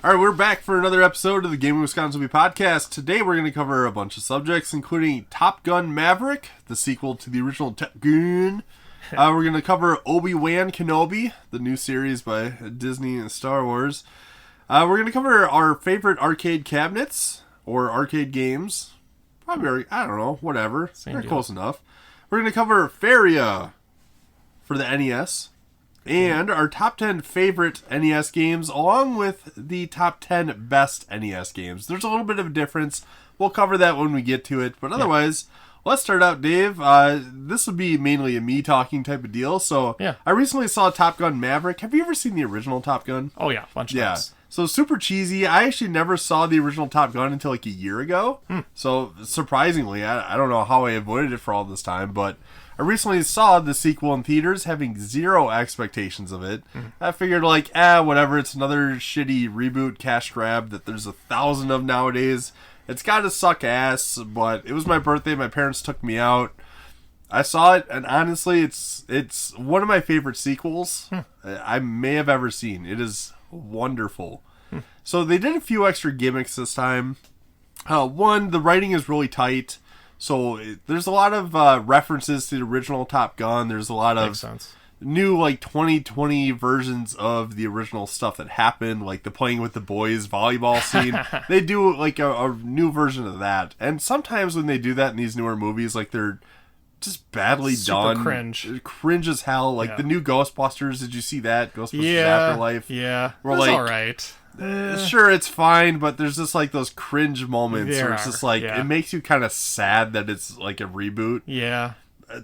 All right, we're back for another episode of the Gaming Wisconsinbly podcast. Today we're going to cover a bunch of subjects, including Top Gun Maverick, the sequel to the original Top Gun. We're going to cover Obi-wan Kenobi, the new series by Disney and Star Wars. We're going to cover our favorite arcade cabinets, or arcade games. Probably, I don't know, whatever. They're close enough. We're going to cover Faria for the NES. And our top 10 favorite NES games, along with the top 10 best NES games. There's a little bit of a difference. We'll cover that when we get to it. But otherwise, let's start out, Dave. This would be mainly a me talking type of deal. So I recently saw Top Gun Maverick. Have you ever seen the original Top Gun? Oh, yeah. A bunch of times. So super cheesy. I actually never saw the original Top Gun until like a year ago. So surprisingly, I don't know how I avoided it for all this time, but I recently saw the sequel in theaters, having zero expectations of it. I figured like, whatever, it's another shitty reboot cash grab that there's 1,000 of nowadays. It's gotta suck ass, but it was my birthday, my parents took me out. I saw it, and honestly, it's one of my favorite sequels I may have ever seen. It is wonderful. So they did a few extra gimmicks this time. One, the writing is really tight. So there's a lot of references to the original Top Gun. There's a lot of new like 2020 versions of the original stuff that happened, like the playing with the boys volleyball scene. They do like a new version of that. And sometimes when they do that in these newer movies, like they're just badly done. Cringe as hell. Like the new Ghostbusters, did you see that? Ghostbusters Afterlife? Yeah. We're like, like, all right. Sure, it's fine, but there's just like those cringe moments where it's just like it makes you kind of sad that it's like a reboot. Yeah.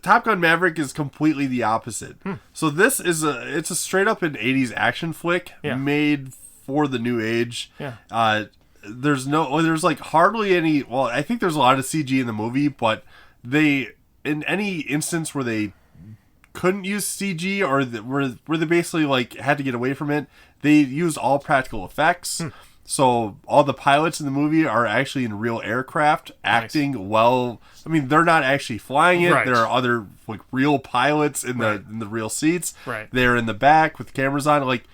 Top Gun Maverick is completely the opposite. So this is it's a straight up an 80s action flick made for the new age. There's like hardly any, well, I think there's a lot of CG in the movie, but they, in any instance where they couldn't use CG or where they basically like had to get away from it, they used all practical effects. So all the pilots in the movie are actually in real aircraft acting well. I mean, they're not actually flying it. There are other like real pilots in the real seats. They're in the back with cameras on. Like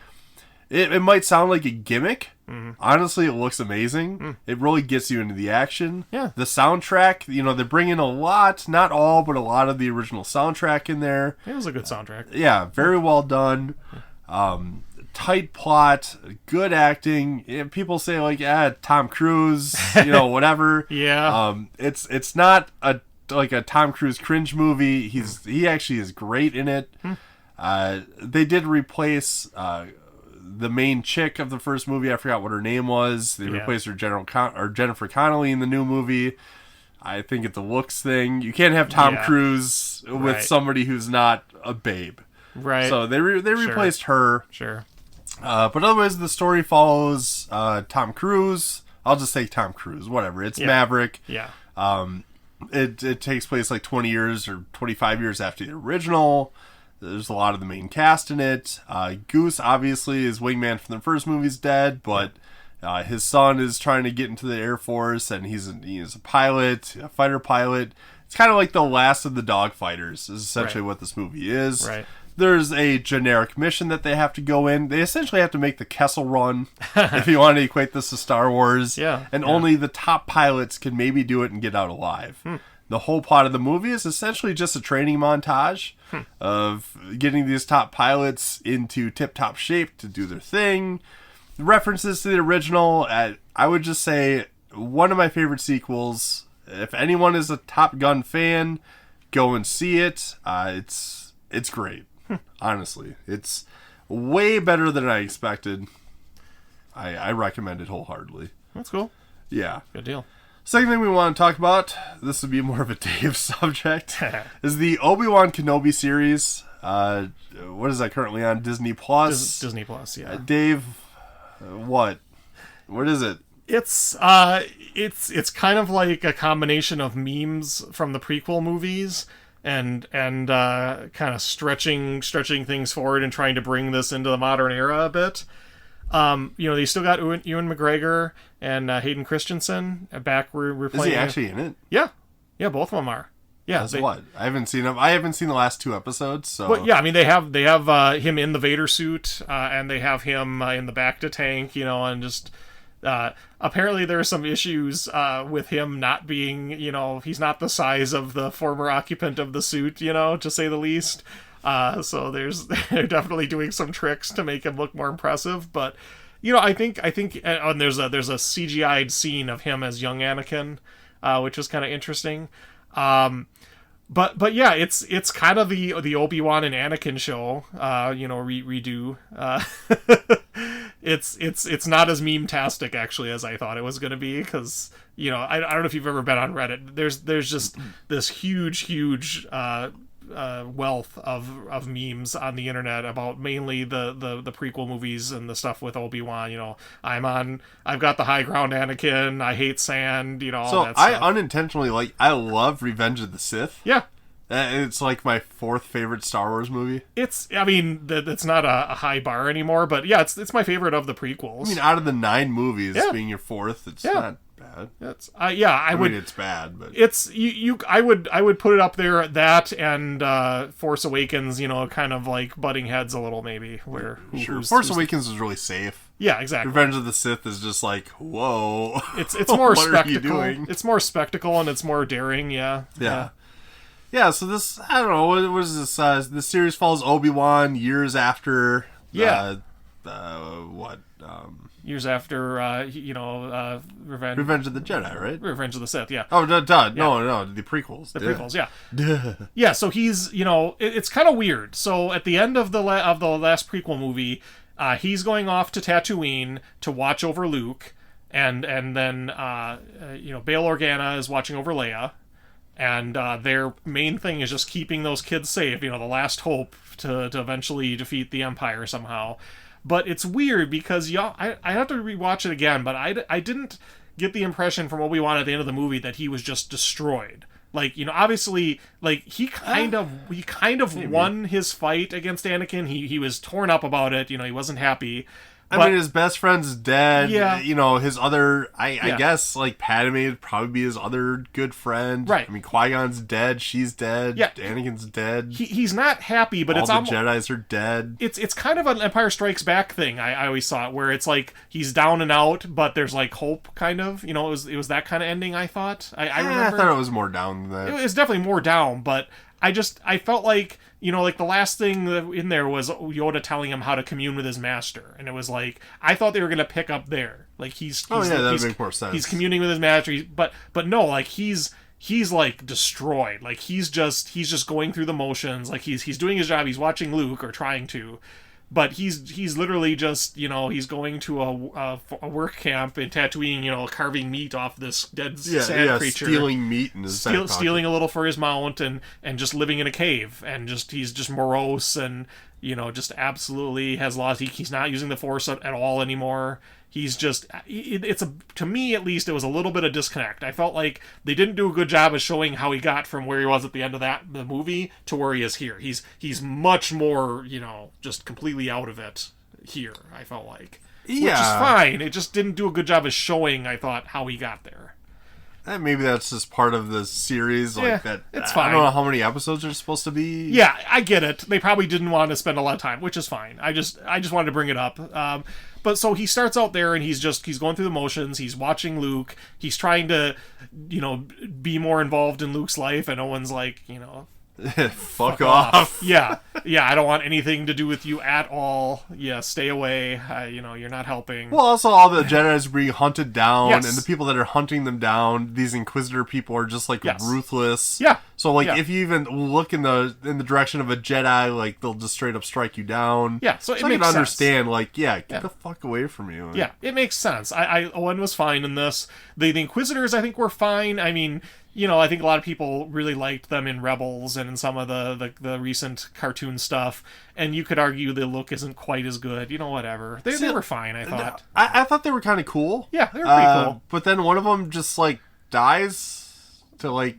it might sound like a gimmick. Honestly, it looks amazing. It really gets you into the action. The soundtrack, they bring in a lot, not all, but a lot of the original soundtrack in there. It was a good soundtrack. Yeah, very well done. Tight plot, good acting. People say like, Tom Cruise, whatever. It's not like a Tom Cruise cringe movie. He actually is great in it. They did replace the main chick of the first movie. I forgot what her name was. They replaced her Jennifer Connelly in the new movie. I think it's a looks thing. You can't have Tom Cruise with somebody who's not a babe. So they replaced her. But otherwise, the story follows Tom Cruise. I'll just say Tom Cruise. Whatever. It's Maverick. It takes place like 20 years or 25 years after the original. There's a lot of the main cast in it. Goose, obviously, his wingman from the first movie's dead, but his son is trying to get into the Air Force, and he's a pilot, a fighter pilot. It's kind of like the last of the dogfighters, is essentially what this movie is. There's a generic mission that they have to go in. They essentially have to make the Kessel Run, if you want to equate this to Star Wars. And only the top pilots can maybe do it and get out alive. The whole plot of the movie is essentially just a training montage of getting these top pilots into tip-top shape to do their thing. References to the original, I would just say, one of my favorite sequels. If anyone is a Top Gun fan, go and see it. It's great. Honestly, it's way better than I expected. I recommend it wholeheartly. That's cool. Yeah. Good deal. Second thing we want to talk about, this would be more of a Dave subject, is the Obi-Wan Kenobi series. What is that currently on? Disney Plus? Disney Plus, yeah. Dave, what is it? It's kind of like a combination of memes from the prequel movies and kind of stretching things forward and trying to bring this into the modern era a bit. They still got Ewan McGregor and Hayden Christensen back. We're playing. Is he actually in it? Yeah, both of them are. Yeah, what? I haven't seen them. I haven't seen the last 2 episodes. So, but yeah, I mean, they have him in the Vader suit, and they have him in the Bacta tank, and just apparently there are some issues with him not being, he's not the size of the former occupant of the suit, to say the least. So they're definitely doing some tricks to make him look more impressive, but. I think, and there's a CGI'd scene of him as young Anakin, which is kind of interesting. But yeah, it's kind of the Obi-Wan and Anakin show, redo. It's not as meme-tastic actually as I thought it was going to be, because I don't know if you've ever been on Reddit. There's just this huge wealth of memes on the internet about mainly the prequel movies and the stuff with Obi-Wan. I've got the high ground Anakin, I hate sand, all so that stuff. I unintentionally I love Revenge of the Sith. Yeah, it's like my 4th favorite Star Wars movie. It's not a high bar anymore, but yeah, it's my favorite of the prequels. I mean, out of the 9 movies, being your 4th, it's not bad. It's I mean, it's bad, but it's I would put it up there, that and Force Awakens, kind of like butting heads a little, maybe, where Force Awakens is really safe. Yeah, exactly. Revenge of the Sith is just like, whoa. It's more what spectacle. are you doing? It's more spectacle and it's more daring. Yeah, so this, I don't know, what is this? This series follows Obi-Wan years after. Years after, Revenge of the Jedi, right? Revenge of the Sith, yeah. Oh, no, the prequels. The prequels, yeah. Yeah, so he's, it's kind of weird. So at the end of the last prequel movie, he's going off to Tatooine to watch over Luke, and then, Bail Organa is watching over Leia. And their main thing is just keeping those kids safe, the last hope to eventually defeat the Empire somehow. But it's weird because I have to rewatch it again, but I didn't get the impression from Obi-Wan at the end of the movie that he was just destroyed. Obviously, he kind of won his fight against Anakin. He was torn up about it. He wasn't happy. I mean, his best friend's dead. Yeah. His other, I guess, Padme would probably be his other good friend. Right. I mean, Qui-Gon's dead. She's dead. Yeah. Anakin's dead. He's not happy, but all the Jedis are dead. It's kind of an Empire Strikes Back thing. I always saw it, where it's like he's down and out, but there's hope, kind of. It was that kind of ending. I thought. I remember. I thought it was more down than that. It was definitely more down, but I felt like, the last thing in there was Yoda telling him how to commune with his master. And it was I thought they were going to pick up there. That would make more sense. He's communing with his master, but no, he's destroyed. He's just going through the motions. He's doing his job. He's watching Luke, or trying to. But he's literally just, he's going to a work camp in Tatooine, carving meat off this dead sand creature. Stealing meat in his side pocket. Stealing a little for his mount, and just living in a cave. And he's just morose, and, just absolutely has lost. He's not using the Force at all anymore. He's just, to me at least, it was a little bit of disconnect. I felt like they didn't do a good job of showing how he got from where he was at the end of the movie to where he is here. He's much more, just completely out of it here, I felt like. Yeah. Which is fine. It just didn't do a good job of showing, I thought, how he got there. And maybe that's just part of the series, that. It's fine. I don't know how many episodes are supposed to be. Yeah, I get it. They probably didn't want to spend a lot of time, which is fine. I just wanted to bring it up. But so he starts out there, and he's going through the motions. He's watching Luke. He's trying to, be more involved in Luke's life, and Owen's like, fuck off. Yeah, I don't want anything to do with you at all. Yeah, stay away. You're not helping. Well, also all the Jedi's being hunted down, yes. and the people that are hunting them down, these Inquisitor people, are just yes. ruthless. Yeah. So if you even look in the direction of a Jedi, they'll just straight up strike you down. Yeah. So it I makes can sense. Understand. Get the fuck away from you. Yeah, it makes sense. Owen was fine in this. The Inquisitors, I think, were fine. I mean, I think a lot of people really liked them in Rebels and in some of the recent cartoon stuff. And you could argue the look isn't quite as good. Whatever. They were fine, I thought. I thought they were kind of cool. Yeah, they were pretty cool. But then one of them just, dies to,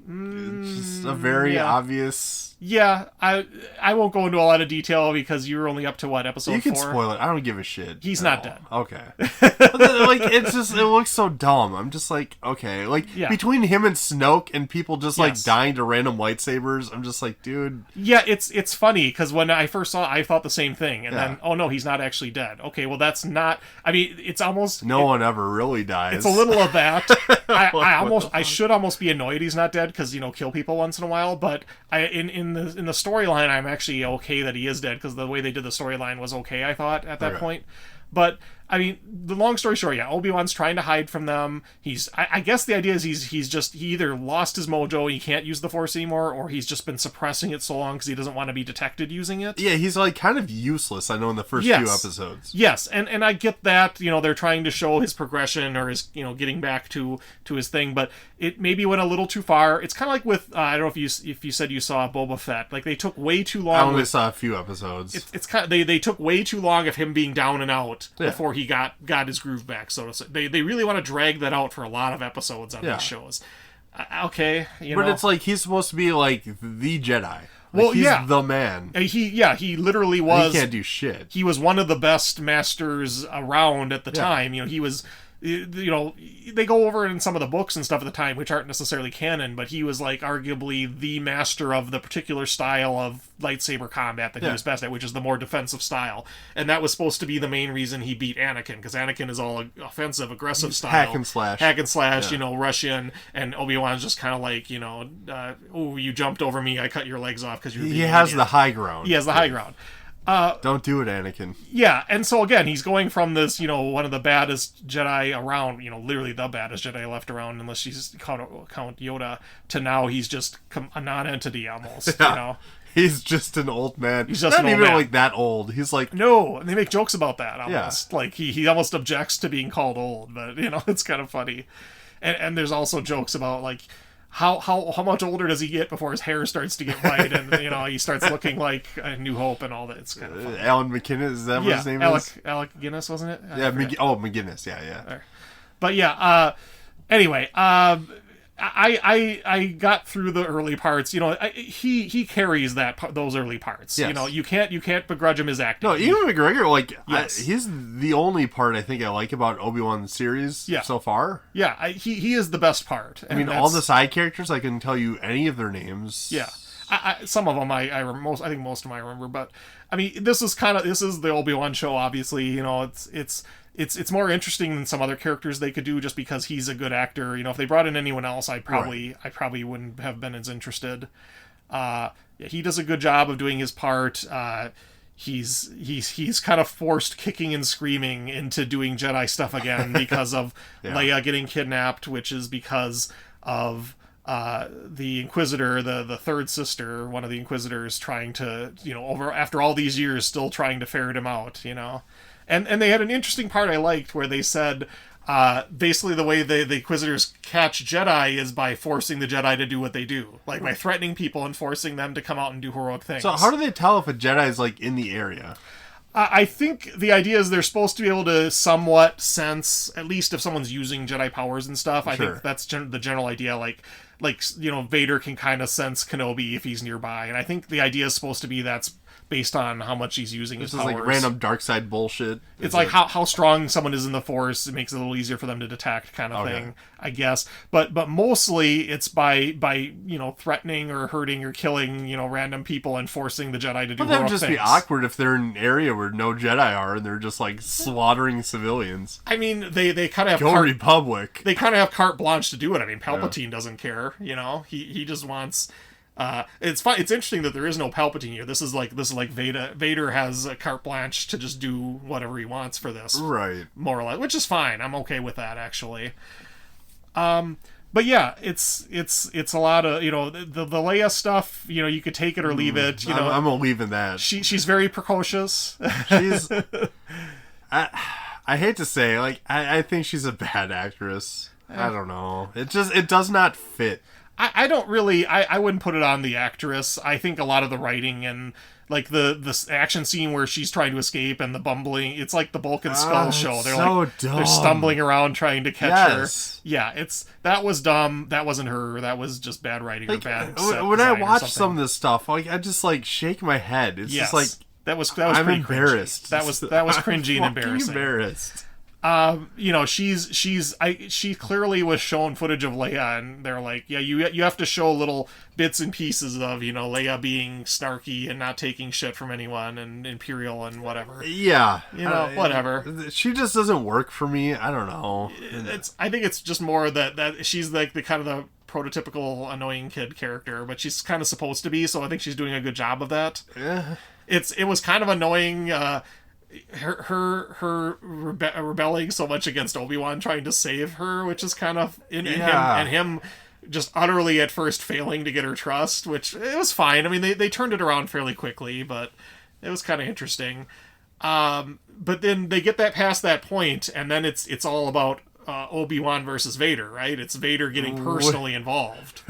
just a very obvious... Yeah, I won't go into a lot of detail because you were only up to, episode 4? You can spoil it. I don't give a shit. He's not dead. Okay. But then, it's just, it looks so dumb. I'm just like, okay. Like, between him and Snoke and people just, like, dying to random lightsabers, I'm just like, dude. Yeah, it's funny, because when I first saw it, I thought the same thing. And then, oh, no, he's not actually dead. Okay, well, that's not... I mean, it's almost... No one ever really dies. It's a little of that. I should almost be annoyed he's not dead, because, kill people once in a while, but in the storyline, I'm actually okay that he is dead, because the way they did the storyline was okay, I thought, at that point. But I mean, the long story short, Obi-Wan's trying to hide from them. I guess the idea is he either lost his mojo, he can't use the Force anymore, or he's just been suppressing it so long because he doesn't want to be detected using it. Yeah, he's like kind of useless, I know, in the first few episodes. Yes, and I get that, they're trying to show his progression or his, getting back to his thing, but it maybe went a little too far. It's kind of like with, I don't know if you said you saw Boba Fett, like they took way too long. I only saw a few episodes. It's kind of, they took way too long of him being down and out before he got his groove back, so to say. They really want to drag that out for a lot of episodes on these shows. Okay, but it's like he's supposed to be like the Jedi. Like, well, he's the man. He literally was. He can't do shit. He was one of the best masters around at the time. He was. They go over in some of the books and stuff at the time, which aren't necessarily canon, but he was like arguably the master of the particular style of lightsaber combat that he was best at, which is the more defensive style. And that was supposed to be the main reason he beat Anakin, because Anakin is all offensive, aggressive style. Hack and slash, Russian, and Obi-Wan's just kind of like, oh, you jumped over me, I cut your legs off because he has the high ground. He has the high ground. Don't do it, Anakin. Yeah, and so again, he's going from this, one of the baddest Jedi around, literally the baddest Jedi left around, unless she's count Yoda, to now he's just a non-entity almost, He's just an old man. He's just not even man. like that old. He's like... No, and they make jokes about that almost. Like, he almost objects to being called old, but, it's kind of funny. And there's also jokes about, like... How much older does he get before his hair starts to get white and he starts looking like a New Hope and all that? It's kind of funny. Alan McInnes, is that what his name is? Alec Guinness, wasn't it? McGinnis, yeah. But anyway, I got through the early parts. He carries those early parts. Yes. You can't begrudge him his acting. No, Ewan McGregor, he's the only part I think I like about Obi-Wan series so far. Yeah, he is the best part. I mean, all the side characters, I can tell you any of their names. Yeah. Some of them I remember. I think most of them I remember, but I mean, this is the Obi-Wan show. Obviously, it's more interesting than some other characters they could do just because he's a good actor. If they brought in anyone else, I probably wouldn't have been as interested. He does a good job of doing his part. He's kind of forced kicking and screaming into doing Jedi stuff again because of Leia getting kidnapped, which is because of the Inquisitor, the third sister, one of the Inquisitors, trying to, after all these years, still trying to ferret him out, And they had an interesting part I liked where they said, basically the way the Inquisitors catch Jedi is by forcing the Jedi to do what they do. Like, by threatening people and forcing them to come out and do heroic things. So how do they tell if a Jedi is, like, in the area? I think the idea is they're supposed to be able to somewhat sense, at least if someone's using Jedi powers and stuff. Sure. I think that's the general idea, like Vader can kind of sense Kenobi if he's nearby. And I think the idea is supposed to be that's based on how much he's using his powers. This is like random dark side bullshit. It's like how strong someone is in the Force. It makes it a little easier for them to detect, kind of thing, I guess. But mostly it's by threatening or hurting or killing random people and forcing the Jedi to do. But that would just be awkward if they're in an area where no Jedi are and they're just like slaughtering civilians. I mean, they kind of have Republic. They kind of have carte blanche to do it. I mean, Palpatine doesn't care. He just wants. It's fun. It's interesting that there is no Palpatine here. This is like Vader. Vader has a carte blanche to just do whatever he wants for this, right? More or less, which is fine. I'm okay with that, actually. But yeah, it's a lot of the Leia stuff. You could take it or leave it. I'm gonna leave in that. She's very precocious. She's. I hate to say, like, I think she's a bad actress. I don't know. It does not fit. I don't really... I wouldn't put it on the actress. I think a lot of the writing and, like, the action scene where she's trying to escape and the bumbling... It's like the Bulk and Skull show. They're dumb. They're stumbling around trying to catch her. Yeah, that was dumb. That wasn't her. That was just bad writing or bad set when I watch some of this stuff, like, I just, like, shake my head. It's just like... That was I'm pretty embarrassed. Cringy. That was cringy and I'm embarrassing. Embarrassed. She clearly was shown footage of Leia, and they're like, yeah, you have to show little bits and pieces of, Leia being snarky and not taking shit from anyone, and Imperial and whatever. Yeah, whatever. She just doesn't work for me. I don't know. I think it's just more that she's like the kind of the prototypical annoying kid character, but she's kind of supposed to be, so I think she's doing a good job of that. Yeah. It was kind of annoying. Her rebelling so much against Obi-Wan trying to save her, which is kind of him just utterly at first failing to get her trust, which it was fine. I mean, they turned it around fairly quickly, but it was kind of interesting. But then they get that past that point, and then it's all about Obi-Wan versus Vader, right? It's Vader getting personally involved,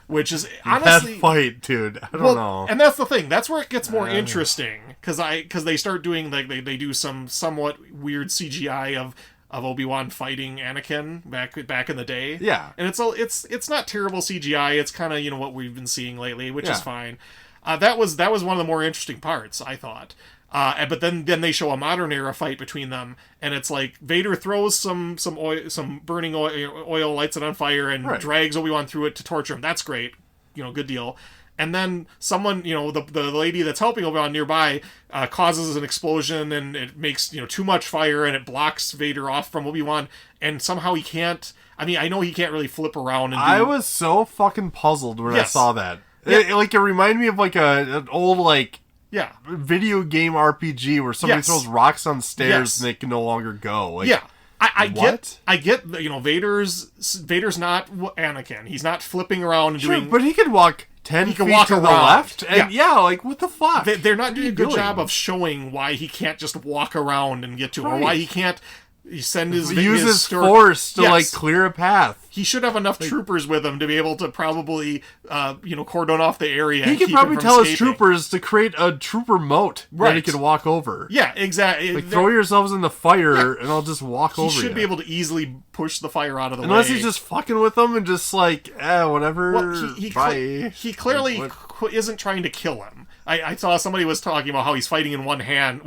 which is honestly that fight, dude. I don't know. And that's the thing. That's where it gets more interesting, because they start doing like they do some somewhat weird CGI of Obi-Wan fighting Anakin back in the day. Yeah, and it's not terrible CGI. It's kind of what we've been seeing lately, which is fine. That was one of the more interesting parts, I thought. But then they show a modern era fight between them, and it's like Vader throws some burning oil, lights it on fire, and drags Obi-Wan through it to torture him. That's great, good deal. And then someone, the lady that's helping Obi-Wan nearby causes an explosion, and it makes too much fire, and it blocks Vader off from Obi-Wan, and somehow he can't. I mean, I know he can't really flip around. I was so fucking puzzled when I saw that. Yeah. It reminded me of like an old video game RPG where somebody throws rocks on stairs and they can no longer go. Like, I get Vader's not Anakin. He's not flipping around and doing. But he can walk 10 feet to the left. And like what the fuck? They're not doing a good job of showing why he can't just walk around and get to him, or why he can't. He uses force to clear a path. He should have enough troopers with him to be able to probably cordon off the area. He could probably tell his troopers to create a trooper moat that he could walk over. Yeah, exactly. Like throw yourselves in the fire and I'll just walk over. He should be able to easily push the fire out of the way. Unless he's just fucking with them and just whatever. Well, he clearly isn't trying to kill him. I saw somebody was talking about how he's fighting with one hand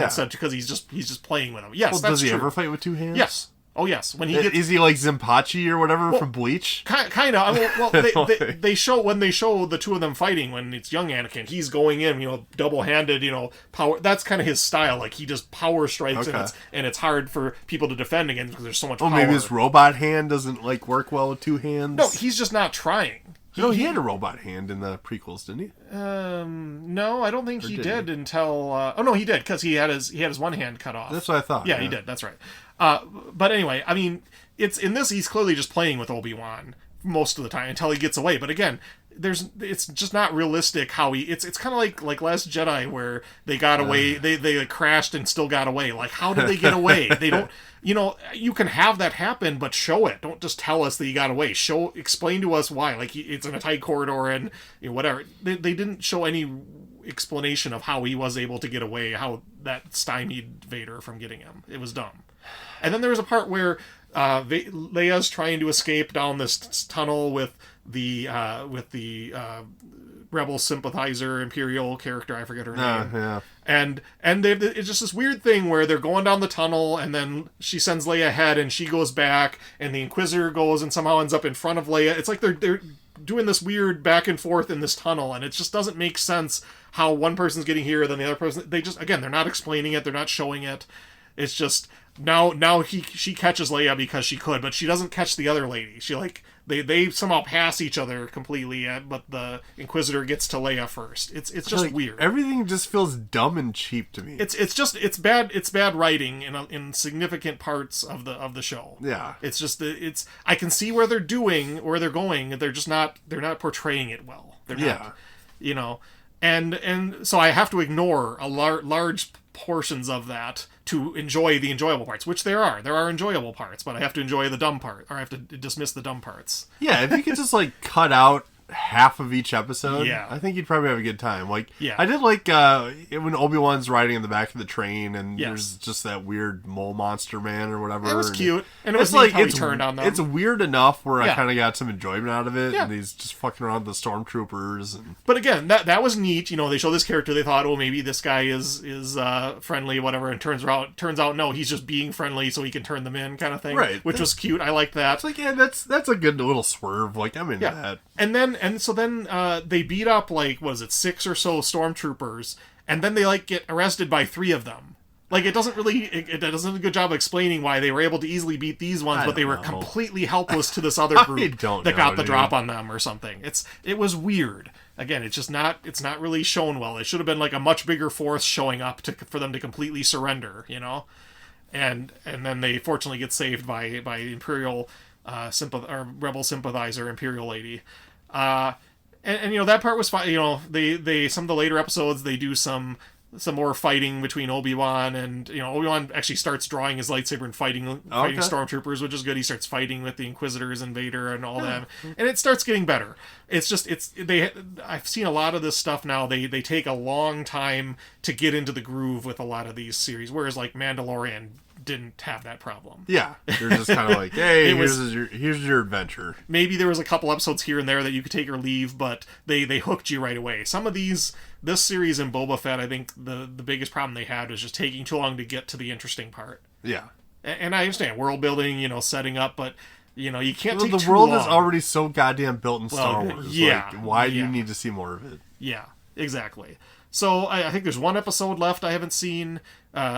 instead because he's just playing with him. Yes, that's true. Does he ever fight with two hands? Yes. Oh yes. Is he like Zimpachi or whatever from Bleach? Kind of. They show the two of them fighting when it's young Anakin. He's going in, double-handed, power. That's kind of his style. Like he just power strikes, and it's hard for people to defend against because there's so much power. Maybe his robot hand doesn't work well with two hands. No, he's just not trying. He had a robot hand in the prequels, didn't he? No, I don't think he did until. Oh no, he did because he had his one hand cut off. That's what I thought. Yeah, he did. That's right. But anyway, I mean, it's in this. He's clearly just playing with Obi-Wan most of the time until he gets away. But again, it's just not realistic how he. It's kind of like Last Jedi where they got away. They crashed and still got away. Like how did they get away? They don't. You can have that happen, but show it. Don't just tell us that you got away. Explain to us why. Like it's in a tight corridor and whatever. They didn't show any explanation of how he was able to get away. How that stymied Vader from getting him. It was dumb. And then there was a part where Leia's trying to escape down this tunnel with the rebel sympathizer Imperial character, I forget her name. Yeah. And it's just this weird thing where they're going down the tunnel, and then she sends Leia ahead, and she goes back, and the Inquisitor goes and somehow ends up in front of Leia. It's like they're doing this weird back and forth in this tunnel, and it just doesn't make sense how one person's getting here, then the other person. They just, again, they're not explaining it, they're not showing it. It's just now she catches Leia because she could, but she doesn't catch the other lady. She they somehow pass each other completely, but the Inquisitor gets to Leia first. It's just weird. Everything just feels dumb and cheap to me. It's bad writing in significant parts of the show. Yeah. It's just I can see where they're going. They're just not portraying it well. They're not, and so I have to ignore a large portions of that to enjoy the enjoyable parts, which there are enjoyable parts, but I have to enjoy the dumb part, or I have to dismiss the dumb parts. Yeah, if you could just cut out half of each episode, I think you'd probably have a good time. I did when Obi-Wan's riding in the back of the train and there's just that weird mole monster man or whatever. That was cute. And it was neat how he turned on them. It's weird enough where Yeah. I kind of got some enjoyment out of it, Yeah. and he's just fucking around with the stormtroopers. But again, that was neat. They show this character. They thought, oh, maybe this guy is friendly, whatever. And turns out, no, he's just being friendly so he can turn them in, kind of thing. Right. Which was cute. I liked that. It's like, yeah, that's a good little swerve. Like, I'm into that. And so then they beat up, like, what is it, 6 or so stormtroopers, and then they, like, get arrested by 3 of them. Like, it doesn't do a good job of explaining why they were able to easily beat these ones, but they were completely helpless to this other group that got the drop on them or something. It was weird. Again, it's not really shown well. It should have been like a much bigger force showing up for them to completely surrender, And then they fortunately get saved by Imperial rebel sympathizer Imperial lady. And that part was fine. They some of the later episodes they do some more fighting between Obi-Wan and Obi-Wan actually starts drawing his lightsaber and fighting stormtroopers, which is good. He starts fighting with the Inquisitors and Vader and all that, and it starts getting better. I've seen a lot of this stuff now. They take a long time to get into the groove with a lot of these series, whereas like Mandalorian didn't have that problem. Yeah, they're just kind of like, hey, here's your adventure. Maybe there was a couple episodes here and there that you could take or leave, but they hooked you right away. Some of this series in Boba Fett, I think the biggest problem they had was just taking too long to get to the interesting part. Yeah, and I understand world building, setting up, but you can't take the too world long. is already so goddamn built in Star Wars. Yeah, like, why do you need to see more of it? Yeah, exactly. So I think there's one episode left I haven't seen,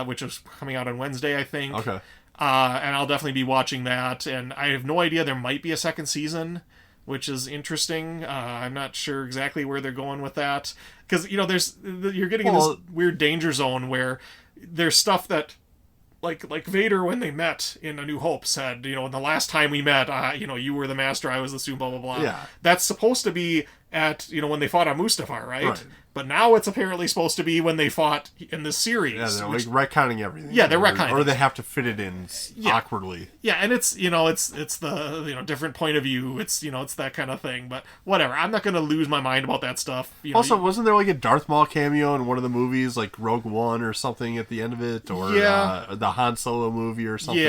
which is coming out on Wednesday, I think. Okay. And I'll definitely be watching that. And I have no idea there might be a second season, which is interesting. I'm not sure exactly where they're going with that. Because, you're getting in this weird danger zone where there's stuff that, like Vader when they met in A New Hope said, the last time we met, you were the master, I was the student, blah, blah, blah. Yeah. That's supposed to be at, when they fought on Mustafar, right? But now it's apparently supposed to be when they fought in this series. Yeah, they're like retconning everything. Yeah, they're retconning. Or they have to fit it in awkwardly. Yeah, and it's the different point of view. It's it's that kind of thing. But whatever, I'm not going to lose my mind about that stuff. Also, wasn't there like a Darth Maul cameo in one of the movies, like Rogue One or something at the end of it, or the Han Solo movie or something?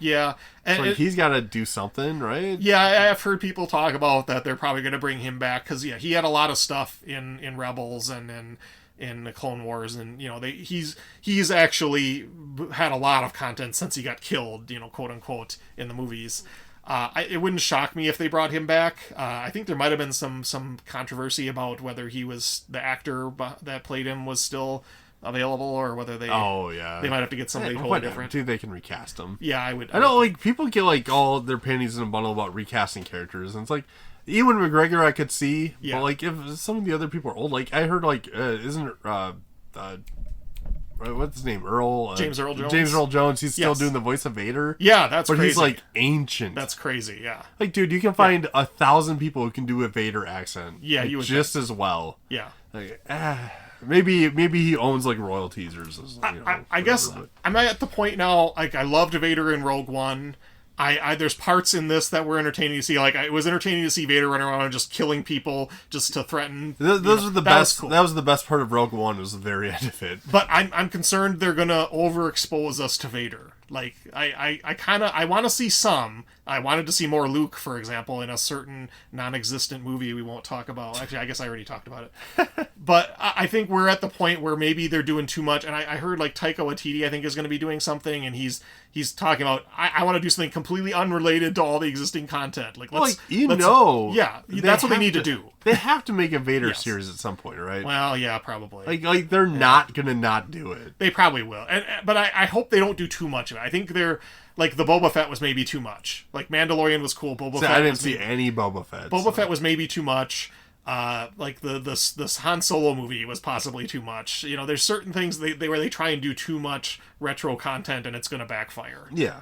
Yeah. And he's got to do something, right? Yeah, I've heard people talk about that. They're probably going to bring him back because he had a lot of stuff in Rebels and in the Clone Wars, and he's actually had a lot of content since he got killed, quote unquote, in the movies. It wouldn't shock me if they brought him back. I think there might have been some controversy about whether the actor that played him was still available, or whether they might have to get somebody totally different. Dude, they can recast them. Yeah, I would. I know, like, people get like all their panties in a bundle about recasting characters, and it's like Ewan McGregor I could see, but like if some of the other people are old, like I heard like isn't what's his name, James Earl Jones. James Earl Jones, he's still doing the voice of Vader. Yeah, that's crazy. But he's like ancient. That's crazy. Yeah, like, dude, you can find 1,000 people who can do a Vader accent. Yeah, like, you would just as well. Yeah. Like, maybe he owns like royalties or something. I guess I'm at the point now. Like, I loved Vader in Rogue One. There's parts in this that were entertaining to see. Like, it was entertaining to see Vader running around and just killing people just to threaten. Those are the best. Cool. That was the best part of Rogue One. Was the very end of it. But I'm concerned they're gonna overexpose us to Vader. Like, I want to see some. I wanted to see more Luke, for example, in a certain non-existent movie we won't talk about. Actually, I guess I already talked about it. But I think we're at the point where maybe they're doing too much. And I heard, like, Taika Waititi, I think, is going to be doing something. And he's talking about, I want to do something completely unrelated to all the existing content. Like, let's... Yeah, that's what they need to do. They have to make a Vader series at some point, right? Well, yeah, probably. Like they're not going to not do it. They probably will. But I hope they don't do too much of it. I think they're... Like, the Boba Fett was maybe too much. Like, Mandalorian was cool. Fett I didn't see any Boba Fett. Boba Fett was maybe too much. Like, this Han Solo movie was possibly too much. There's certain things where they try and do too much retro content and it's going to backfire. Yeah.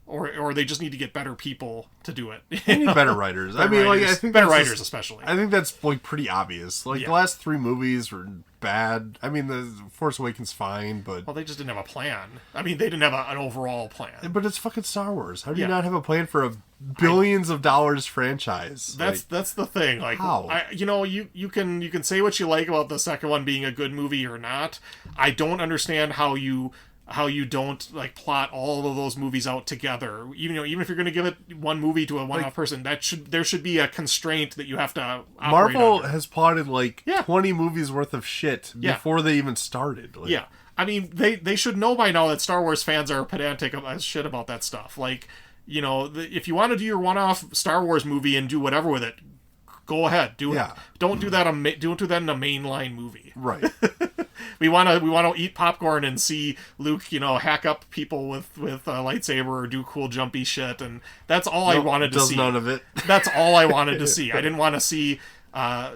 Or they just need to get better people to do it. They need better writers. I think better writers, especially. I think that's like pretty obvious. Like, the last 3 movies were bad. I mean, the Force Awakens fine, but they just didn't have a plan. I mean, they didn't have an overall plan. But it's fucking Star Wars. How do you not have a plan for a billions of dollars franchise? That's the thing. Like, how? You can say what you like about the second one being a good movie or not. I don't understand how you how you don't like plot all of those movies out together. Even if you're going to give it one movie to a one-off person, there should be a constraint that you have to operate Marvel under. has plotted 20 movies worth of shit before they even started. Yeah. I mean, they should know by now that Star Wars fans are pedantic as shit about that stuff. Like, if you want to do your one-off Star Wars movie and do whatever with it, go ahead, do it. Don't do that. Don't do that in a mainline movie. Right. we want to eat popcorn and see Luke, hack up people with a lightsaber or do cool jumpy shit, and that's all I wanted to see. None of it. That's all I wanted to see. I didn't want to see, a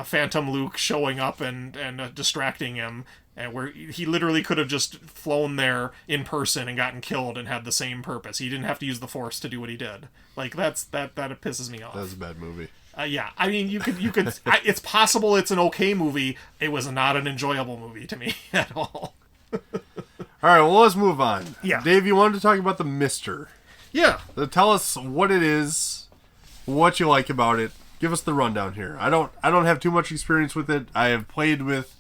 Phantom Luke showing up and distracting him. And where he literally could have just flown there in person and gotten killed and had the same purpose. He didn't have to use the Force to do what he did. Like that pisses me off. That's a bad movie. Yeah, I mean, you could. It's possible it's an okay movie. It was not an enjoyable movie to me at all. All right, well, let's move on. Yeah, Dave, you wanted to talk about the Mister. Yeah. So tell us what it is, what you like about it. Give us the rundown here. I don't have too much experience with it. I have played with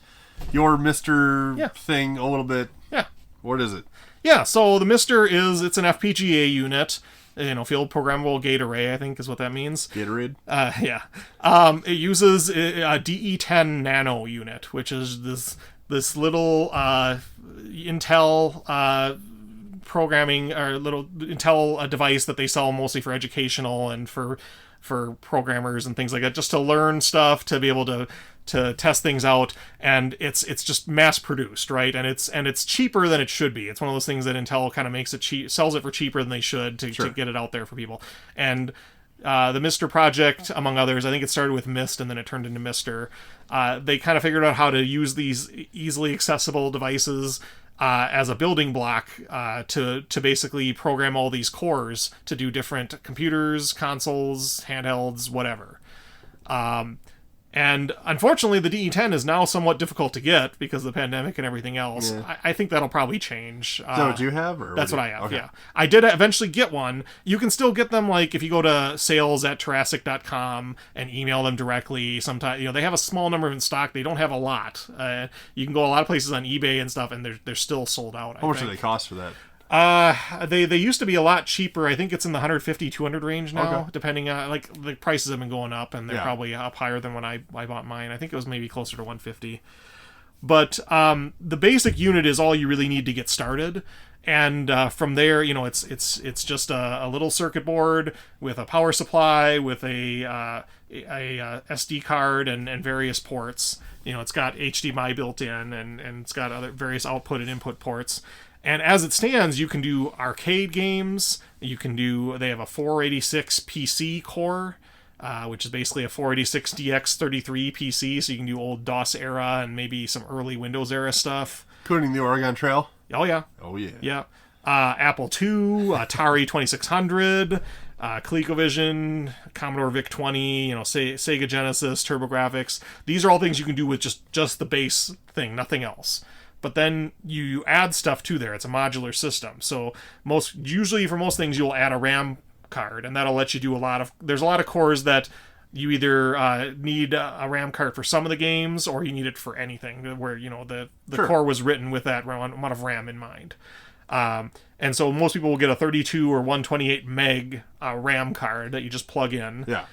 your Mister thing a little bit. Yeah. What is it? Yeah, so the Mister it's an FPGA unit, field programmable gate array, I think is what that means. Gatorade? Yeah. It uses a DE10 nano unit, which is this little Intel programming or little Intel device that they sell mostly for educational and for programmers and things like that, just to learn stuff, to be able to test things out, and it's just mass produced, right? And it's cheaper than it should be. It's one of those things that Intel kind of makes it cheap, sells it for cheaper than they should to get it out there for people. And the Mister project, among others, I think it started with Mist and then it turned into Mister. They kind of figured out how to use these easily accessible devices as a building block to basically program all these cores to do different computers, consoles, handhelds, whatever. And unfortunately, the DE10 is now somewhat difficult to get because of the pandemic and everything else. Yeah. I think that'll probably change. Is that what you have? Or that's what I have, okay. Yeah. I did eventually get one. You can still get them, if you go to sales@Jurassic.com and email them directly. Sometimes, they have a small number in stock. They don't have a lot. You can go a lot of places on eBay and stuff, and they're still sold out, How much do they cost for that? They used to be a lot cheaper. I think it's in the 150, 200 range now, depending on, the prices have been going up, and they're probably up higher than when I bought mine. I think it was maybe closer to 150. But the basic unit is all you really need to get started. And from there, it's just a little circuit board with a power supply, with a SD card and various ports. It's got HDMI built in, and it's got other various output and input ports. And as it stands, you can do arcade games. They have a 486 PC core, which is basically a 486 DX33 PC, so you can do old DOS era and maybe some early Windows era stuff. Including the Oregon Trail? Oh, yeah. Oh, yeah. Yeah. Apple II, Atari 2600, ColecoVision, Commodore VIC-20, Sega Genesis, TurboGrafx. These are all things you can do with just the base thing, nothing else. But then you add stuff to there. It's a modular system. So usually for most things, you'll add a RAM card, and that'll let you do there's a lot of cores that you either need a RAM card for some of the games, or you need it for anything where, the core was written with that amount of RAM in mind. And so most people will get a 32 or 128 meg RAM card that you just plug in. Yeah.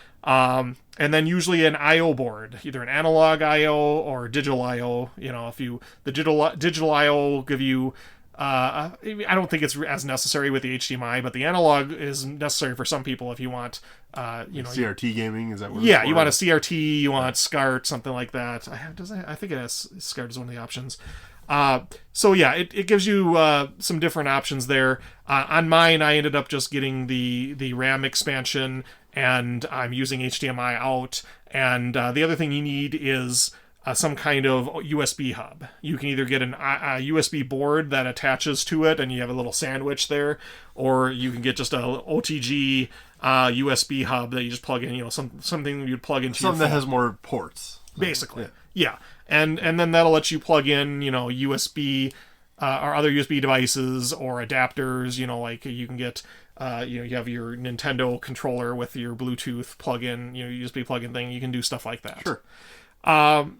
And then usually an I/O board, either an analog I/O or digital I/O. The digital I/O will give you, I don't think it's as necessary with the HDMI, but the analog is necessary for some people if you want, CRT gaming, is that what you want a CRT, you want SCART, something like that. I think it has SCART as one of the options. It gives you some different options there. On mine, I ended up just getting the RAM expansion, and I'm using HDMI out. And the other thing you need is some kind of USB hub. You can either get a USB board that attaches to it, and you have a little sandwich there, or you can get just a OTG USB hub that you just plug in. Something you'd plug into. Something that has more ports, basically. Yeah. And then that'll let you plug in, USB or other USB devices or adapters. You can get, you have your Nintendo controller with your Bluetooth plug-in, USB plug-in thing. You can do stuff like that. Sure. But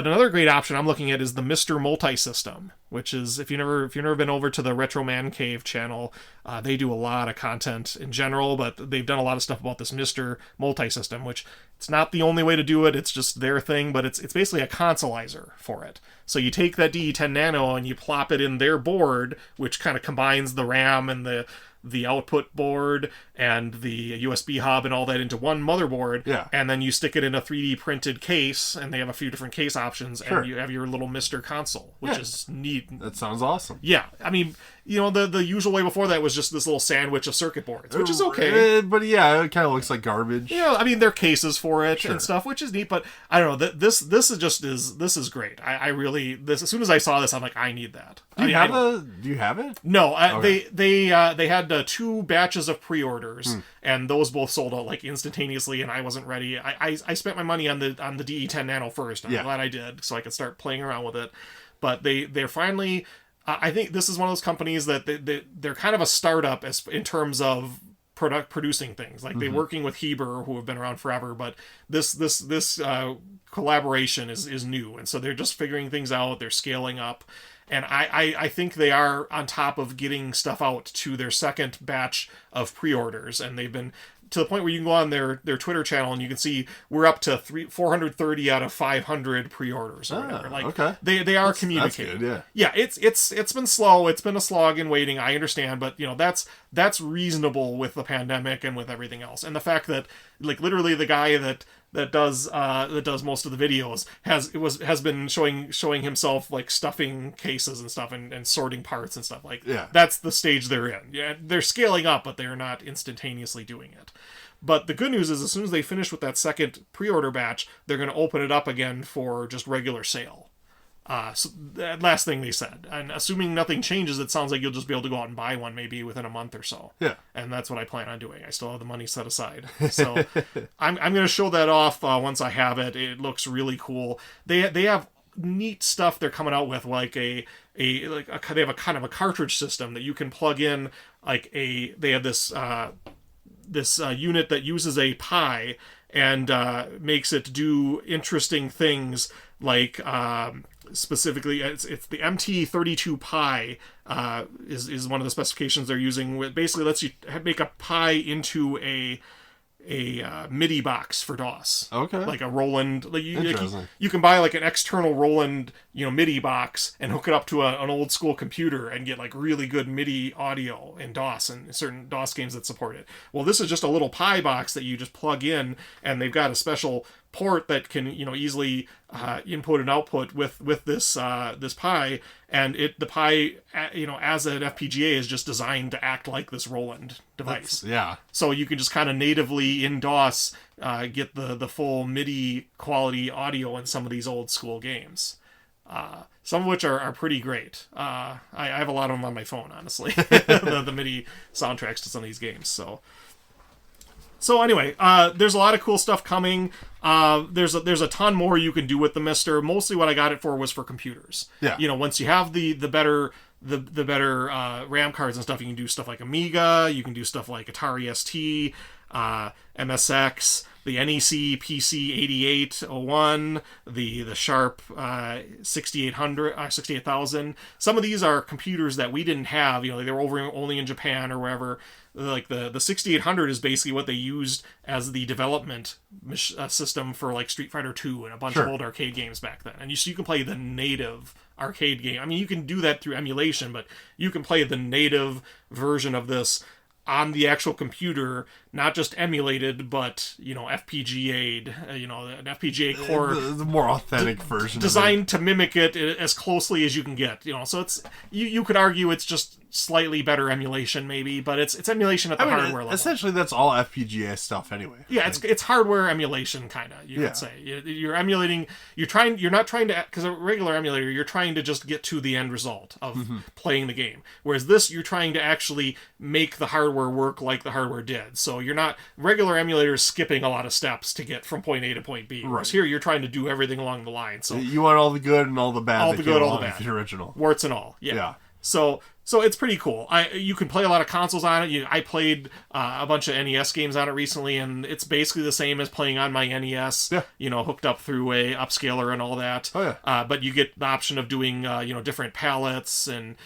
another great option I'm looking at is the Mister Multi-System. which is, if you've never been over to the Retro Man Cave channel, they do a lot of content in general, but they've done a lot of stuff about this Mister multi-system, which it's not the only way to do it. It's just their thing, but it's basically a consolizer for it. So you take that DE10 Nano and you plop it in their board, which kind of combines the RAM and the output board and the USB hub and all that into one motherboard. Yeah. And then you stick it in a 3D printed case, and they have a few different case options, and you have your little Mister console, which is neat. That sounds awesome. Yeah. I mean, the usual way before that was just this little sandwich of circuit boards, which is okay. But yeah, it kind of looks like garbage. Yeah, I mean, there are cases for it and stuff, which is neat, but I don't know. This is great. I really, as soon as I saw this, I'm like, I need that. Do you have it? No, okay. They had 2 batches of pre-orders, and those both sold out like instantaneously, and I wasn't ready. I spent my money on the DE10 Nano first. I'm glad I did, so I could start playing around with it. But they're finally. I think this is one of those companies that they're kind of a startup in terms of producing things. Like they're working with Heber, who have been around forever, but this collaboration is new, and so they're just figuring things out. They're scaling up. And I think they are on top of getting stuff out to their second batch of pre-orders. And they've been to the point where you can go on their Twitter channel and you can see we're up to 430 out of 500 pre-orders or whatever. Like, okay. They are communicating. That's good, yeah. Yeah, it's been slow. It's been a slog in waiting. I understand. But, that's reasonable with the pandemic and with everything else. And the fact that, like, literally the guy that does most of the videos has been showing himself like stuffing cases and stuff and sorting parts and stuff. Like, that's the stage they're in. Yeah, they're scaling up, but they're not instantaneously doing it. But the good news is, as soon as they finish with that second pre-order batch, they're going to open it up again for just regular sale. So that last thing they said, and assuming nothing changes, it sounds like you'll just be able to go out and buy one maybe within a month or so. Yeah. And that's what I plan on doing. I still have the money set aside. So I'm going to show that off once I have it. It looks really cool. They have neat stuff they're coming out with, like they have a kind of a cartridge system that you can plug in. They have this unit that uses a Pi and makes it do interesting things, like specifically it's the MT32 Pi is one of the specifications they're using. It basically lets you make a Pi into a MIDI box for DOS. Okay. Like a Roland. You can buy like an external Roland, MIDI box and hook it up to an old school computer and get like really good MIDI audio in DOS and certain DOS games that support it. Well, this is just a little Pi box that you just plug in, and they've got a special port that can easily input and output with this Pi, and the Pi as an FPGA is just designed to act like this Roland device. So you can just kind of natively in DOS get the full MIDI quality audio in some of these old school games. Some of which are pretty great. I have a lot of them on my phone, honestly. the MIDI soundtracks to some of these games. So anyway, there's a lot of cool stuff coming. There's a ton more you can do with the Mister. Mostly what I got it for was for computers. Yeah. Once you have the better RAM cards and stuff, you can do stuff like Amiga. You can do stuff like Atari ST, MSX, the NEC PC 8801, the Sharp 68,000. Some of these are computers that we didn't have. They were over only in Japan or wherever. Like the 6800 is basically what they used as the development system for like Street Fighter 2 and a bunch of old arcade games back then. And you can play the native arcade game. I mean, you can do that through emulation, but you can play the native version of this on the actual computer, not just emulated, but FPGA'd, an FPGA core, the more authentic version, designed to mimic it as closely as you can get. So it's you could argue it's just slightly better emulation, maybe, but it's emulation at the hardware level. Essentially, that's all FPGA stuff anyway. Yeah, it's hardware emulation, kind of. You could say you're emulating. You're not trying to, because a regular emulator, you're trying to just get to the end result of playing the game. Whereas this, you're trying to actually make the hardware work like the hardware did. So you're not regular emulators skipping a lot of steps to get from point A to point B. Whereas here, you're trying to do everything along the line. So you want all the good and all the bad. All the good, all the bad. The original warts and all. Yeah. So So it's pretty cool. You can play a lot of consoles on it. I played a bunch of NES games on it recently, and it's basically the same as playing on my NES. Yeah. Hooked up through a upscaler and all that. Oh yeah. But you get the option of doing different palettes and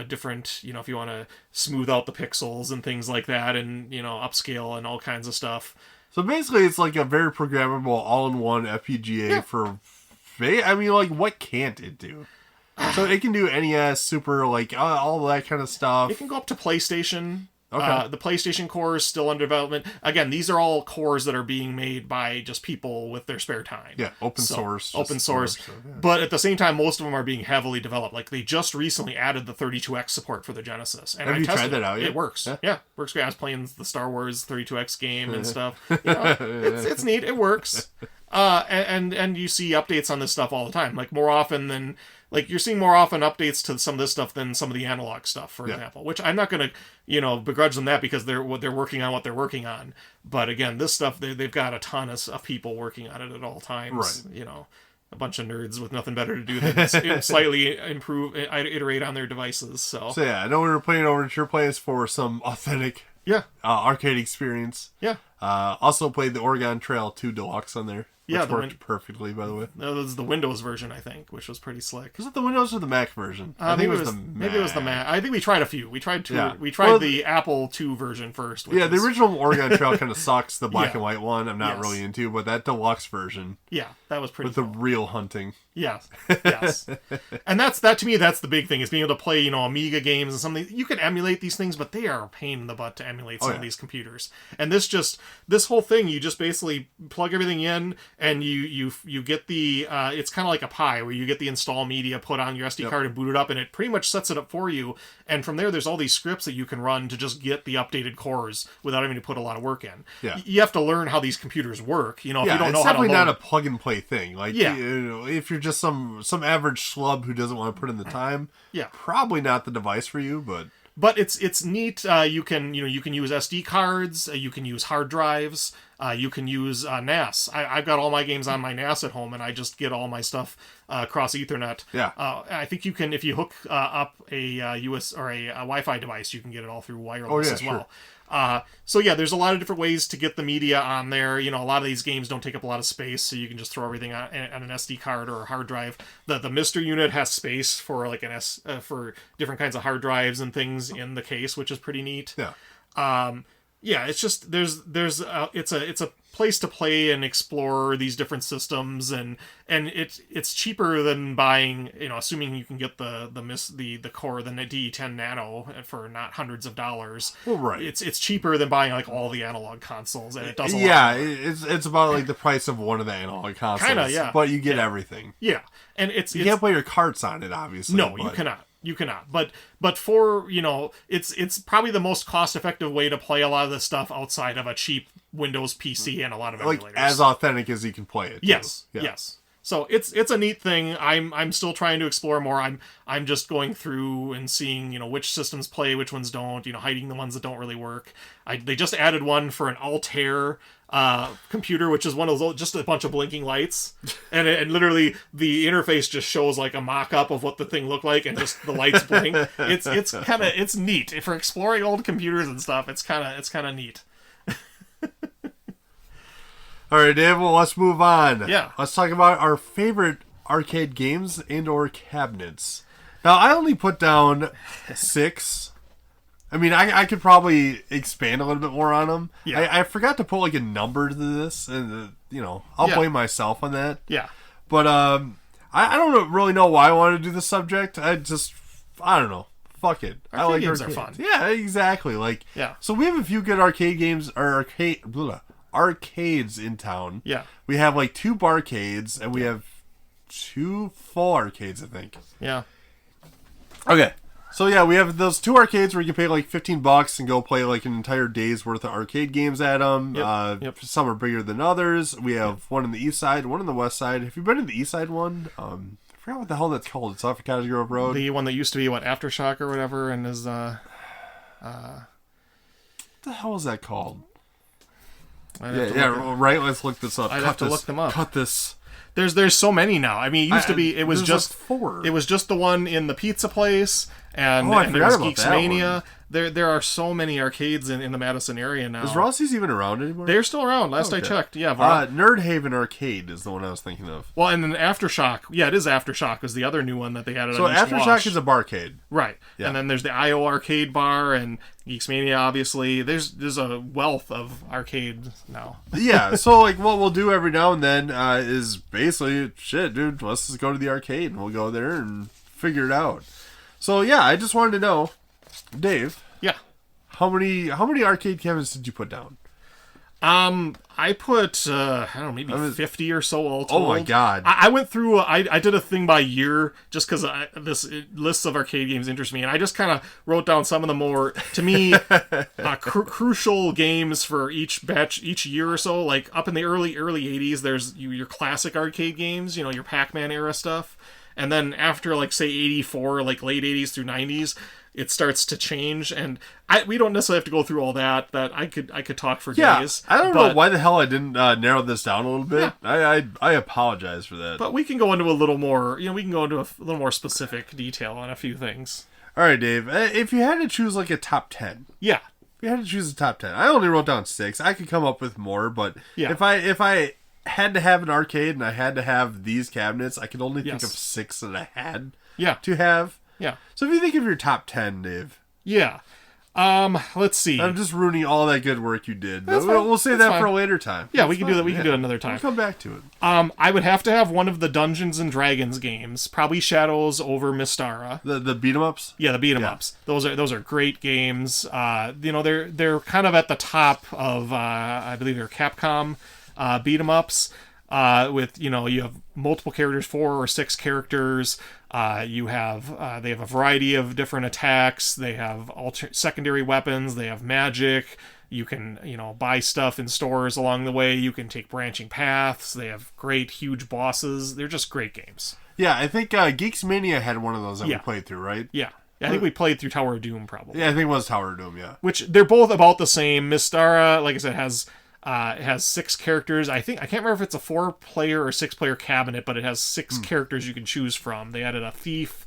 different if you want to smooth out the pixels and things like that, and upscale and all kinds of stuff. So basically, it's like a very programmable, all-in-one FPGA for. I mean, like, what can't it do? So it can do NES, Super, like all that kind of stuff. It can go up to PlayStation. Okay. The PlayStation core is still under development. Again, these are all cores that are being made by just people with their spare time. Yeah, open source. Open source. But at the same time, most of them are being heavily developed. Like, they just recently added the 32X support for the Genesis. And Have you tried that out yet? It works. Yeah, works great. I was playing the Star Wars 32X game and stuff. It's neat. It works. And you see updates on this stuff all the time. Like, more often than... Like, you're seeing more often updates to some of this stuff than some of the analog stuff, for example. Which I'm not going to, begrudge them that, because they're working on what they're working on. But again, this stuff, they've got a ton of people working on it at all times. Right. A bunch of nerds with nothing better to do than slightly iterate on their devices. So yeah, I know we were playing over at your place for some authentic arcade experience. Yeah. Also played the Oregon Trail 2 Deluxe on there. Which worked perfectly, by the way. That was the Windows version, I think, which was pretty slick. Was it the Windows or the Mac version? I think it was the Mac. Maybe it was the Mac. I think we tried a few. We tried two. Yeah. We tried the Apple II version first. The original Oregon Trail kind of sucks. The black and white one, I'm not really into, but that deluxe version. Yeah, that was pretty. With the real hunting. Yes. And that to me, that's the big thing, is being able to play, Amiga games and something. You can emulate these things, but they are a pain in the butt to emulate some of these computers. And this whole thing, you just basically plug everything in, and you get the it's kind of like a Pi, where you get the install media put on your SD card and boot it up, and it pretty much sets it up for you. And from there's all these scripts that you can run to just get the updated cores without having to put a lot of work in. Yeah. You have to learn how these computers work. If you don't know how to load. It's definitely not a plug and play thing. Like, if you're just some average schlub who doesn't want to put in the time, probably not the device for you. But it's neat. You can use SD cards. You can use hard drives. You can use NAS. I've got all my games on my NAS at home, and I just get all my stuff across Ethernet. Yeah. I think you can, if you hook up a US or a Wi-Fi device, you can get it all through wireless as well. So there's a lot of different ways to get the media on there. A lot of these games don't take up a lot of space, so you can just throw everything on an SD card or a hard drive. The Mr. unit has space for like for different kinds of hard drives and things in the case, which is pretty neat. It's just it's a place to play and explore these different systems, and it's cheaper than buying, assuming you can get the core, the DE10 Nano for not hundreds of dollars. Well, right. It's cheaper than buying like all the analog consoles, and it does a lot. Yeah, it's about like the price of one of the analog consoles. Kinda, yeah. But you get everything. Yeah, and you can't play your carts on it, obviously. No, you cannot. You cannot. But for, it's probably the most cost-effective way to play a lot of this stuff outside of a cheap Windows PC and a lot of emulators. Like, as authentic as you can play it. Yes. So it's a neat thing. I'm still trying to explore more. I'm just going through and seeing, which systems play, which ones don't, hiding the ones that don't really work. They just added one for an Altair computer, which is one of those, just a bunch of blinking lights, and literally the interface just shows like a mock-up of what the thing looked like, and just the lights blink. It's neat for exploring old computers and stuff. It's kind of neat. All right, Dave, well, let's move on. Yeah. Let's talk about our favorite arcade games and/or cabinets. Now, I only put down 6. I mean, I could probably expand a little bit more on them. Yeah. I forgot to put like a number to this, and I'll blame myself on that. Yeah. But I don't really know why I wanted to do this subject. I don't know. Fuck it. Arcade I like games arcade. are fun. Yeah, exactly. Like, so we have a few good arcade games, or arcades in town. Yeah. We have like 2 barcades, and we have 2 full arcades, I think. Yeah. Okay. So yeah, we have those 2 arcades where you can pay like $15 and go play like an entire day's worth of arcade games at them. Some are bigger than others. We have one on the east side, one on the west side. Have you been to the east side one? I forgot what the hell that's called. It's off of Cottage Grove Road. The one that used to be Aftershock or whatever, and is what the hell is that called? Right. Let's look this up. I'd have to look them up. Cut this. There's so many now. I mean, it used to be it was just like 4. It was just the one in the pizza place, and, I and forgot there was about Geeks that Mania. one. There are so many arcades in the Madison area now. Is Rossi's even around anymore? They're still around. Last I checked. Yeah. Nerd Haven Arcade is the one I was thinking of. Well, and then Aftershock. Yeah, it is Aftershock. Was the other new one that they had. So Aftershock is a barcade, right? Yeah. And then there's the IO Arcade Bar and Geeks Mania. Obviously, there's a wealth of arcades now. Yeah. So like, what we'll do every now and then is basically shit, dude. Let's just go to the arcade and we'll go there and figure it out. So yeah, I just wanted to know, Dave. Yeah. How many arcade cabinets did you put down? I put I don't know, maybe 50 or so all told. Oh my god! I went through. I did a thing by year just because this lists of arcade games interest me, and I just kind of wrote down some of the more to me crucial games for each batch, each year or so. Like up in the early 80s, there's your classic arcade games, your Pac-Man era stuff, and then after like say 84, like late 80s through 90s. It starts to change, and we don't necessarily have to go through all that. That I could talk for days. I don't know why the hell I didn't narrow this down a little bit. Yeah. I apologize for that. But we can go into a little more. We can go into a little more specific detail on a few things. All right, Dave. If you had to choose like a top 10, yeah. If you had to choose a top 10, I only wrote down 6. I could come up with more, but yeah. If I had to have an arcade and I had to have these cabinets, I could only think of 6 that I had. To have. Yeah. So if you think of your top 10, Dave. Yeah. Let's see. I'm just ruining all that good work you did. That's we'll save that fine. for a later time. Yeah, we can do that. We can do it another time. We'll come back to it. I would have to have one of the Dungeons and Dragons games. Probably Shadows over Mystara. The beat 'em ups? Yeah, the beat 'em ups. Those are great games. They're kind of at the top of I believe they're Capcom beat 'em ups. With you have multiple characters, 4 or 6 characters. They have a variety of different attacks. They have secondary weapons. They have magic. You can buy stuff in stores along the way. You can take branching paths. They have great huge bosses. They're just great games. Yeah, I think Geeks Mania had one of those that we played through, right? Yeah. I think we played through Tower of Doom probably. Yeah, I think it was Tower of Doom. Yeah. Which they're both about the same. Mystara, like I said, it has 6 characters. I can't remember if it's a 4-player or 6-player cabinet, but it has 6 characters you can choose from. They added a thief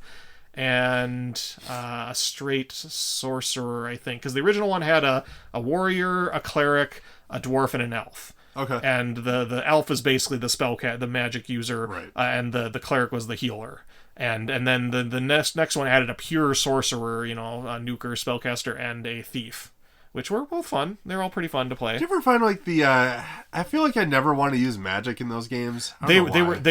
and a straight sorcerer, I think, because the original one had a warrior, a cleric, a dwarf, and an elf. Okay. And the elf is basically the magic user, right. And the cleric was the healer. And then the next one added a pure sorcerer, a nuker, spellcaster, and a thief. Which were both fun. They're all pretty fun to play. Did you ever find like the? I feel like I never want to use magic in those games. They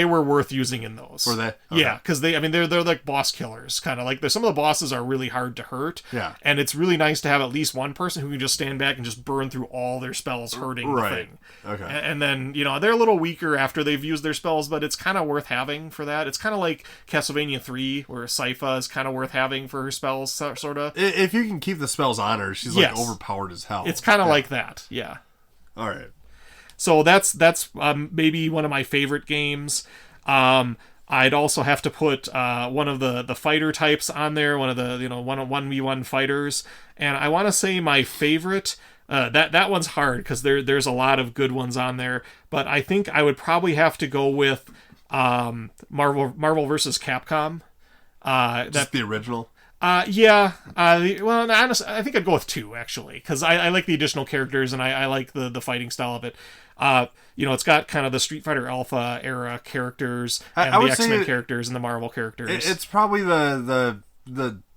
were worth using in those. Were they? Okay. Yeah, because they're like boss killers, kind of like some of the bosses are really hard to hurt. Yeah, and it's really nice to have at least one person who can just stand back and just burn through all their spells, hurting the thing. Okay. And then they're a little weaker after they've used their spells, but it's kind of worth having for that. It's kind of like Castlevania 3, where Sypha is kind of worth having for her spells, sort of. If you can keep the spells on her, she's like overpowered as hell. It's kind of like that, yeah. All right. So that's maybe one of my favorite games. I'd also have to put one of the fighter types on there, one of the 1v1 fighters, and I want to say my favorite. That one's hard because there's a lot of good ones on there, but I think I would probably have to go with Marvel versus Capcom. Just the original. Well, honestly, I think I'd go with 2 actually, because I like the additional characters and I like the fighting style of it. It's got kind of the Street Fighter Alpha era characters and the X-Men characters and the Marvel characters. It's probably the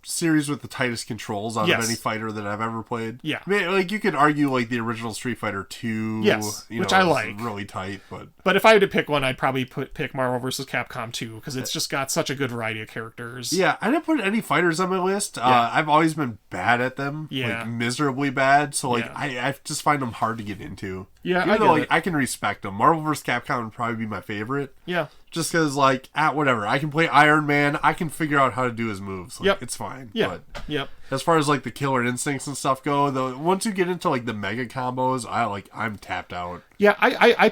series with the tightest controls out of any fighter that I've ever played. Yeah. I mean, like you could argue like the original Street Fighter 2. Yes, which I like. Really tight, but if I had to pick one, I'd probably pick Marvel vs. Capcom 2 because it's just got such a good variety of characters. Yeah, I didn't put any fighters on my list. I've always been bad at them. Yeah. Like miserably bad. So like I just find them hard to get into. Yeah, even though I can respect them. Marvel vs. Capcom would probably be my favorite. Yeah. Just because, whatever. I can play Iron Man. I can figure out how to do his moves. It's fine. Yeah. But as far as, the killer instincts and stuff go, once you get into, the mega combos, I'm tapped out. Yeah, I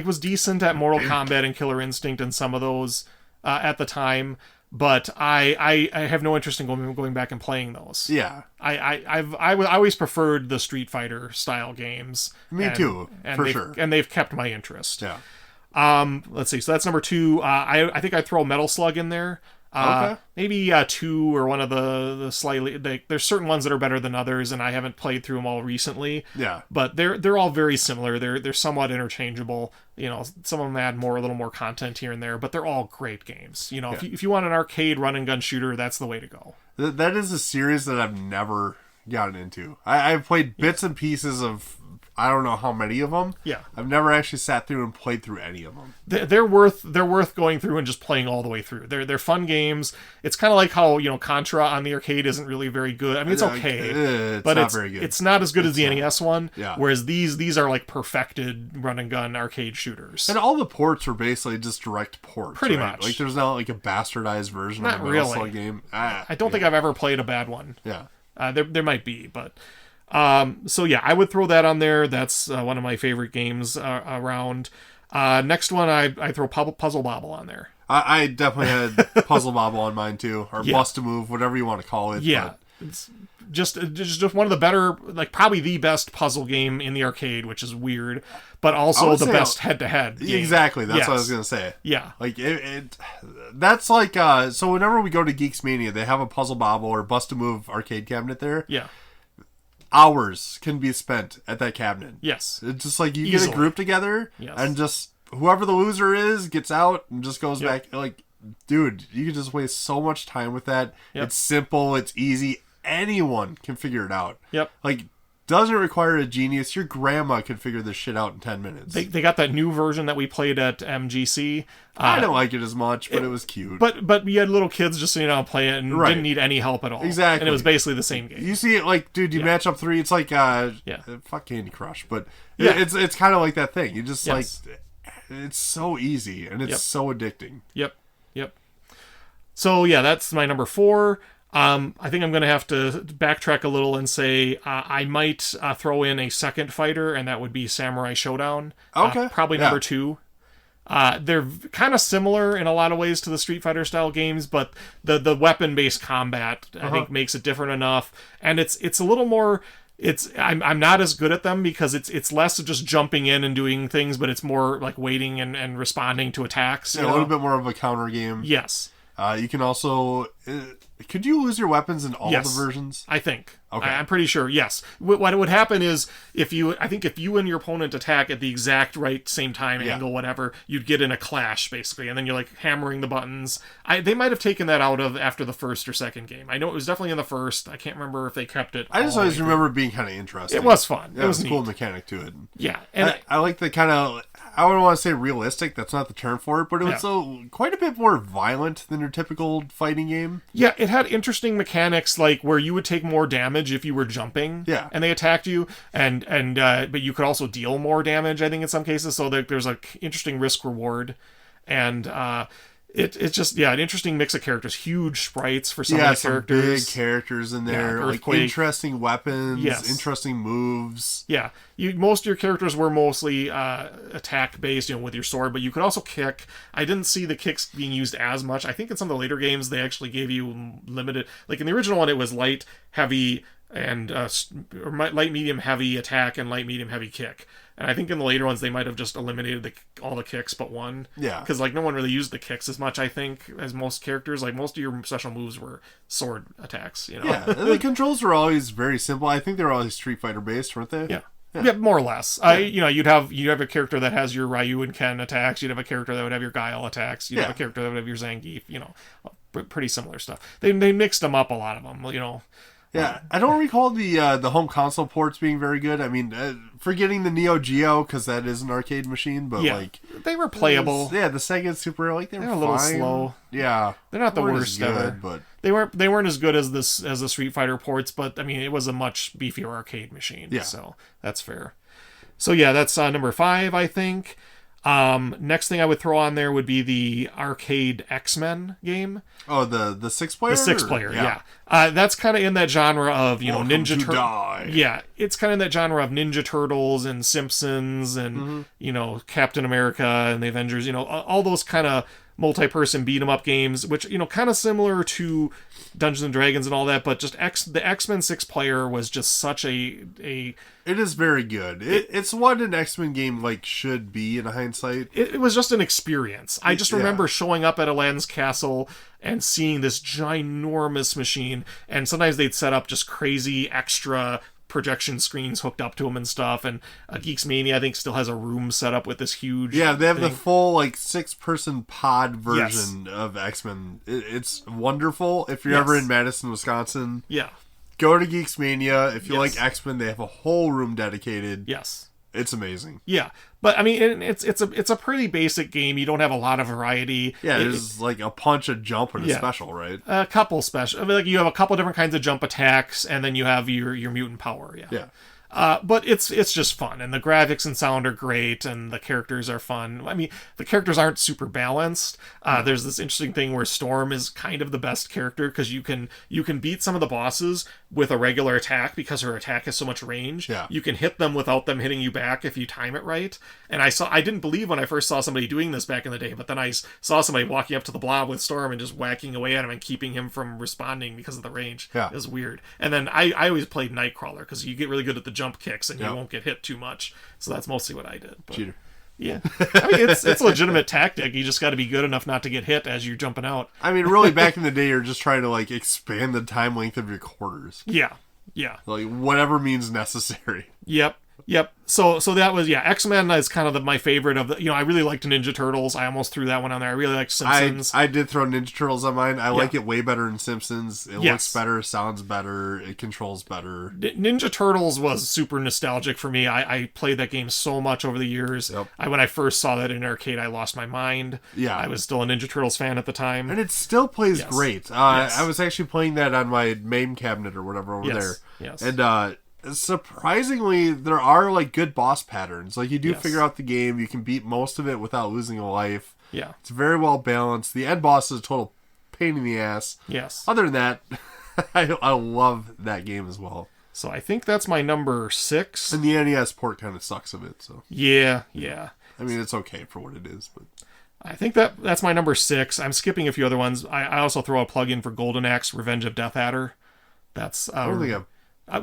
was decent at Mortal Kombat and Killer Instinct and some of those at the time, but I have no interest in going back and playing those. Yeah. I always preferred the Street Fighter style games. Me too, for sure. And they've kept my interest. Yeah. Let's see. So that's number 2. I think I'd throw Metal Slug in there. Okay. Maybe 2 or one of the slightly. There's certain ones that are better than others, and I haven't played through them all recently. Yeah. But they're all very similar. They're somewhat interchangeable. Some of them add a little more content here and there, but they're all great games. If you want an arcade run and gun shooter, that's the way to go. That is a series that I've never gotten into. I've played bits and pieces of. I don't know how many of them. Yeah. I've never actually sat through and played through any of them. They're worth going through and just playing all the way through. They're fun games. It's kind of like how, Contra on the arcade isn't really very good. I mean, it's okay, but it's very good. It's not as good as the NES one. Yeah. Whereas these are like perfected run and gun arcade shooters. And all the ports were basically just direct ports. Pretty right? much. Like there's not like a bastardized version of the Metal Slug game. I don't think I've ever played a bad one. Yeah. There might be, but. So yeah, I would throw that on there. That's one of my favorite games around. Next one, I throw Puzzle Bobble on there. I definitely had Puzzle Bobble on mine too, or Bust a Move, whatever you want to call it. Yeah, but it's just one of the better, like probably the best puzzle game in the arcade, which is weird, but also the best head-to-head game. Exactly, that's what I was gonna say. Yeah, like that's like so whenever we go to Geeks Mania, they have a Puzzle Bobble or Bust a Move arcade cabinet there. Yeah. Hours can be spent at that cabinet. Yes. It's just like you get a group together and just whoever the loser is gets out and just goes back. Like, dude, you can just waste so much time with that. Yep. It's simple. It's easy. Anyone can figure it out. Yep. Like, doesn't require a genius. Your grandma can figure this shit out in 10 minutes. They got that new version that we played at MGC. I don't like it as much, but it was cute. But we had little kids just sitting down and play it and didn't need any help at all. Exactly. And it was basically the same game. You see it like, dude, you match up 3. It's like, fuck Candy Crush. But it's kind of like that thing. You just like, it's so easy and it's so addicting. Yep. So yeah, that's my number 4. I think I'm going to have to backtrack a little and say I might throw in a second fighter, and that would be Samurai Showdown. Okay. Probably number 2. They're kind of similar in a lot of ways to the Street Fighter style games, but the weapon-based combat I think makes it different enough, and it's a little more. I'm not as good at them because it's less of just jumping in and doing things, but it's more like waiting and responding to attacks. Yeah, a little bit more of a counter game. Yes. You can also. Could you lose your weapons in all the versions? I think. Okay. I'm pretty sure, yes. What would happen is, if you and your opponent attack at the exact same time, angle, whatever, you'd get in a clash, basically, and then you're like hammering the buttons. They might have taken that out of after the first or second game. I know it was definitely in the first. I can't remember if they kept it. I just always remember it being kind of interesting. It was fun. Yeah, it was a cool mechanic to it. Yeah. And I like the kind of, I wouldn't want to say realistic, that's not the term for it, but it was quite a bit more violent than your typical fighting game. Yeah, it had interesting mechanics, like where you would take more damage if you were jumping, and they attacked you, and but you could also deal more damage, I think, in some cases. So there's like interesting risk reward, and it's just an interesting mix of characters. Huge sprites for some of the characters. Big characters in there, like interesting weapons, interesting moves. Yeah, most of your characters were mostly attack based, with your sword, but you could also kick. I didn't see the kicks being used as much. I think in some of the later games they actually gave you limited. Like in the original one, it was light, heavy, and light, medium, heavy attack and light, medium, heavy kick. And I think in the later ones they might have just eliminated all the kicks but one. Yeah. Because no one really used the kicks as much, I think, as most characters. Like most of your special moves were sword attacks. Yeah. The controls were always very simple. I think they were always Street Fighter based, weren't they? Yeah, more or less. You'd have a character that has your Ryu and Ken attacks. You'd have a character that would have your Guile attacks. You'd have a character that would have your Zangief. Pretty similar stuff. They mixed them up, a lot of them. Yeah, I don't recall the home console ports being very good. I mean, forgetting the Neo Geo, because that is an arcade machine, but they were playable. The Sega Super, they were a little slow. Yeah, they're not the worst ever, but they weren't as good as the Street Fighter ports. But I mean, it was a much beefier arcade machine. Yeah, so that's fair. So yeah, that's number 5, I think. Next thing I would throw on there would be the arcade X-Men game. Oh, the 6-player? The 6-player, yeah. That's kind of in that genre of, Ninja Turtles. Yeah, it's kind of in that genre of Ninja Turtles and Simpsons and, Captain America and the Avengers, all those kind of multi-person beat 'em up games, which, you know, kind of similar to Dungeons and Dragons and all that, but just the X-Men 6-player was just such a It is very good. It's what an X-Men game like should be in hindsight. It was just an experience. I just remember showing up at Aladdin's castle and seeing this ginormous machine, and sometimes they'd set up just crazy extra projection screens hooked up to them and stuff, and Geeks Mania I think still has a room set up with this huge they have the full like 6-person pod version of X-Men. It's wonderful. If you're ever in Madison, Wisconsin, go to Geeks Mania. If you like X-Men, they have a whole room dedicated. It's amazing. Yeah, but I mean, it's a pretty basic game. You don't have a lot of variety. Yeah, there's like a punch, a jump, and a special, right? A couple special. I mean, like you have a couple different kinds of jump attacks, and then you have your mutant power. Yeah. But it's just fun, and the graphics and sound are great, and the characters are fun. I mean, the characters aren't super balanced. There's this interesting thing where Storm is kind of the best character because you can beat some of the bosses with a regular attack because her attack has so much range. You can hit them without them hitting you back if you time it right. And I didn't believe when I first saw somebody doing this back in the day, but then I saw somebody walking up to the blob with Storm and just whacking away at him and keeping him from responding because of the range. It was weird. And then I always played Nightcrawler because you get really good at the jump kicks and you won't get hit too much. So that's mostly what I did. But, cheater. Yeah. I mean, it's a legitimate tactic. You just got to be good enough not to get hit as you're jumping out. I mean, really, back in the day, you're just trying to like expand the time length of your quarters. Yeah. Like whatever means necessary. Yep. So that was X-Men is kind of my favorite of the. You know, I really liked Ninja Turtles. I almost threw that one on there. I really liked Simpsons. I did throw Ninja Turtles on mine. I like it way better than Simpsons. It looks better, sounds better, it controls better. Ninja Turtles was super nostalgic for me. I played that game so much over the years. When I first saw that in arcade, I lost my mind. I was still a Ninja Turtles fan at the time, and it still plays great. I was actually playing that on my MAME cabinet or whatever over there. And surprisingly, there are like good boss patterns. Like you do figure out the game, you can beat most of it without losing a life. It's very well balanced. The end boss is a total pain in the ass. Other than that, I love that game as well. So I think that's my number 6. And the NES port kind of sucks of it. So yeah. I mean, it's okay for what it is, but I think that's my number 6. I'm skipping a few other ones. I also throw a plug in for Golden Axe: Revenge of Death Adder. That's I don't think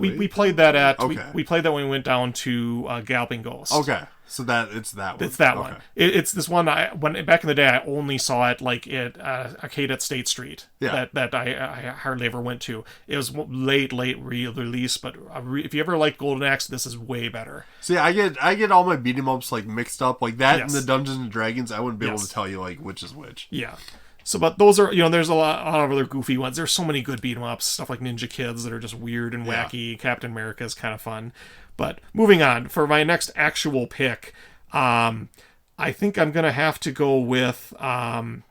we played that at we played that when we went down to Galloping Ghost. So it's that one. It's that one. It's this one. When back in the day, I only saw it like at arcade at State Street. That I hardly ever went to. It was late release, but if you ever like Golden Axe, this is way better. See, I get all my beat 'em ups like mixed up like that and the Dungeons and Dragons. I wouldn't be able to tell you like which is which. So, but those are, there's a lot of other goofy ones. There's so many good beat 'em ups, stuff like Ninja Kids that are just weird and wacky. Captain America is kind of fun. But moving on, for my next actual pick, I think I'm going to have to go with Ghouls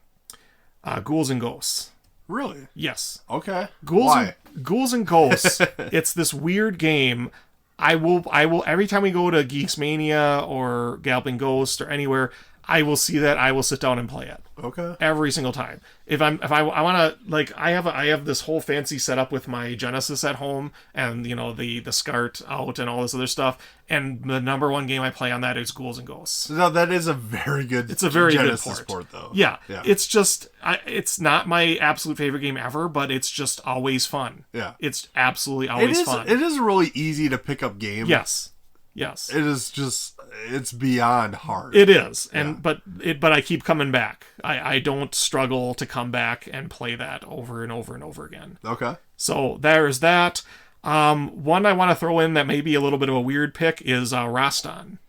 and Ghosts. Really? Yes. Okay. Ghouls and Ghosts. It's this weird game. I will every time we go to Geeks Mania or Galloping Ghost or anywhere, I will see that. I will sit down and play it. Okay. Every single time. If I want to, like, I have this whole fancy setup with my Genesis at home and, the SCART out and all this other stuff. And the number one game I play on that is Ghouls and Ghosts. No, that is a very good It's a very Genesis good port though. Yeah. It's just, it's not my absolute favorite game ever, but it's just always fun. Yeah. It's absolutely always fun. It is a really easy to pick up game. Yes. It is just, it's beyond hard. It is. But I keep coming back. I don't struggle to come back and play that over and over and over again. Okay. So there's that. One I want to throw in that may be a little bit of a weird pick is Rastan.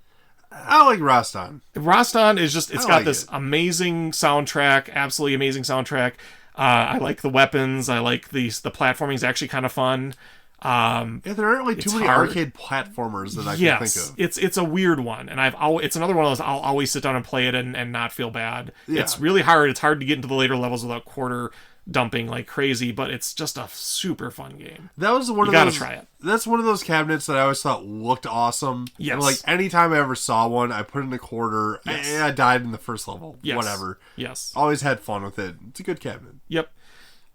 I like Rastan. Rastan is just, it's got this amazing soundtrack, absolutely amazing soundtrack. I like the weapons. I like the platforming is actually kind of fun. There aren't really too many arcade platformers that I can think of. It's a weird one, and it's another one of those I'll always sit down and play it and not feel bad. Yeah. It's really hard. It's hard to get into the later levels without quarter dumping like crazy, but it's just a super fun game. That was one you of gotta those. Try it. That's one of those cabinets that I always thought looked awesome. Yes. And like anytime I ever saw one, I put in a quarter. Yes. I died in the first level. Yes. Whatever. Yes. Always had fun with it. It's a good cabinet. Yep.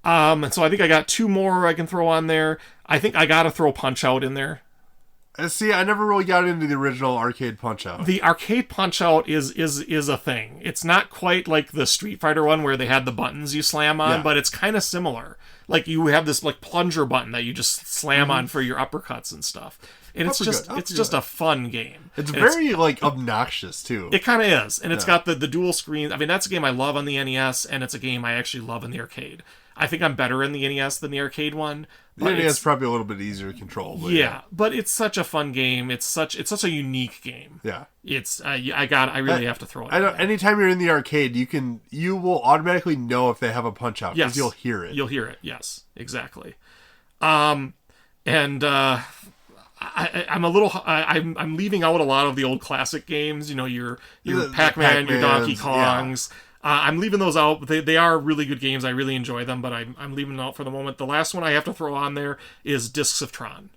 And so I think I got 2 more I can throw on there. I think I gotta throw Punch Out in there. See, I never really got into the original arcade Punch-Out. The arcade Punch-Out is a thing. It's not quite like the Street Fighter one where they had the buttons you slam on, but it's kind of similar. Like you have this like plunger button that you just slam on for your uppercuts and stuff. And it's just a fun game. It's very like obnoxious too. It kind of is, and it's got the dual screens. I mean, that's a game I love on the NES, and it's a game I actually love in the arcade. I think I'm better in the NES than the arcade one. The NES is probably a little bit easier to control. But but it's such a fun game. It's such a unique game. Yeah, it's I really have to throw it. Anytime you're in the arcade, you will automatically know if they have a Punch-Out because you'll hear it. You'll hear it. Yes, exactly. I'm leaving out a lot of the old classic games. You know, your Pac-Man, your Donkey Kongs. Yeah. I'm leaving those out. They are really good games. I really enjoy them, but I'm leaving them out for the moment. The last one I have to throw on there is Discs of Tron.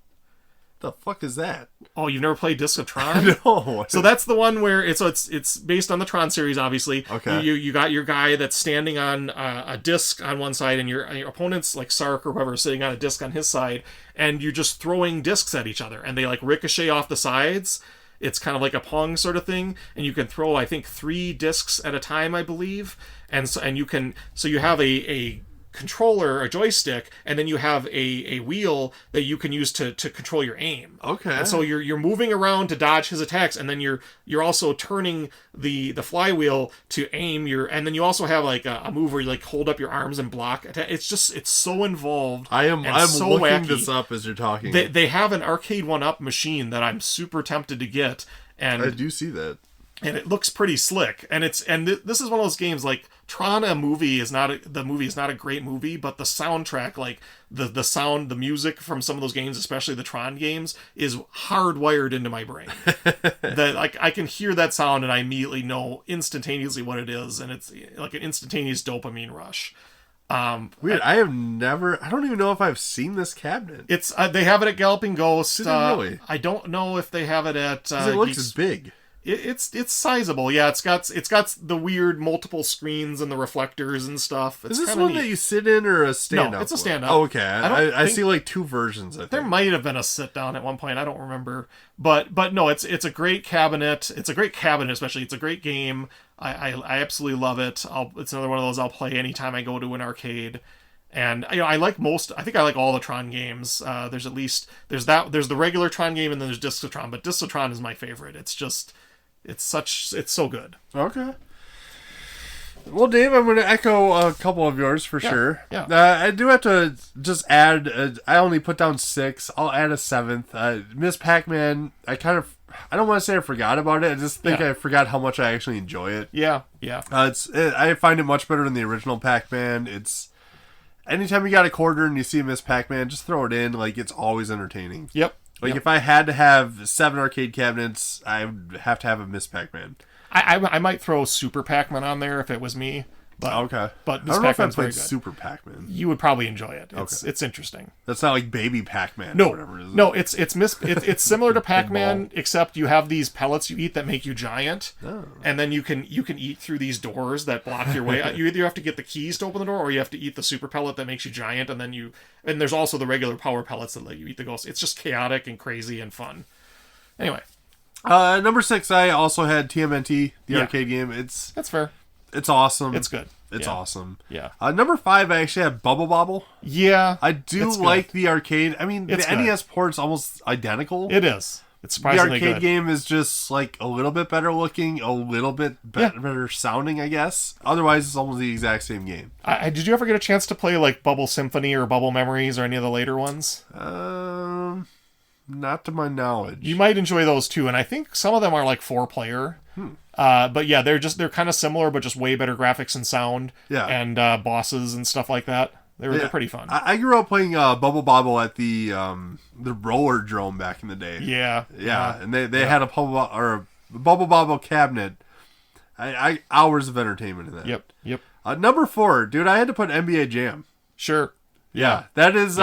The fuck is that? Oh, you've never played Discs of Tron? No. So that's the one where it's based on the Tron series, obviously. Okay. You got your guy that's standing on a disc on one side, and your opponent's like Sark or whoever sitting on a disc on his side, and you're just throwing discs at each other, and they like ricochet off the sides. It's kind of like a Pong sort of thing, and you can throw, I think, 3 discs at a time, I believe. And you have a controller, a joystick, and then you have a wheel that you can use to control your aim. Okay. And so you're moving around to dodge his attacks, and then you're also turning the flywheel to aim and then you also have like a move where you like hold up your arms and block. It's so involved. I'm so looking wacky. This up as you're talking. They have an arcade 1-up machine that I'm super tempted to get, and I do see that. And it looks pretty slick. And this is one of those games like Tron. The movie is not a great movie, but the soundtrack, like the sound, the music from some of those games, especially the Tron games, is hardwired into my brain. That like I can hear that sound and I immediately know instantaneously what it is, and it's like an instantaneous dopamine rush. Weird. I don't even know if I've seen this cabinet. It's they have it at Galloping Ghost. Really? I don't know if they have it at. It looks big. It's sizable. Yeah, it's got the weird multiple screens and the reflectors and stuff. It's is this one neat. That you sit in or a stand-up? No, it's a stand-up. Oh, okay. I see like 2 versions. I think there might have been a sit-down at one point. I don't remember, but no, it's a great cabinet. It's a great cabinet, especially. It's a great game. I absolutely love it. It's another one of those I'll play anytime I go to an arcade. And I like I think I like all the Tron games. There's the regular Tron game, and then there's Discs of Tron. But Discs of Tron is my favorite. It's so good. Okay. Well, Dave, I'm going to echo a couple of yours for sure. Yeah. I do have to just add. I only put down 6. I'll add a 7th. Miss Pac-Man. I don't want to say I forgot about it. I just think I forgot how much I actually enjoy it. Yeah. I find it much better than the original Pac-Man. It's anytime you got a quarter and you see a Miss Pac-Man, just throw it in. Like it's always entertaining. Yep. If I had to have 7 arcade cabinets, I would have to have a Miss Pac-Man. I might throw Super Pac-Man on there if it was me. But, okay. But Miss Pac-Man's very good. Super Pac-Man. You would probably enjoy it. It's interesting. That's not like Baby Pac-Man or whatever it is. No, it's similar to Pac-Man, except you have these pellets you eat that make you giant. Oh. And then you can eat through these doors that block your way. You either have to get the keys to open the door, or you have to eat the super pellet that makes you giant, and there's also the regular power pellets that let you eat the ghost. It's just chaotic and crazy and fun. Anyway. Number 6, I also had TMNT, the arcade game. That's fair. It's awesome. It's good. It's awesome. Yeah. Number 5, I actually have Bubble Bobble. Yeah. I do like the arcade. I mean, the NES port's almost identical. It is. It's surprisingly good. The arcade good. game is just like a little bit better looking, a little bit better sounding, I guess. Otherwise, it's almost the exact same game. Did you ever get a chance to play like Bubble Symphony or Bubble Memories or any of the later ones? Not to my knowledge. You might enjoy those too, and I think some of them are like 4-player. But yeah, they're kind of similar, but just way better graphics and sound. Yeah. And bosses and stuff like that. They're pretty fun. I grew up playing Bubble Bobble at the roller drome back in the day. Yeah. And they had a Bubble Bobble cabinet. I hours of entertainment in that. Yep. Number 4, dude, I had to put NBA Jam. Sure. Yeah. That is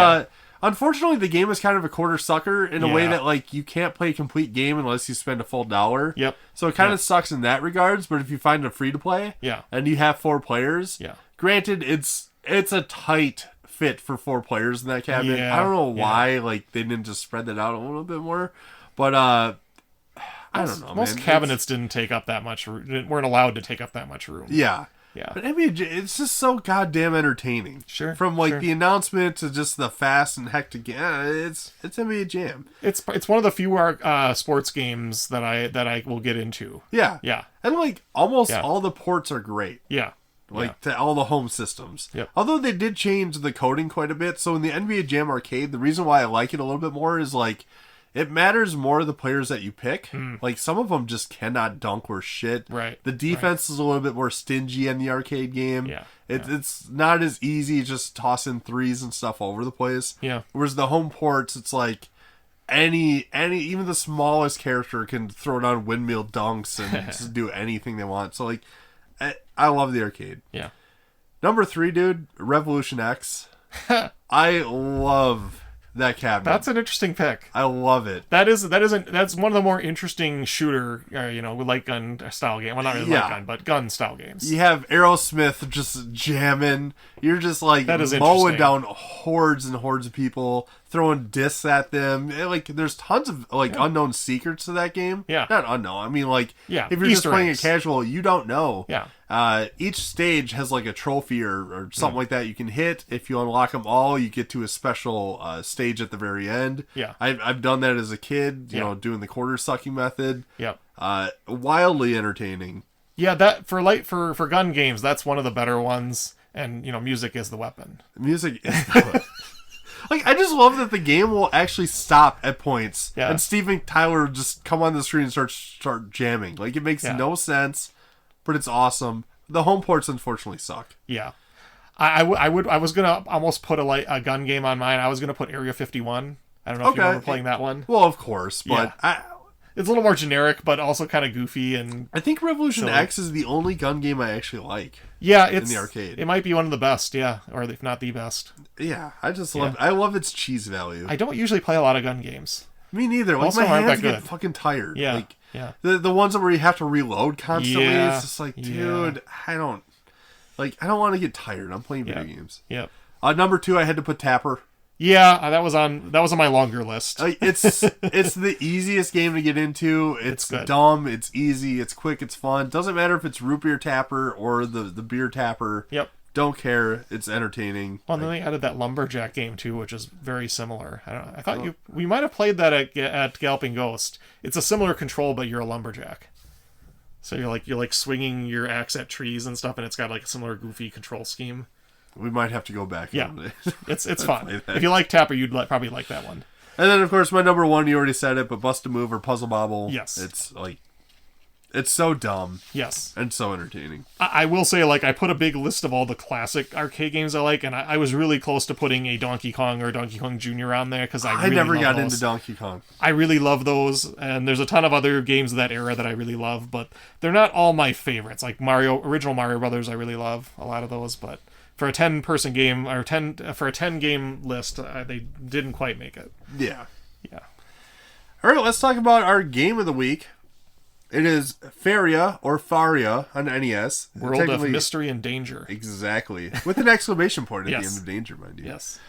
unfortunately, the game is kind of a quarter sucker in a way that, like, you can't play a complete game unless you spend a full $1. Yep. So it kind of sucks in that regards, but if you find a free-to-play and you have 4 players, granted, it's a tight fit for 4 players in that cabinet. I don't know why, like, they didn't just spread that out a little bit more, But I don't know. Most cabinets didn't take up that much. Weren't allowed to take up that much room. Yeah. Yeah. But NBA, it's just so goddamn entertaining. Sure. From the announcement to just the fast and hectic. Yeah, it's NBA Jam. It's one of the few sports games that I will get into. Yeah. Yeah. And almost all the ports are great. Yeah. To all the home systems. Yep. Although they did change the coding quite a bit. So in the NBA Jam Arcade, the reason why I like it a little bit more is it matters more the players that you pick. Some of them just cannot dunk worth shit. Right. The defense is a little bit more stingy in the arcade game. Yeah. It's not as easy just tossing threes and stuff all over the place. Yeah. Whereas the home ports, it's any even the smallest character can throw down windmill dunks and just do anything they want. So I love the arcade. Yeah. Number 3, dude, Revolution X. I love that cabinet. That's an interesting pick. I love it. That's one of the more interesting shooter, light gun style game. Well, not really light gun, but gun style games. You have Aerosmith just jamming. You're just mowing down hordes and hordes of people, throwing discs at them. There's tons of unknown secrets to that game. Yeah. Not unknown. I mean, if you're Easter just playing eggs. a casual, you don't know. Yeah. Each stage has a trophy or something like that you can hit. If you unlock them all, you get to a special stage at the very end. Yeah. I've done that as a kid, doing the quarter sucking method. Yep. Wildly entertaining. Yeah, that for gun games, that's one of the better ones. And music is the weapon. Music is the weapon. I just love that the game will actually stop at points, and Steven Tyler will just come on the screen and start jamming. It makes no sense, but it's awesome. The home ports unfortunately suck. Yeah, I was gonna almost put a gun game on mine. I was gonna put Area 51. I don't know if you remember playing that one. Well, of course, but it's a little more generic, but also kind of goofy. And I think Revolution X is the only gun game I actually like. Yeah, in the arcade. It might be one of the best, or if not the best. Yeah, I just love. I love its cheese value. I don't usually play a lot of gun games. Me neither. My hands get fucking tired. Yeah, The ones where you have to reload constantly. Yeah. It's just dude, I don't want to get tired. I'm playing video games. Yeah. Number 2, I had to put Tapper. Yeah, that was on my longer list. It's the easiest game to get into. It's dumb, it's easy, it's quick, it's fun. Doesn't matter if it's root beer tapper or the beer tapper. Yep. Don't care. It's entertaining. Well, and then they added that lumberjack game too, which is very similar. I thought we might have played that at Galloping Ghost. It's a similar control, but you're a lumberjack. So you're swinging your axe at trees and stuff, and it's got a similar goofy control scheme. We might have to go back. Yeah, it's fun. If you like Tapper, you'd probably like that one. And then, of course, my number 1, you already said it, but Bust a Move or Puzzle Bobble. Yes. It's so dumb. Yes. And so entertaining. I will say, I put a big list of all the classic arcade games I like, and I was really close to putting a Donkey Kong or Donkey Kong Jr. on there, because I never got into Donkey Kong. I really love those, and there's a ton of other games of that era that I really love, but they're not all my favorites. Original Mario Brothers, I really love a lot of those, but for a 10-person game, or for a 10-game list, they didn't quite make it. Yeah. Yeah. All right, let's talk about our game of the week. It is Faria or Faria on NES. World of Mystery and Danger. Exactly. With an exclamation point at the end of danger, mind you. Yes.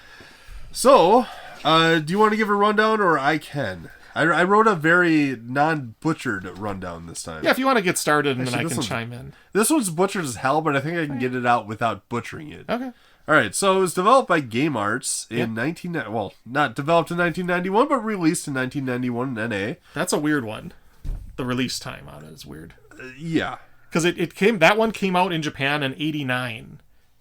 So, do you want to give a rundown, or I can? I wrote a very non-butchered rundown this time. Yeah, if you want to get started, and then I can chime in. This one's butchered as hell, but I think I can get it out without butchering it. Okay. All right, so it was developed by Game Arts in not developed in 1991, but released in 1991 in NA. That's a weird one. The release time on it is weird. Yeah. Because that one came out in Japan in 89.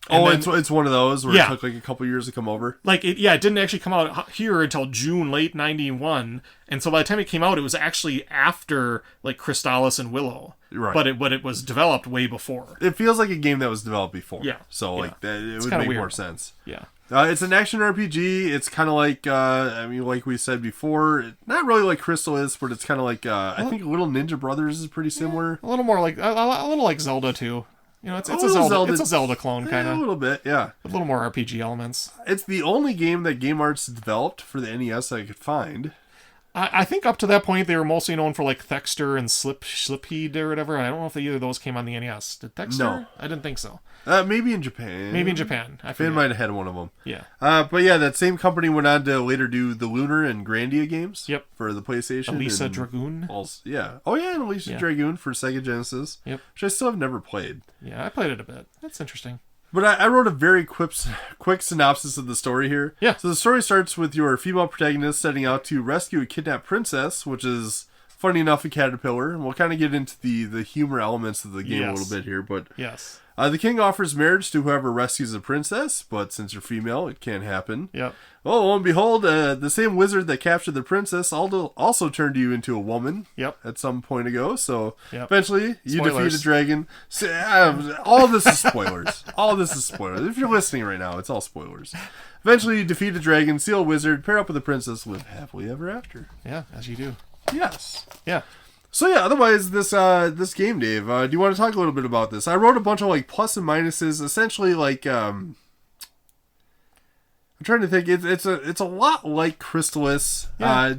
It's one of those where it took a couple years to come over. It didn't actually come out here until June, late 91. And so by the time it came out, it was actually after Crystalis and Willow. Right. But it was developed way before. It feels like a game that was developed before. Yeah. So it would make more sense. Yeah. It's an action RPG. It's kind of like we said before, not really like Crystalis, but it's kind of I think Little Ninja Brothers is pretty similar. A little more a little like Zelda too. It's a Zelda. It's a Zelda clone kind of. A little bit, yeah. A little more RPG elements. It's the only game that Game Arts developed for the NES that I could find. I think up to that point they were mostly known for like Thexter and Slipheed or whatever. I don't know if either of those came on the NES. Did Thexter? No. I didn't think so. Maybe in Japan. Japan might have had one of them. Yeah. But yeah, that same company went on to later do the Lunar and Grandia games. Yep. For the PlayStation. Elisa Dragoon. Yeah. Oh yeah, and Elisa Dragoon for Sega Genesis. Yep. Which I still have never played. Yeah, I played it a bit. That's interesting. But I wrote a very quick synopsis of the story here. Yeah. So the story starts with your female protagonist setting out to rescue a kidnapped princess, which is, funny enough, a caterpillar. And we'll kind of get into the humor elements of the game a little bit here. But yes. The king offers marriage to whoever rescues the princess, but since you're female, it can't happen. Yep. Well, lo and behold, the same wizard that captured the princess also turned you into a woman. Yep. At some point ago, so eventually you defeat a dragon. All this is spoilers. All this is spoilers. If you're listening right now, it's all spoilers. Eventually you defeat a dragon, seal a wizard, pair up with the princess, live happily ever after. Yeah, as you do. Yes. Yeah. So yeah, otherwise this game, Dave, do you want to talk a little bit about this? I wrote a bunch of like plus and minuses, essentially like I'm trying to think. It's a lot like Crystalis,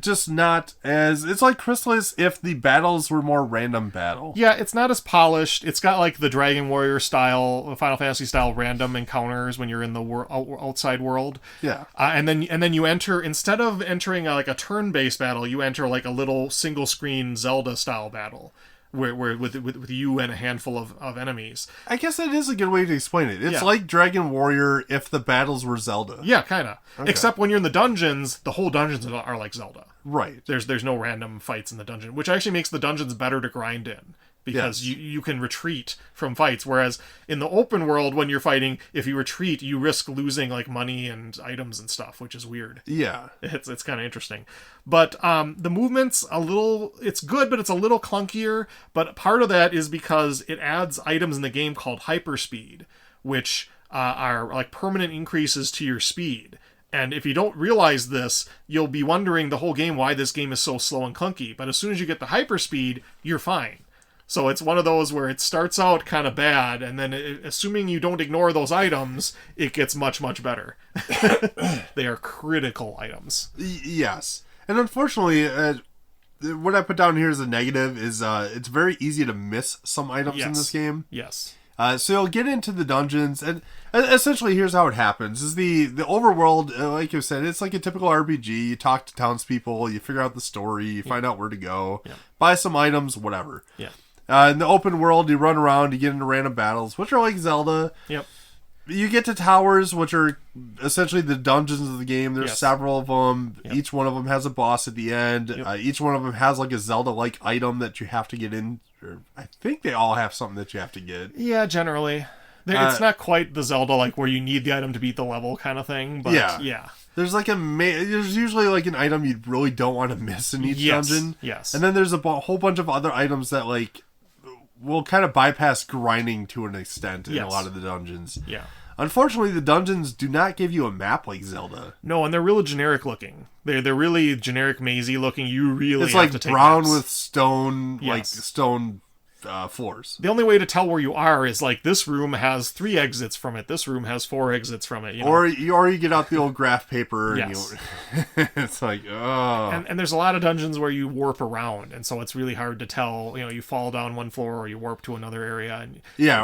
just not as. It's like Crystalis if the battles were more random battle. Yeah, it's not as polished. It's got like the Dragon Warrior style, Final Fantasy style random encounters when you're in the outside world. Yeah, and then you enter, instead of entering like a turn-based battle, you enter like a little single screen Zelda style battle. Where with you and a handful of enemies. I guess that is a good way to explain it. It's like Dragon Warrior if the battles were Zelda. Yeah, kind of. Okay. Except when you're in the dungeons, the whole dungeons are like Zelda. Right. There's no random fights in the dungeon, which actually makes the dungeons better to grind in. Because you can retreat from fights, whereas in the open world, when you're fighting, if you retreat, you risk losing like money and items and stuff, which is weird. Yeah, it's kind of interesting. But the movement's it's good, but it's a little clunkier. But part of that is because it adds items in the game called hyperspeed, which are like permanent increases to your speed. And if you don't realize this, you'll be wondering the whole game why this game is so slow and clunky. But as soon as you get the hyperspeed, you're fine. So it's one of those where it starts out kind of bad, and then assuming you don't ignore those items, it gets much, much better. They are critical items. Yes. And unfortunately, what I put down here as a negative is it's very easy to miss some items in this game. Yes. So you'll get into the dungeons, and essentially here's how it happens. Is the overworld, like you said, it's like a typical RPG. You talk to townspeople, you figure out the story, you find out where to go, buy some items, whatever. Yeah. In the open world, you run around, you get into random battles, which are like Zelda. Yep. You get to towers, which are essentially the dungeons of the game. There's several of them. Yep. Each one of them has a boss at the end. Yep. Each one of them has like a Zelda-like item that you have to get in. I think they all have something that you have to get. Yeah, generally. It's not quite the Zelda, like where you need the item to beat the level kind of thing, but yeah. There's like there's usually like an item you really don't want to miss in each dungeon. Yes. And then there's a whole bunch of other items that like will kind of bypass grinding to an extent in a lot of the dungeons. Yeah. Unfortunately, the dungeons do not give you a map like Zelda. No, and they're really generic looking. They're really generic mazy looking. You really it's have like to take brown maps. With stone, like stone floors. The only way to tell where you are is like this room has 3 exits from it. This room has 4 exits from it. You know? Or you get out the old graph paper. Yes. And it's like, oh. And there's a lot of dungeons where you warp around, and so it's really hard to tell. You know, you fall down one floor or you warp to another area. And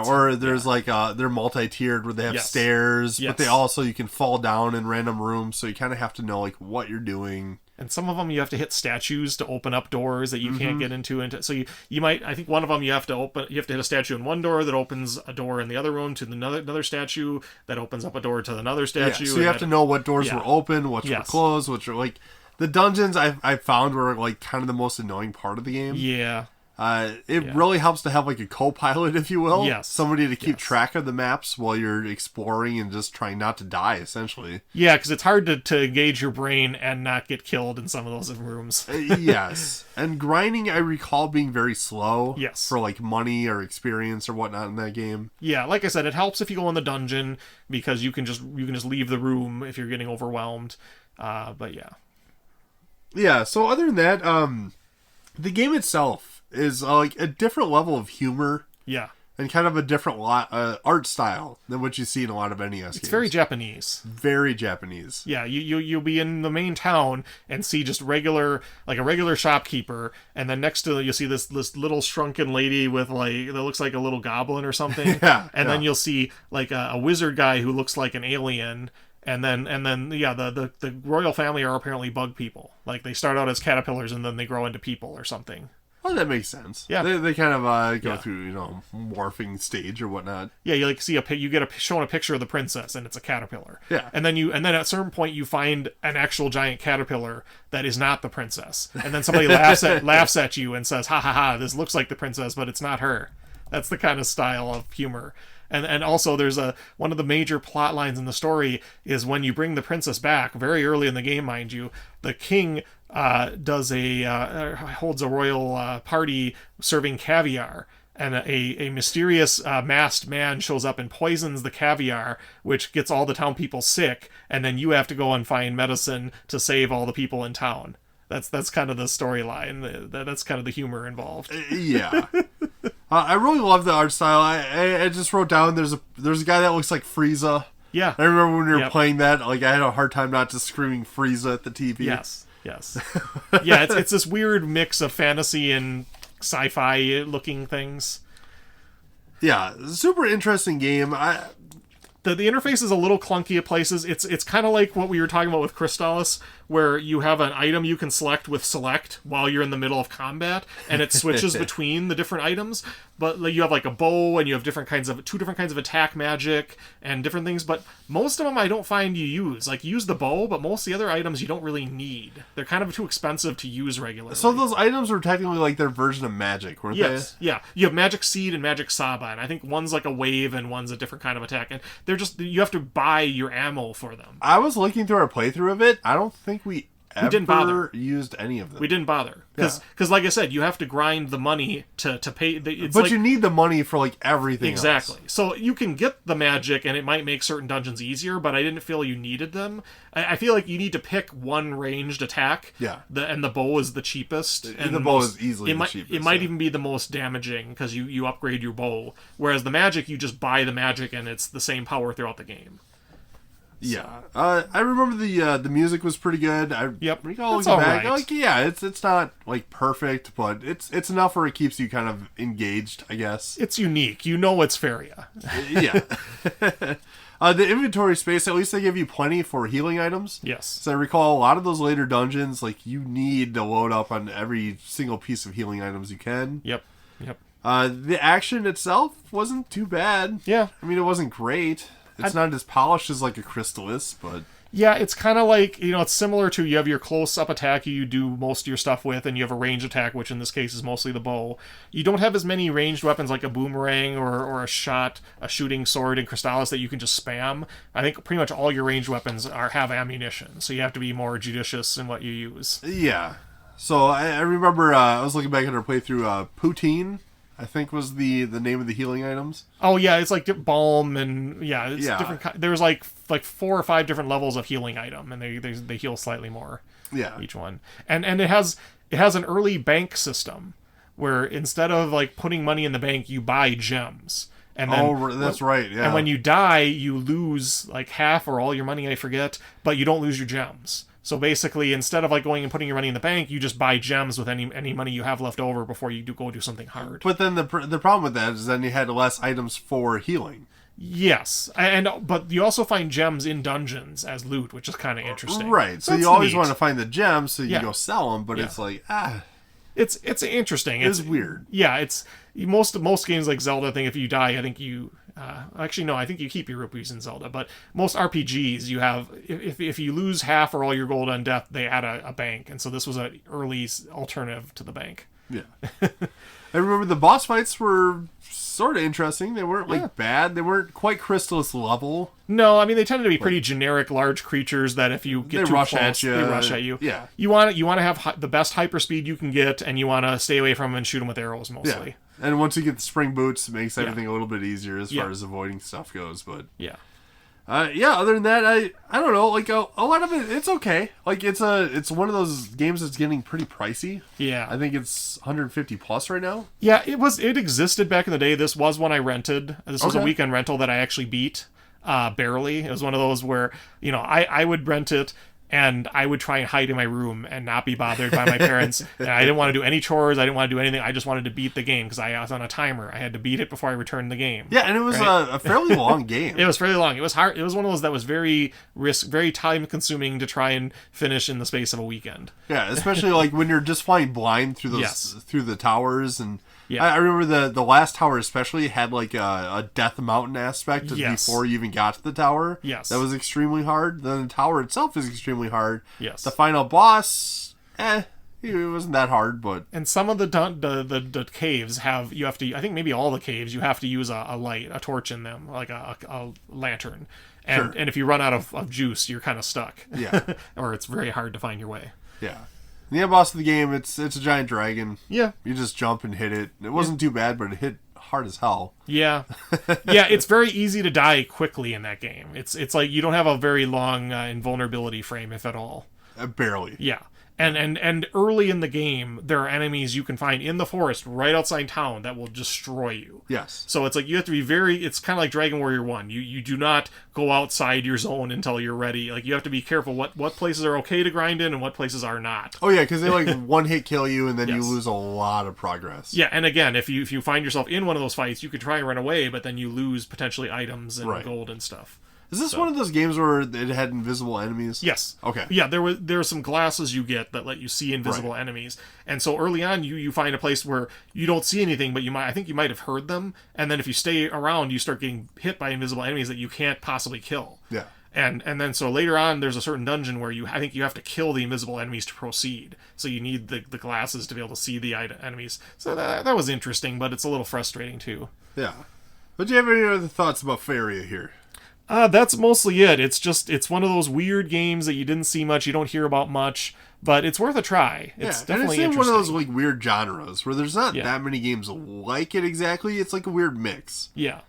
or there's like they're multi-tiered where they have stairs, but they also you can fall down in random rooms, so you kind of have to know like what you're doing. And some of them you have to hit statues to open up doors that you can't get into. So you might, I think one of them you have to hit a statue in one door that opens a door in the other room to another statue that opens up a door to another statue. Yeah, so you have to know what doors were open, which were closed, which are like the dungeons I found were like kind of the most annoying part of the game. Yeah. It really helps to have like a co-pilot, if you will. Yes. Somebody to keep track of the maps while you're exploring and just trying not to die, essentially. Yeah, because it's hard to engage your brain and not get killed in some of those rooms. Yes. And grinding, I recall being very slow. Yes. For like money or experience or whatnot in that game. Yeah, like I said, it helps if you go in the dungeon because you can just leave the room if you're getting overwhelmed. But yeah. Yeah, so other than that, the game itself is like a different level of humor. Yeah. And kind of a different art style than what you see in a lot of NES games. It's very Japanese. Very Japanese. Yeah, you'll be in the main town and see just a regular shopkeeper, and then next to you'll see this little shrunken lady with that looks like a little goblin or something. And then you'll see like a wizard guy who looks like an alien. And then the royal family are apparently bug people. Like they start out as caterpillars and then they grow into people or something. Well, that makes sense. Yeah, they kind of go through morphing stage or whatnot. Yeah, you see you get shown a picture of the princess and it's a caterpillar. Yeah, and then at a certain point you find an actual giant caterpillar that is not the princess, and then somebody laughs at you and says, "Ha ha ha! This looks like the princess, but it's not her." That's the kind of style of humor. And also there's one of the major plot lines in the story is when you bring the princess back, very early in the game, mind you, the king holds a royal party serving caviar, and a mysterious masked man shows up and poisons the caviar, which gets all the town people sick, and then you have to go and find medicine to save all the people in town. That's kind of the storyline. That's kind of the humor involved. Yeah. I really love the art style. I just wrote down there's a guy that looks like Frieza. Yeah. I remember when we were playing that, I had a hard time not just screaming Frieza at the TV. Yes. Yeah, it's this weird mix of fantasy and sci-fi looking things. Yeah, super interesting game. The interface is a little clunky at places. It's kind of like what we were talking about with Crystalis, where you have an item you can select with select while you're in the middle of combat, and it switches between the different items. But you have like a bow, and you have two different kinds of attack magic and different things. But most of them I don't find you use. Like you use the bow, but most of the other items you don't really need. They're kind of too expensive to use regularly. So those items are technically like their version of magic, weren't they? Yes, yeah. You have Magic Seed and Magic Saba, and I think one's like a wave and one's a different kind of attack. And you have to buy your ammo for them. I was looking through our playthrough of it. I don't think we didn't bother. Used any of them. We didn't bother. Because like I said, you have to grind the money to pay. But you need the money for like everything exactly. else. So you can get the magic and it might make certain dungeons easier, but I didn't feel you needed them. I feel like you need to pick one ranged attack. Yeah. And the bow is the cheapest. And the bow is easily the cheapest. It might even be the most damaging because you upgrade your bow. Whereas the magic, you just buy the magic and it's the same power throughout the game. Yeah, I remember the music was pretty good. Recall looking back, it's not like perfect, but it's enough where it keeps you kind of engaged, I guess. It's unique, it's Faria. Yeah. The inventory space, at least they give you plenty for healing items. Yes. So I recall a lot of those later dungeons, like you need to load up on every single piece of healing items you can. Yep. The action itself wasn't too bad. Yeah. I mean, it wasn't great. It's not as polished as like a Crystalis, but... Yeah, it's kind of like, it's similar to you have your close-up attack you do most of your stuff with, and you have a ranged attack, which in this case is mostly the bow. You don't have as many ranged weapons like a boomerang or a shooting sword in Crystalis that you can just spam. I think pretty much all your ranged weapons have ammunition, so you have to be more judicious in what you use. Yeah. So I remember I was looking back at our playthrough, Poutine, I think was the name of the healing items. Oh yeah, it's like balm and different. There's like 4 or 5 different levels of healing item, and they heal slightly more. Yeah, each one, and it has an early bank system where instead of like putting money in the bank, you buy gems. And then, that's right. Yeah, and when you die, you lose like half or all your money. I forget, but you don't lose your gems. So basically, instead of like going and putting your money in the bank, you just buy gems with any money you have left over before you go do something hard. But then the problem with that is then you had less items for healing. Yes, but you also find gems in dungeons as loot, which is kind of interesting. Right. So you always want to find the gems so you go sell them, but it's like It's interesting. It's weird. Yeah, it's most games like Zelda. I think if you die, I think you actually no, I think you keep your rupees in Zelda. But most RPGs, you have if you lose half or all your gold on death, they add a bank, and so this was an early alternative to the bank. Yeah, I remember the boss fights were sort of interesting. They weren't bad. They weren't quite Crystalis level. No, I mean they tended to be pretty generic, large creatures that if you get too close, they rush at you. Yeah, you want to have the best hyperspeed you can get, and you want to stay away from them and shoot them with arrows mostly. Yeah. And once you get the spring boots, it makes everything a little bit easier as far as avoiding stuff goes. But yeah, Yeah, other than that, I don't know, like, a lot of it, it's okay. Like, it's one of those games that's getting pretty pricey. Yeah. I think it's 150 plus right now. Yeah, it existed back in the day. This was one I rented. This was a weekend rental that I actually beat, barely. It was one of those where, I would rent it, and I would try and hide in my room and not be bothered by my parents. And I didn't want to do any chores. I didn't want to do anything. I just wanted to beat the game because I was on a timer. I had to beat it before I returned the game. Yeah, and it was a fairly long game. It was fairly long. It was hard. It was one of those that was very time consuming to try and finish in the space of a weekend. Yeah, especially like when you're just flying blind through through the towers. And I remember the last tower especially had like a Death Mountain aspect before you even got to the tower. Yes. That was extremely hard. Then the tower itself is extremely hard. Yes. The final boss, it wasn't that hard, but... And some of the caves have, you have to, I think maybe all the caves, you have to use a light, a torch in them, like a lantern. And and if you run out of juice, you're kind of stuck. Yeah. Or it's very hard to find your way. Yeah. The end boss of the game, it's a giant dragon. Yeah. You just jump and hit it. It wasn't too bad, but it hit hard as hell. Yeah. Yeah, it's very easy to die quickly in that game. It's like you don't have a very long invulnerability frame, if at all. Barely. Yeah. And early in the game, there are enemies you can find in the forest right outside town that will destroy you. Yes. So it's like you have to be it's kind of like Dragon Warrior 1. You do not go outside your zone until you're ready. Like, you have to be careful what places are okay to grind in and what places are not. Oh yeah, because they like one hit kill you and then you lose a lot of progress. Yeah, and again, if you find yourself in one of those fights, you could try and run away, but then you lose potentially items and gold and stuff. Is this one of those games where it had invisible enemies? Yes. Okay. Yeah, there are some glasses you get that let you see invisible enemies, and so early on you find a place where you don't see anything, but I think you might have heard them, and then if you stay around, you start getting hit by invisible enemies that you can't possibly kill. Yeah. And then so later on, there's a certain dungeon where I think you have to kill the invisible enemies to proceed. So you need the glasses to be able to see the enemies. So that was interesting, but it's a little frustrating too. Yeah. But do you have any other thoughts about Faria here? That's mostly it. It's one of those weird games that you didn't see much, you don't hear about much, but it's worth a try. It's definitely and it's interesting. one of those like weird genres where there's not that many games like it exactly. It's like a weird mix. Yeah.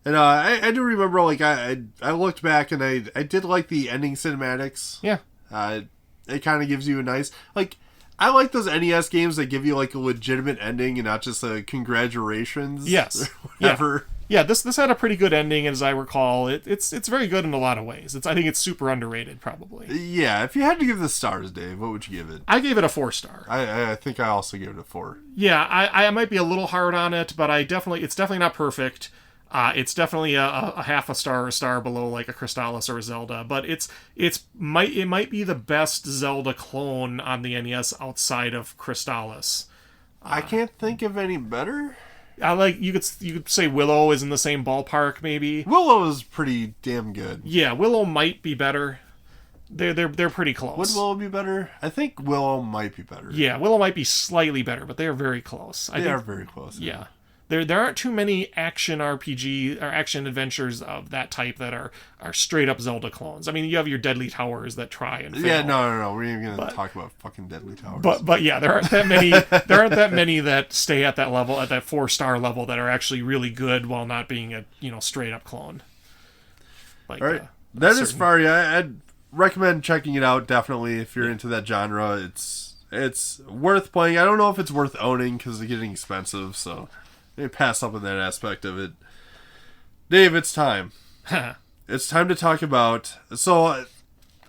And I do remember, like, I looked back and I did like the ending cinematics. Yeah. It kind of gives you a nice, like, I like those NES games that give you like a legitimate ending and not just a congratulations. Yes. Or whatever. Yeah, this had a pretty good ending, as I recall. It's very good in a lot of ways. I think it's super underrated, probably. Yeah, if you had to give the stars, Dave, what would you give it? I gave it a 4-star. I think I also gave it a 4. Yeah, I might be a little hard on it, but it's definitely not perfect. It's definitely a half a star or a star below like a Crystallis or a Zelda, but it might be the best Zelda clone on the NES outside of Crystallis. I can't think of any better. You could say Willow is in the same ballpark, maybe. Willow is pretty damn good. Yeah, Willow might be better. They're pretty close. Would Willow be better? I think Willow might be better. Yeah, Willow might be slightly better, but they are very close. They are very close. Yeah. There aren't too many action RPG or action adventures of that type that are straight up Zelda clones. I mean, you have your Deadly Towers that try and fail. Yeah, no. We're even going to talk about fucking Deadly Towers. But yeah, there aren't that many. There aren't that many that stay at that level, at that 4-star level, that are actually really good while not being a straight up clone. Like, all right, that is Faria. I'd recommend checking it out definitely if you're into that genre. It's worth playing. I don't know if it's worth owning because it's getting expensive, so. They pass up on that aspect of it. Dave, it's time. It's time to talk about... So,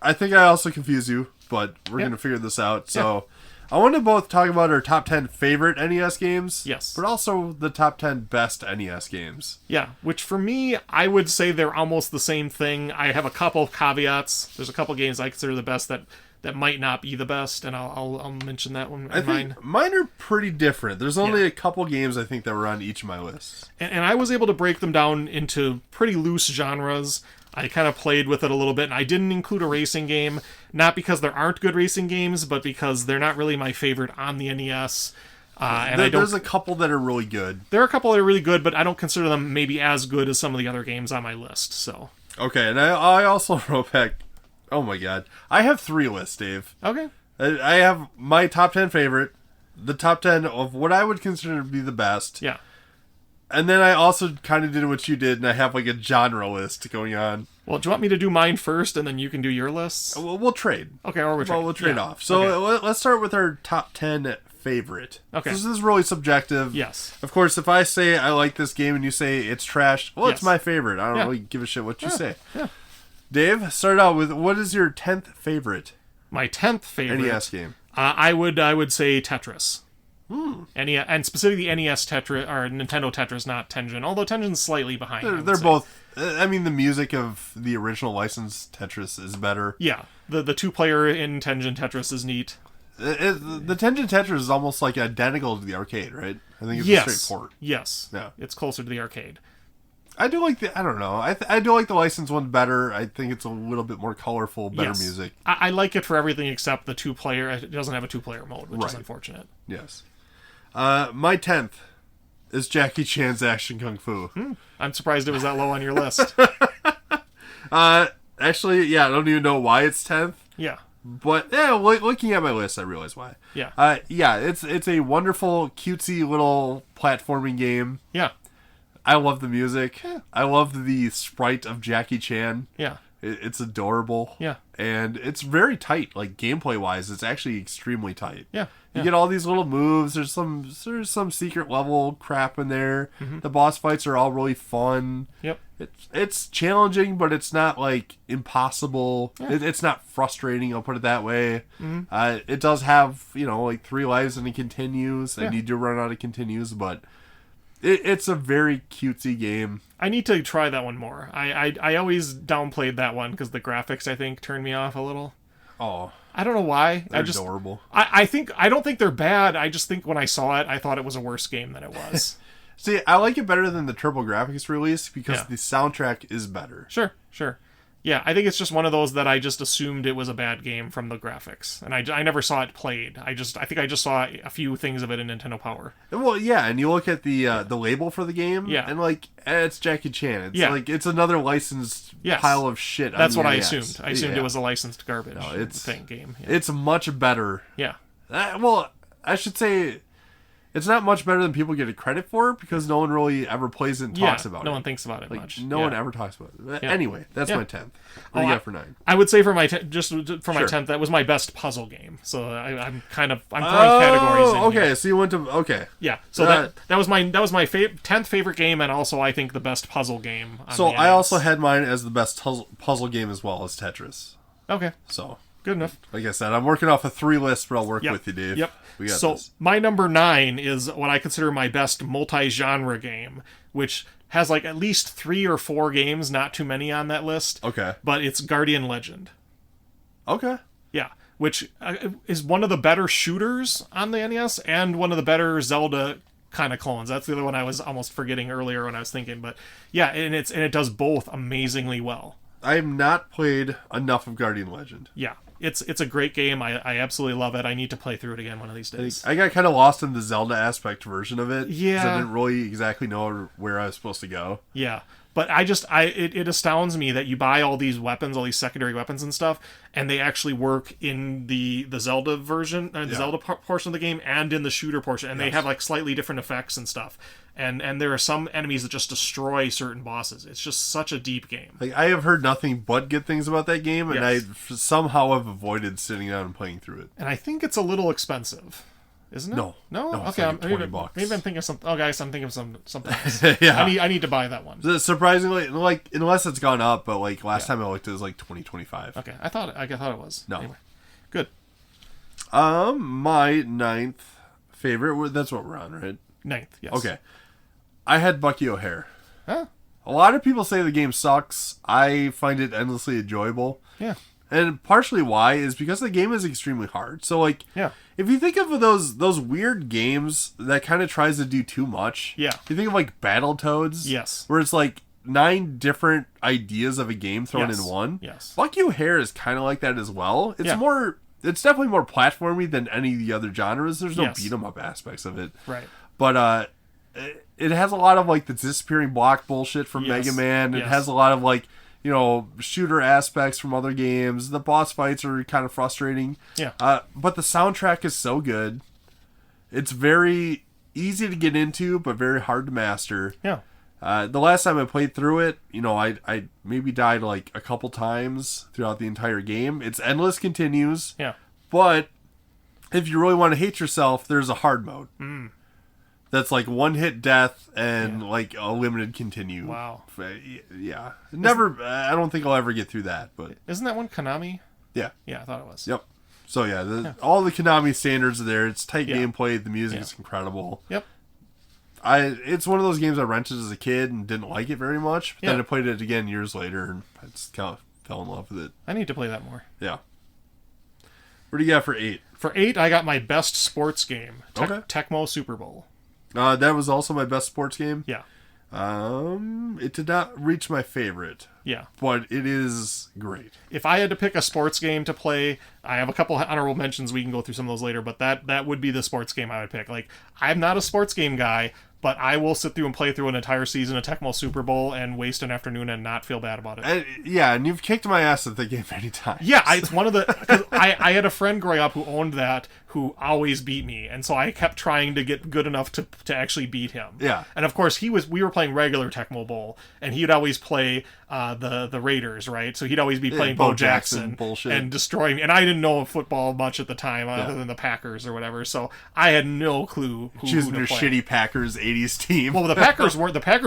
I think I also confused you, but we're going to figure this out. So, I want to both talk about our top 10 favorite NES games. Yes. But also the top 10 best NES games. Yeah, which for me, I would say they're almost the same thing. I have a couple of caveats. There's a couple games I consider the best that might not be the best, and I'll mention that one. I think mine are pretty different. There's only a couple games I think that were on each of my lists. And I was able to break them down into pretty loose genres. I kind of played with it a little bit, and I didn't include a racing game, not because there aren't good racing games, but because they're not really my favorite on the NES. There's a couple that are really good. There are a couple that are really good, but I don't consider them maybe as good as some of the other games on my list. So okay, and I also wrote back... Oh my god. I have 3 lists, Dave. Okay. I have my top 10 favorite, the top 10 of what I would consider to be the best. Yeah. And then I also kind of did what you did, and I have like a genre list going on. Well, do you want me to do mine first, and then you can do your lists? We'll trade. Okay, or we'll trade off. So let's start with our top 10 favorite. Okay. This is really subjective. Yes. Of course, if I say I like this game and you say it's trash, well, it's my favorite. I don't really give a shit what you say. Yeah. Dave, start out with, what is your 10th favorite? My 10th favorite NES game. I would say Tetris. NES, and specifically the NES Tetris, or Nintendo Tetris, not Tengen. Although Tengen's slightly behind. They're both. I mean, the music of the original licensed Tetris is better. Yeah, the 2-player in Tengen Tetris is neat. The Tengen Tetris is almost like identical to the arcade, right? I think it's a straight port. Yes. Yeah. It's closer to the arcade. I do like I don't know. I do like the licensed one better. I think it's a little bit more colorful, better music. I like it for everything except the 2-player. It doesn't have a 2-player mode, which is unfortunate. Yes. My 10th is Jackie Chan's Action Kung Fu. I'm surprised it was that low on your list. Actually, yeah, I don't even know why it's 10th. Yeah. But yeah, looking at my list, I realize why. Yeah. It's a wonderful, cutesy little platforming game. Yeah. I love the music. Yeah. I love the sprite of Jackie Chan. Yeah. It's adorable. Yeah. And it's very tight. Like, gameplay-wise, it's actually extremely tight. Yeah. You get all these little moves. There's some secret level crap in there. Mm-hmm. The boss fights are all really fun. Yep. It's challenging, but it's not, like, impossible. Yeah. It's not frustrating, I'll put it that way. Mm-hmm. It does have, like, 3 lives and it continues. I need to run out of continues, but it's a very cutesy game. I need to try that one more. I always downplayed that one because the graphics, I think, turned me off a little. Oh. I don't know why. They're adorable. I don't think they're bad. I just think when I saw it, I thought it was a worse game than it was. See, I like it better than the TurboGrafx release because the soundtrack is better. Sure. Yeah, I think it's just one of those that I just assumed it was a bad game from the graphics, and I never saw it played. I think I just saw a few things of it in Nintendo Power. Well, yeah, and you look at the label for the game, and like it's Jackie Chan. It's like it's another licensed pile of shit. That's what I assumed. I assumed it was a licensed garbage game. Yeah. It's much better. Yeah. Well, I should say, it's not much better than people get credit for because no one really ever plays it and talks about it. No one thinks about it much. No one ever talks about it. Anyway, that's my 10th. What do you got for 9? I would say for my 10th, that was my best puzzle game. So I'm throwing categories in okay. here. So you went to Yeah. So that was my 10th favorite game, and also I think the best puzzle game. So I also had mine as the best puzzle game as well as Tetris. Okay. So good enough. Like I said, I'm working off a 3 list, but I'll work with you, Dave. Yep. We got so this. My number 9 is what I consider my best multi-genre game, which has like at least 3 or 4 games, not too many on that list. Okay. But it's Guardian Legend. Okay. Yeah, which is one of the better shooters on the NES and one of the better Zelda kind of clones. That's the other one I was almost forgetting earlier when I was thinking. But yeah, and it does both amazingly well. I have not played enough of Guardian Legend. Yeah. It's a great game. I absolutely love it. I need to play through it again one of these days. I got kind of lost in the Zelda aspect version of it. Yeah. Because I didn't really exactly know where I was supposed to go. Yeah. But it astounds me that you buy all these weapons, all these secondary weapons and stuff, and they actually work in the Zelda version, the Zelda portion of the game, and in the shooter portion, and they have like slightly different effects and stuff. And there are some enemies that just destroy certain bosses. It's just such a deep game. Like, I have heard nothing but good things about that game, and I somehow have avoided sitting down and playing through it. And I think it's a little expensive. Isn't it? No. Okay, like $20. Maybe I'm thinking of something. Oh, guys, I'm thinking of something else. Yeah. I need to buy that one. Surprisingly, like, unless it's gone up, but like last time I looked, it was like $20-25. Okay, I thought it was. No. Anyway, good. My 9th favorite. That's what we're on, right? 9th, yes. Okay. I had Bucky O'Hare. Huh? A lot of people say the game sucks. I find it endlessly enjoyable. Yeah. And partially why is because the game is extremely hard. So, like, if you think of those weird games that kind of tries to do too much. Yeah. You think of, like, Battletoads. Yes. Where it's, like, 9 different ideas of a game thrown in one. Yes. Bucky O'Hare is kind of like that as well. It's definitely more platformy than any of the other genres. There's no beat 'em up aspects of it. Right. But, it has a lot of, like, the disappearing block bullshit from Mega Man. It has a lot of, like, shooter aspects from other games. The boss fights are kind of frustrating. Yeah. But the soundtrack is so good. It's very easy to get into, but very hard to master. Yeah. The last time I played through it, I maybe died like a couple times throughout the entire game. It's endless continues. Yeah. But if you really want to hate yourself, there's a hard mode. That's like one hit death and like a limited continue. Wow. Yeah. Never. I don't think I'll ever get through that. But isn't that one Konami? Yeah. Yeah, I thought it was. Yep. So all the Konami standards are there. It's tight gameplay. The music is incredible. Yep. It's one of those games I rented as a kid and didn't like it very much. But then I played it again years later and I just kind of fell in love with it. I need to play that more. Yeah. What do you got for 8? For 8, I got my best sports game. Okay. Tecmo Super Bowl. That was also my best sports game. Yeah. It did not reach my favorite. Yeah. But it is great. If I had to pick a sports game to play, I have a couple honorable mentions. We can go through some of those later, but that would be the sports game I would pick. Like, I'm not a sports game guy, but I will sit through and play through an entire season of Tecmo Super Bowl and waste an afternoon and not feel bad about it. And you've kicked my ass at the game many times. Yeah, it's one of the... Cause I had a friend growing up who owned that, who always beat me, and so I kept trying to get good enough to actually beat him. Yeah. And of course, we were playing regular Tecmo Bowl, and he'd always play the Raiders, right? So he'd always be playing Bo Jackson bullshit. And destroying me. And I didn't know football much at the time, other than the Packers or whatever, so I had no clue who choosing to your play. Shitty Packers 80s team. Well, the Packers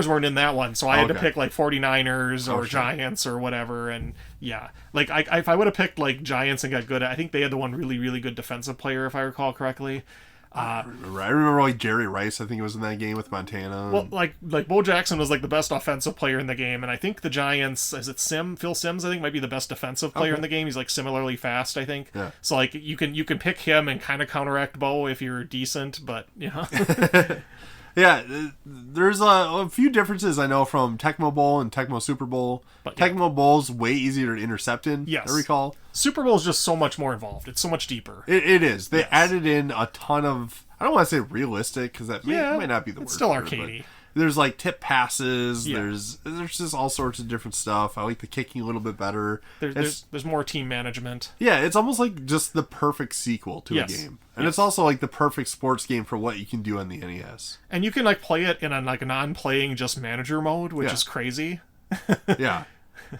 weren't in that one, so I had to pick like 49ers or Giants or whatever, and yeah. Like, if I would have picked like Giants and got good at, I think they had the one really, really good defensive player, if I recall correctly. I remember like Jerry Rice, I think it was in that game with Montana. Well, like Bo Jackson was like the best offensive player in the game, and I think the Giants, Phil Simms, I think might be the best defensive player in the game. He's like similarly fast, I think. Yeah. So like you can pick him and kind of counteract Bo if you're decent, but Yeah, there's a few differences I know from Tecmo Bowl and Tecmo Super Bowl. But, Tecmo Bowl's way easier to intercept in, yes. I recall. Super Bowl is just so much more involved. It's so much deeper. It is. They added in a ton of, I don't want to say realistic, because that might not be the word. It's still for it, arcadey. There's like tip passes. Yeah. There's just all sorts of different stuff. I like the kicking a little bit better. There's more team management. Yeah, it's almost like just the perfect sequel to a game, and it's also like the perfect sports game for what you can do on the NES. And you can like play it in a like non-playing just manager mode, which is crazy. Yeah.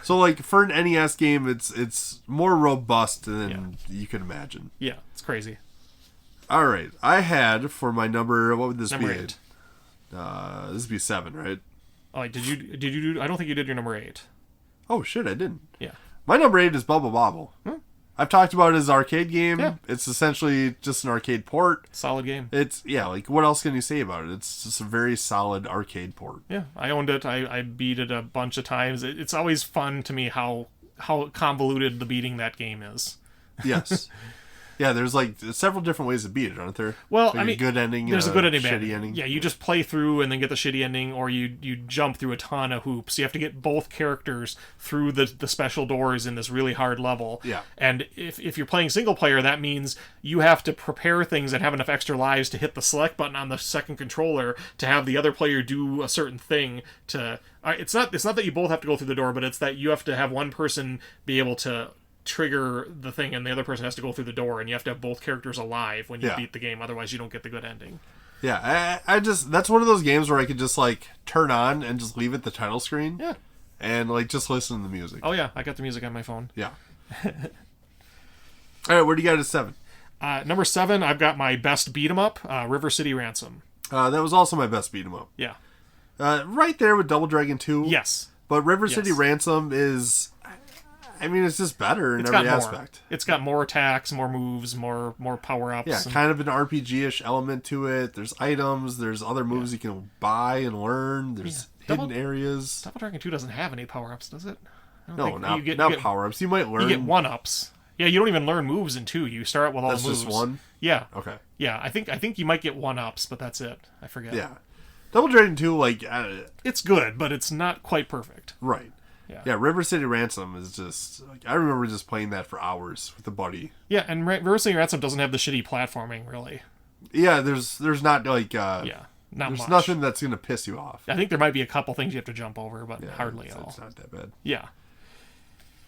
So like for an NES game, it's more robust than you can imagine. Yeah, it's crazy. All right, I had for my number. What would this be? 8. This would be 7, right? Oh, did you do? I don't think you did your number 8. Oh shit, I didn't. Yeah. My number 8 is Bubble Bobble. I've talked about it as an arcade game. Yeah. It's essentially just an arcade port. Solid game. It's like what else can you say about it? It's just a very solid arcade port. Yeah, I owned it. I beat it a bunch of times. It's always fun to me how convoluted the beating that game is. Yes. Yeah, there's like several different ways to beat it, aren't there? Well, like I mean, a good ending, there's a good ending, shitty ending. Yeah, you just play through and then get the shitty ending, or you jump through a ton of hoops. You have to get both characters through the special doors in this really hard level. Yeah. And if you're playing single player, that means you have to prepare things and have enough extra lives to hit the select button on the second controller to have the other player do a certain thing to. It's not that you both have to go through the door, but it's that you have to have one person be able to trigger the thing and the other person has to go through the door, and you have to have both characters alive when you beat the game, otherwise you don't get the good ending. Yeah, I just, that's one of those games where I could just like turn on and just leave it the title screen. Yeah. And like just listen to the music. Oh yeah, I got the music on my phone. Yeah. Alright, where do you got at 7? Number 7, I've got my best beat 'em up, River City Ransom. That was also my best beat 'em up. Yeah. Right there with Double Dragon 2. Yes. But River City Ransom is, I mean, it's just better in every aspect. It's got more attacks, more moves, more power-ups. Yeah, kind of an RPG-ish element to it. There's items, there's other moves you can buy and learn, there's hidden areas. Double Dragon 2 doesn't have any power-ups, does it? No, not power-ups. You might learn. You get 1-ups. Yeah, you don't even learn moves in 2. You start out with all the moves. That's just one? Yeah. Okay. Yeah, I think you might get 1-ups, but that's it. I forget. Yeah. Double Dragon 2, like... it's good, but it's not quite perfect. Right. Yeah, River City Ransom is just... Like, I remember just playing that for hours with a buddy. Yeah, and River City Ransom doesn't have the shitty platforming, really. Yeah, there's not, like... not there's much. Nothing that's going to piss you off. I think there might be a couple things you have to jump over, but hardly at all. It's not that bad. Yeah.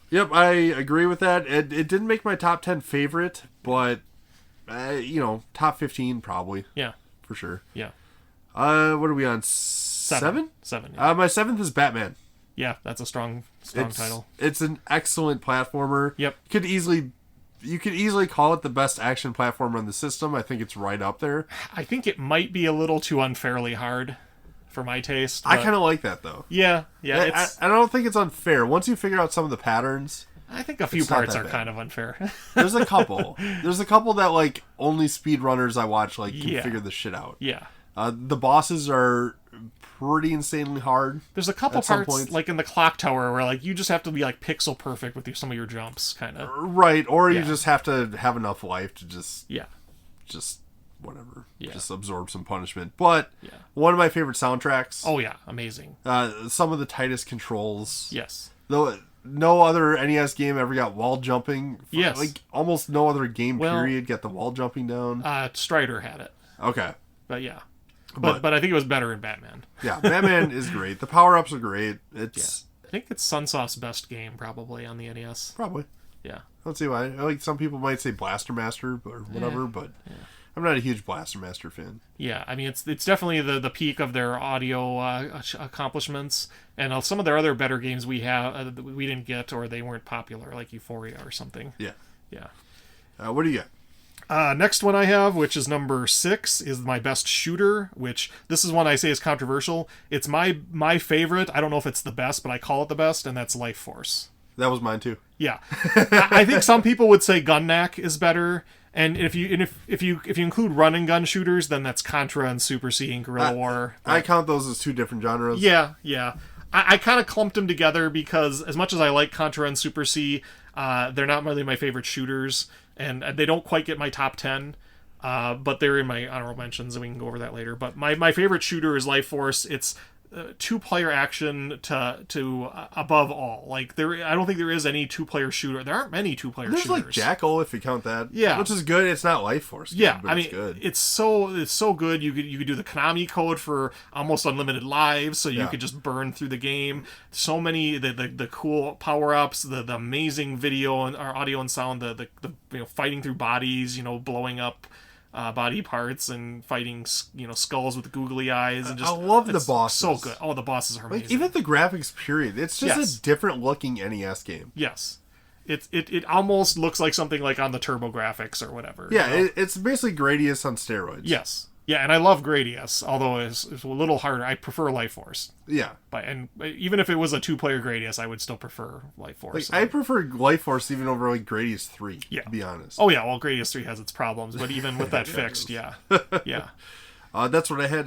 Yep, I agree with that. It didn't make my top 10 favorite, but, top 15 probably. Yeah. For sure. Yeah. What are we on? Seven? Seven. Yeah. My seventh is Batman. Yeah, that's a strong title. It's an excellent platformer. Yep. You could easily call it the best action platformer on the system. I think it's right up there. I think it might be a little too unfairly hard for my taste. I kind of like that, though. Yeah. I don't think it's unfair. Once you figure out some of the patterns, I think a few parts are kind of unfair. There's a couple. That, like, only speedrunners I watch, like, can figure this shit out. Yeah. The bosses are pretty insanely hard. There's a couple parts, like in the clock tower, where, like, you just have to be, like, pixel perfect with some of your jumps, kind of. Right, or you just have to have enough life to just whatever. Yeah. Just absorb some punishment. But one of my favorite soundtracks. Oh, yeah. Amazing. Some of the tightest controls. Yes. Though no other NES game ever got wall jumping. Yes. Like, almost no other game, period, got the wall jumping down. Strider had it. Okay. But, yeah. But I think it was better in Batman. Yeah, Batman is great. The power-ups are great. I think it's Sunsoft's best game, probably, on the NES. Probably. Yeah. Let's see why. Like, some people might say Blaster Master or whatever, but I'm not a huge Blaster Master fan. Yeah, I mean, it's definitely the peak of their audio accomplishments, and some of their other better games we didn't get, or they weren't popular, like Euphoria or something. Yeah. Yeah. What do you got? Next one I have, which is number 6, is my best shooter, which this is one I say is controversial. It's my favorite. I don't know if it's the best, but I call it the best, and that's Life Force. That was mine too. Yeah. I think some people would say Gun-Knack is better, and if you include run and gun shooters, then that's Contra and Super C and Guerrilla War. I count those as two different genres. Yeah. I kind of clumped them together because as much as I like Contra and Super C, they're not really my favorite shooters, and they don't quite get my top 10, but they're in my honorable mentions, and we can go over that later. But my favorite shooter is Life Force. It's two-player action to above all. Like, I don't think there is any two-player shooter. There aren't many two-player shooters. There's like Jackal, if you count that. Yeah, which is good. It's not Life Force. Yeah, but it's good. It's so good. You could do the Konami code for almost unlimited lives, so you could just burn through the game. So many the cool power-ups, the amazing video and or audio and sound, the fighting through bodies, blowing up body parts and fighting, skulls with googly eyes, and just I love the bosses. So good. Oh, the bosses are amazing. Like, even the graphics, period. It's just a different looking NES game. Yes. It almost looks like something like on the TurboGrafx or whatever. Yeah, it's basically Gradius on steroids. Yes. Yeah, and I love Gradius, although it's a little harder. I prefer Life Force. Yeah. And even if it was a two-player Gradius, I would still prefer Life Force. Like, I prefer Life Force even over, like, Gradius 3, to be honest. Oh, yeah, well, Gradius 3 has its problems, but even with that fixed, yeah. That's what I had.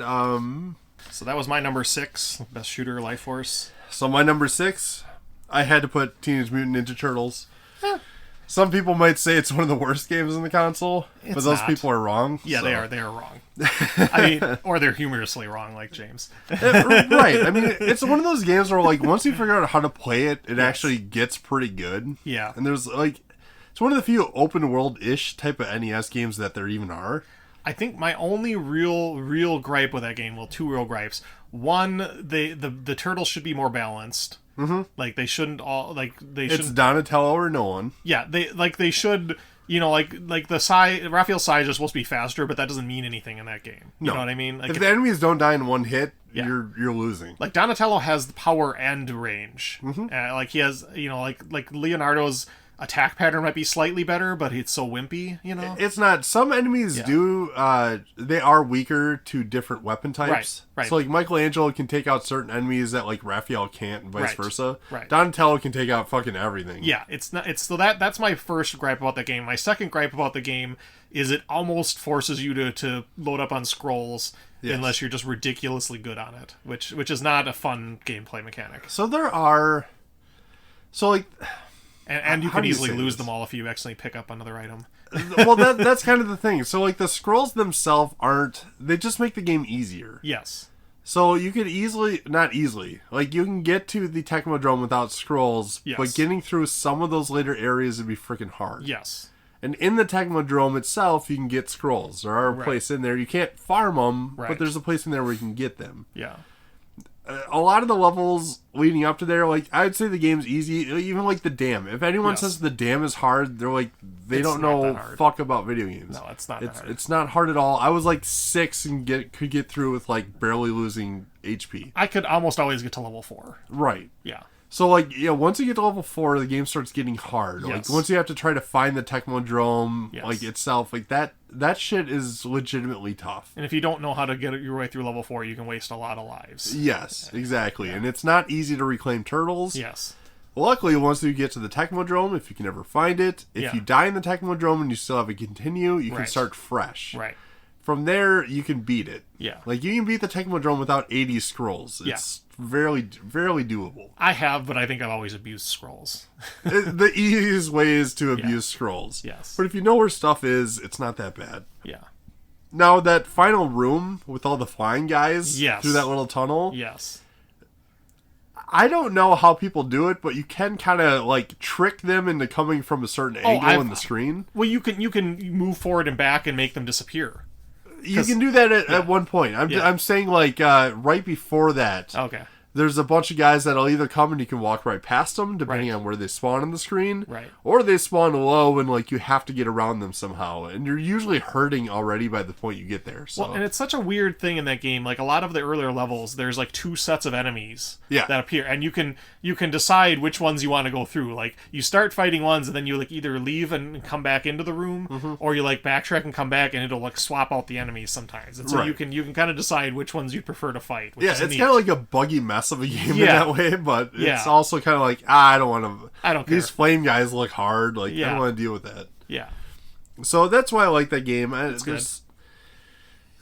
So that was my number 6, best shooter, Life Force. So my number 6, I had to put Teenage Mutant Ninja Turtles. Some people might say it's one of the worst games in the console, but those people are wrong. Yeah, so. They are wrong. I mean, or they're humorously wrong, like James. Right. I mean, it's one of those games where, like, once you figure out how to play it, it actually gets pretty good. Yeah. And there's, like, it's one of the few open world-ish type of NES games that there even are. I think my only real gripe with that game, well, two real gripes. One, the turtles should be more balanced. Mm-hmm. Like, they shouldn't all, like, it's Donatello or no one. Yeah, they should, like the size, Raphael's size is supposed to be faster, but that doesn't mean anything in that game. You know what I mean? Like, if the enemies don't die in one hit, you're losing. Like, Donatello has the power and range. Mm-hmm. Like, he has, like Leonardo's attack pattern might be slightly better, but it's so wimpy, It's not. Some enemies do, they are weaker to different weapon types. Right. So, like, Michelangelo can take out certain enemies that, like, Raphael can't, and vice versa. Right. Donatello can take out fucking everything. Yeah, so that's my first gripe about the game. My second gripe about the game is it almost forces you to load up on scrolls unless you're just ridiculously good on it, which is not a fun gameplay mechanic. So there are... So, like... And you can easily lose them all if you accidentally pick up another item. Well, that's kind of the thing. So, like, the scrolls themselves aren't... They just make the game easier. Yes. So you could not easily, like, you can get to the Technodrome without scrolls, but getting through some of those later areas would be freaking hard. Yes. And in the Technodrome itself, you can get scrolls. There are a place in there. You can't farm them, but there's a place in there where you can get them. Yeah. a lot of the levels leading up to there, like, I'd say the game's easy. Even, like, the dam. If anyone says the dam is hard, they're like, they don't know fuck about video games. No, it's not that hard. It's not hard at all. I was, like, 6 and could get through with, like, barely losing HP. I could almost always get to level 4. Right. Yeah. So, like, once you get to level 4, the game starts getting hard. Yes. Like, once you have to try to find the Technodrome, yes. like, itself, like, that shit is legitimately tough. And if you don't know how to get your way through level 4, you can waste a lot of lives. Yes, exactly. Yeah. And it's not easy to reclaim turtles. Yes. Luckily, once you get to the Technodrome, if you can ever find it, if you die in the Technodrome and you still have a continue, you can start fresh. Right. From there, you can beat it. Yeah. Like, you can beat the Technodrome without 80 scrolls. It's very doable. I have, but I think I've always abused scrolls. The easiest way is to abuse scrolls. Yes. But if you know where stuff is, it's not that bad. Yeah. Now, that final room with all the flying guys through that little tunnel. Yes. I don't know how people do it, but you can kind of, like, trick them into coming from a certain angle in the screen. Well, you can move forward and back and make them disappear. You can do that at one point. I'm saying, like, right before that. Okay. There's a bunch of guys that'll either come and you can walk right past them, depending on where they spawn on the screen. Right. Or they spawn low and, like, you have to get around them somehow. And you're usually hurting already by the point you get there. So. Well, and it's such a weird thing in that game. Like, a lot of the earlier levels, there's, like, 2 sets of enemies that appear. And you can decide which ones you want to go through. Like, you start fighting ones, and then you, like, either leave and come back into the room, or you, like, backtrack and come back, and it'll, like, swap out the enemies sometimes. And so you can kind of decide which ones you'd prefer to fight. Which is it's kind of like a buggy mess of a game in that way, but it's Yeah. also kind of like, I don't want to. I don't care. These flame guys look hard. Like, I don't want to deal with that. Yeah. So that's why I like that game. It's good.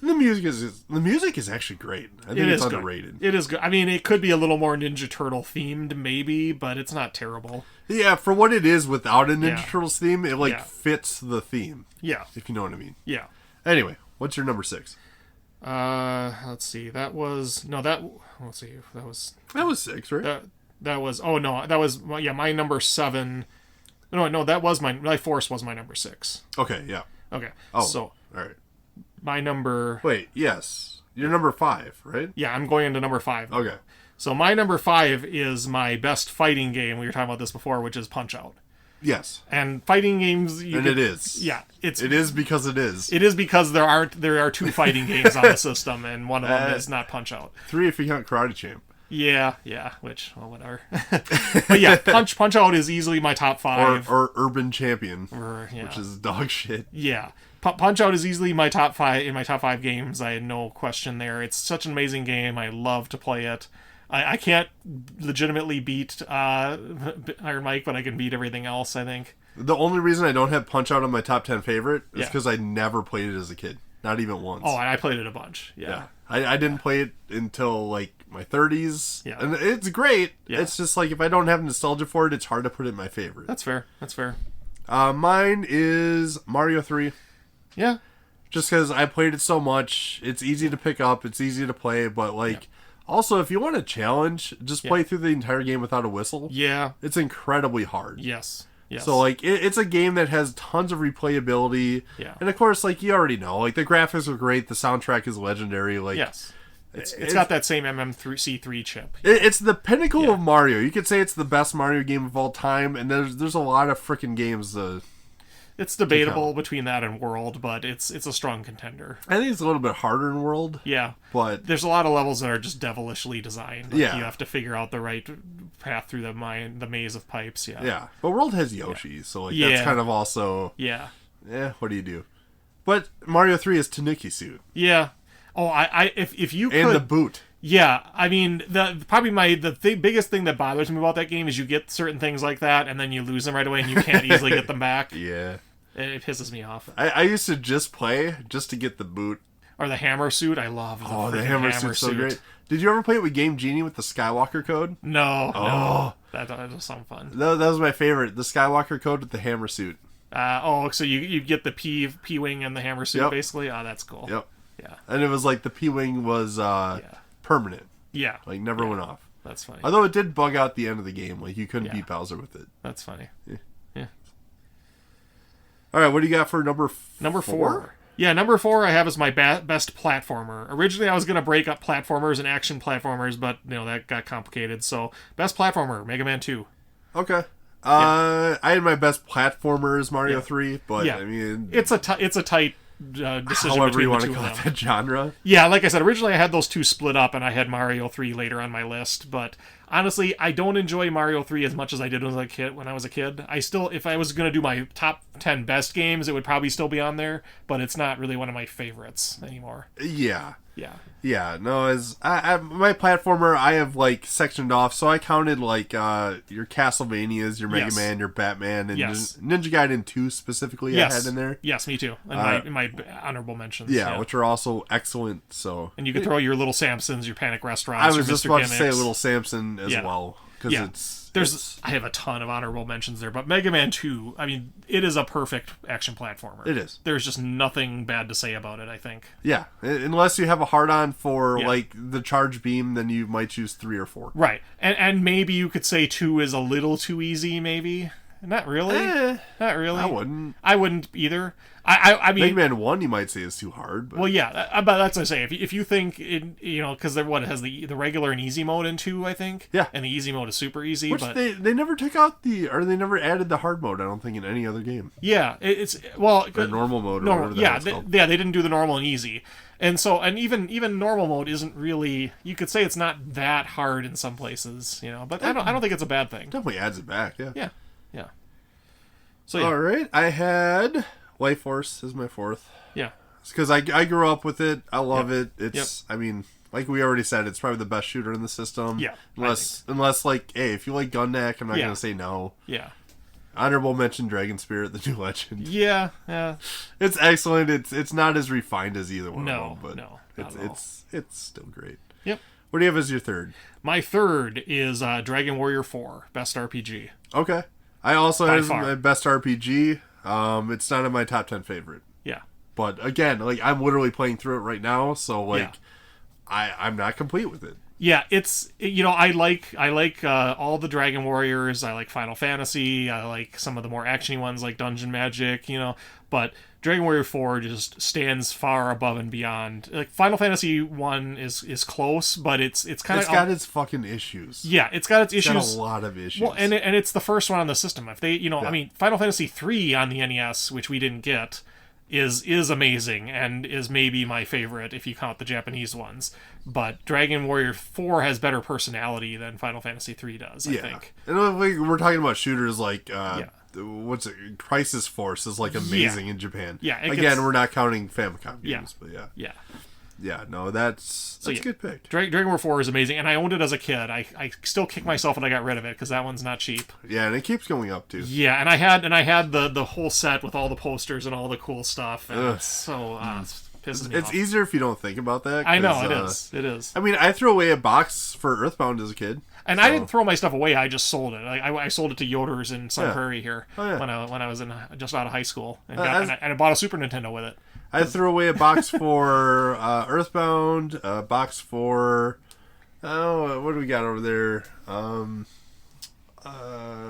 The music is actually great. I think it's underrated. It is good. I mean, it could be a little more Ninja Turtle themed, maybe, but it's not terrible. Yeah, for what it is without a Ninja Turtles theme, it fits the theme. Yeah. If you know what I mean. Yeah. Anyway, what's your number 6? Let's see. That was 6, right? That was my number 7. No, that was my Force was my number 6. Okay, yeah. Okay. Oh, so all right. My number. Wait, yes, you're number 5, right? Yeah, I'm going into number 5. Now. Okay. So my number 5 is my best fighting game. We were talking about this before, which is Punch-Out. Yes. And fighting games. It is. Yeah, it is because it is. It is because there are 2 fighting games on the system, and one of them is not Punch-Out. 3 if you count Karate Champ. Yeah, which, well, whatever. But yeah, Punch-Out is easily my top 5. Or Urban Champion, which is dog shit. Yeah. Punch-Out is easily my top 5 in my top 5 games. I had no question there. It's such an amazing game. I love to play it. I can't legitimately beat Iron Mike, but I can beat everything else, I think. The only reason I don't have Punch-Out on my top 10 favorite is because I never played it as a kid. Not even once. Oh, and I played it a bunch. Yeah. I didn't play it until, like, my 30s. Yeah. And it's great. Yeah. It's just, like, if I don't have nostalgia for it, it's hard to put it in my favorite. That's fair. Mine is Mario 3. Yeah. Just because I played it so much. It's easy to pick up. It's easy to play. But, like... Also, if you want a challenge, just play through the entire game without a whistle. Yeah. It's incredibly hard. Yes. So, like, it's a game that has tons of replayability. Yeah. And, of course, like, you already know. Like, the graphics are great. The soundtrack is legendary. Like, yes. It's got that same MMC3 chip. It's the pinnacle of Mario. You could say it's the best Mario game of all time. And there's a lot of freaking games it's debatable between that and World, but it's a strong contender. I think it's a little bit harder in World. Yeah. But there's a lot of levels that are just devilishly designed. Like, yeah. You have to figure out the right path through the maze of pipes. Yeah. Yeah. But World has Yoshi, so like that's kind of also what do you do? But Mario 3 is Tanuki suit. Yeah. Oh, if you could, and the boot. Yeah, I mean, the biggest thing that bothers me about that game is you get certain things like that, and then you lose them right away, and you can't easily get them back. Yeah. It pisses me off. I used to just play just to get the boot. Or the hammer suit, I love. The hammer suit's so great. Did you ever play it with Game Genie with the Skywalker code? No. No. That was some fun. That was my favorite. The Skywalker code with the hammer suit. So you get the P-Wing and the hammer suit, basically? Oh, that's cool. Yep. Yeah. And it was like the P-Wing was permanent. Yeah. Like, never went off. That's funny. Although it did bug out the end of the game. Like, you couldn't beat Bowser with it. That's funny. Yeah. All right, what do you got for number 4? Yeah, number 4 I have as my best platformer. Originally, I was going to break up platformers and action platformers, but that got complicated. So, best platformer, Mega Man 2. Okay. I had my best platformer as Mario 3, but I mean, it's a tight decision however between you want the to two call of it them. that genre. Yeah, like I said, originally I had those two split up, and I had Mario 3 later on my list. But honestly, I don't enjoy Mario 3 as much as I did when I was a kid. I still, if I was going to do my top 10 best games, it would probably still be on there. But it's not really one of my favorites anymore. Yeah. Yeah. Yeah, no, as my platformer, I have like sectioned off, so I counted like your Castlevanias, your Mega Man, your Batman, and Ninja Gaiden 2 specifically. I had in there. Yes, me too. In my honorable mentions. Yeah, which are also excellent. So, and you could throw your Little Samsons, your Panic Restaurants. I was just about to say Little Samson as well, because I have a ton of honorable mentions there, but Mega Man 2, I mean, it is a perfect action platformer. It is. There's just nothing bad to say about it, I think. Yeah, unless you have a hard-on for, like, the charge beam, then you might choose 3 or 4. Right, and maybe you could say 2 is a little too easy, maybe? Not really. Not really. I wouldn't either. I mean, Mega Man 1 you might say is too hard. But... Well, yeah, but that's what I say. If you think because it has the regular and easy mode in 2, I think. Yeah. And the easy mode is super easy. Which but they never took out they never added the hard mode. I don't think in any other game. Yeah, or normal mode. Or whatever they didn't do the normal and easy. And so, and even normal mode isn't really. You could say it's not that hard in some places, But I don't think it's a bad thing. Definitely adds it back. Yeah. Yeah. So all right, I had Life Force as my 4th. Yeah. Because I grew up with it. I love it. It's I mean, like we already said, it's probably the best shooter in the system. Yeah. Unless like, hey, if you like Gun Knack, I'm not gonna say no. Yeah. Honorable mention Dragon Spirit, the new legend. Yeah. It's excellent. It's not as refined as either one of them, but it's still great. Yep. What do you have as your 3rd? My 3rd is Dragon Warrior 4, best RPG. Okay. I also have my best RPG. It's not in my top 10 favorite. Yeah. But again, like I'm literally playing through it right now, so like I'm not complete with it. Yeah, it's I like all the Dragon Warriors. I like Final Fantasy. I like some of the more actiony ones like Dungeon Magic. But Dragon Warrior 4 just stands far above and beyond. Like Final Fantasy 1 is close, but it's kind of it's got its fucking issues. Yeah, it's got its issues. Got a lot of issues. Well, and it's the first one on the system. If they, I mean, Final Fantasy 3 on the NES, which we didn't get, is amazing and is maybe my favorite if you count the Japanese ones. But Dragon Warrior 4 has better personality than Final Fantasy 3 does, I think. And we're talking about shooters like what's it? Crisis Force is like amazing in Japan. Yeah. Again, we're not counting Famicom games, but yeah. Yeah, no, that's a good pick. Dragon Warrior 4 is amazing, and I owned it as a kid. I still kick myself when I got rid of it because that one's not cheap. Yeah, and it keeps going up too. Yeah, and I had the whole set with all the posters and all the cool stuff. And it's so pisses me off. It's easier if you don't think about that. I know it is. I mean, I threw away a box for Earthbound as a kid. And I didn't throw my stuff away. I just sold it. I sold it to Yoder's in Sun Prairie here when I was just out of high school, and I bought a Super Nintendo with it. I threw away a box for Earthbound, a box for what do we got over there?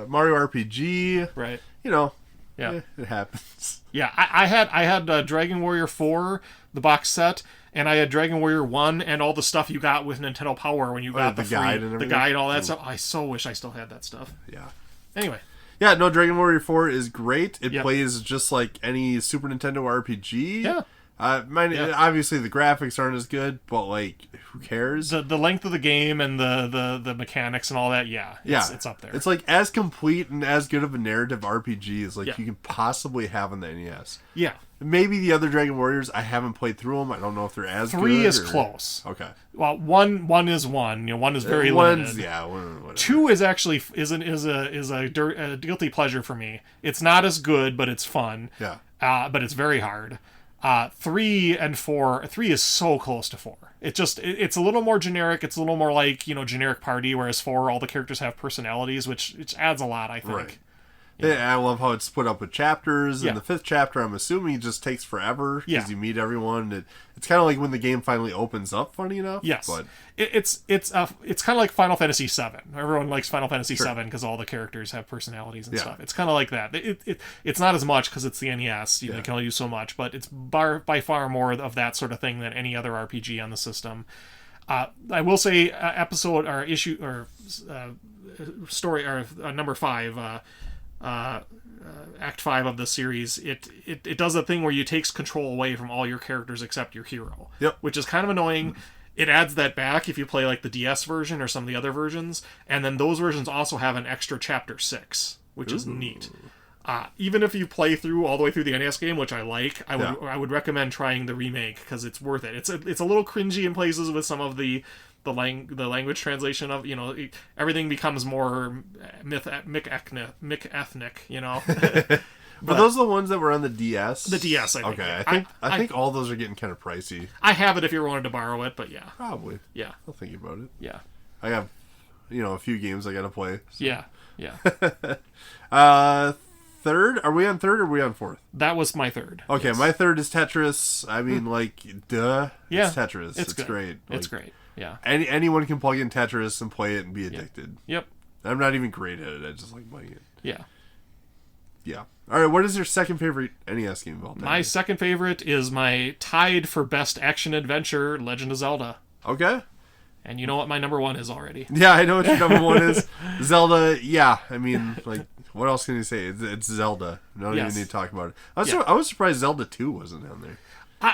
Mario RPG. Right. It happens. Yeah, I had Dragon Warrior 4, the box set, and I had Dragon Warrior 1 and all the stuff you got with Nintendo Power when you got the guide and everything. The guide, all that stuff. I so wish I still had that stuff. Yeah. Anyway. Yeah, no, Dragon Warrior 4 is great. It plays just like any Super Nintendo RPG. Yeah. Obviously the graphics aren't as good, but like, who cares? The length of the game and the mechanics and all that, it's up there. It's like as complete and as good of a narrative RPG as like you can possibly have on the NES. Yeah. Maybe the other Dragon Warriors, I haven't played through them. I don't know if they're as 3 good. 3 is close. Okay. Well, one is one. 1 is very limited. Whatever. 2 is actually is a guilty pleasure for me. It's not as good, but it's fun. Yeah. But it's very hard. 3 and 4. 3 is so close to 4. It's a little more generic. It's a little more like generic party. Whereas 4, all the characters have personalities, which adds a lot, I think. Right. I love how it's split up with chapters, and the 5th chapter, I'm assuming, just takes forever because you meet everyone. It's kind of like when the game finally opens up, funny enough. Yes. But it's kind of like Final Fantasy VII. Everyone likes Final Fantasy VII because all the characters have personalities and stuff. It's kind of like that. It's not as much because it's the NES. You can only use so much, but it's by far more of that sort of thing than any other RPG on the system. I will say episode or issue or story or number 5 Act 5 of the series, it does a thing where it takes control away from all your characters except your hero, which is kind of annoying. It adds that back if you play like the DS version or some of the other versions, and then those versions also have an extra chapter 6, which is neat. Even if you play through all the way through the NES game, which I like, I would recommend trying the remake because it's worth it. It's a little cringy in places with some of the language translation of, everything becomes more ethnic, But those are the ones that were on the DS? The DS, I think. Okay, I think all those are getting kind of pricey. I have it if you ever wanted to borrow it, but yeah. Probably. Yeah. I'll think about it. Yeah. I have, a few games I gotta play. So. Yeah. Third? Are we on third or are we on fourth? That was my third. Okay, my third is Tetris. I mean, duh. Yeah. It's Tetris. It's great. It's great. Yeah. Anyone can plug in Tetris and play it and be addicted. Yep. I'm not even great at it. I just like playing it. Yeah. Yeah. All right, what is your second favorite NES game of all time? My second favorite is my tied for best action adventure, Legend of Zelda. Okay. And you know what my number 1 is already. Yeah, I know what your number 1 is. Zelda, yeah. I mean, what else can you say? It's Zelda. I don't even need to talk about it. I was surprised Zelda 2 wasn't on there.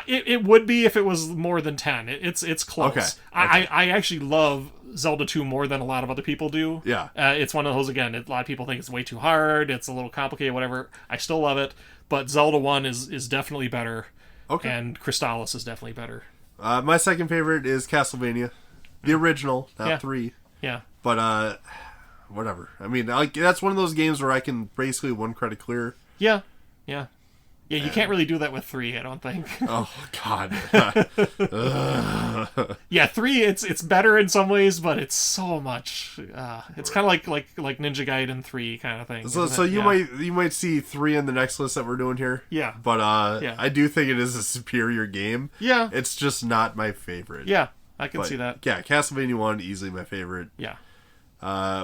It would be if it was more than 10. It's close. Okay. I actually love Zelda 2 more than a lot of other people do. Yeah. It's one of those, again, a lot of people think it's way too hard, it's a little complicated, whatever. I still love it, but Zelda 1 is definitely better. Okay. And Crystallis is definitely better. My second favorite is Castlevania. The original, not 3. Yeah. But, whatever. I mean, that's one of those games where I can basically one credit clear. Yeah. Yeah. Yeah, you can't really do that with 3, I don't think. Oh, God. Yeah, 3, it's better in some ways, but it's so much. It's kind of like Ninja Gaiden 3 kind of thing. So you might see 3 in the next list that we're doing here. Yeah. But I do think it is a superior game. Yeah. It's just not my favorite. Yeah, I can see that. Yeah, Castlevania 1, easily my favorite. Yeah.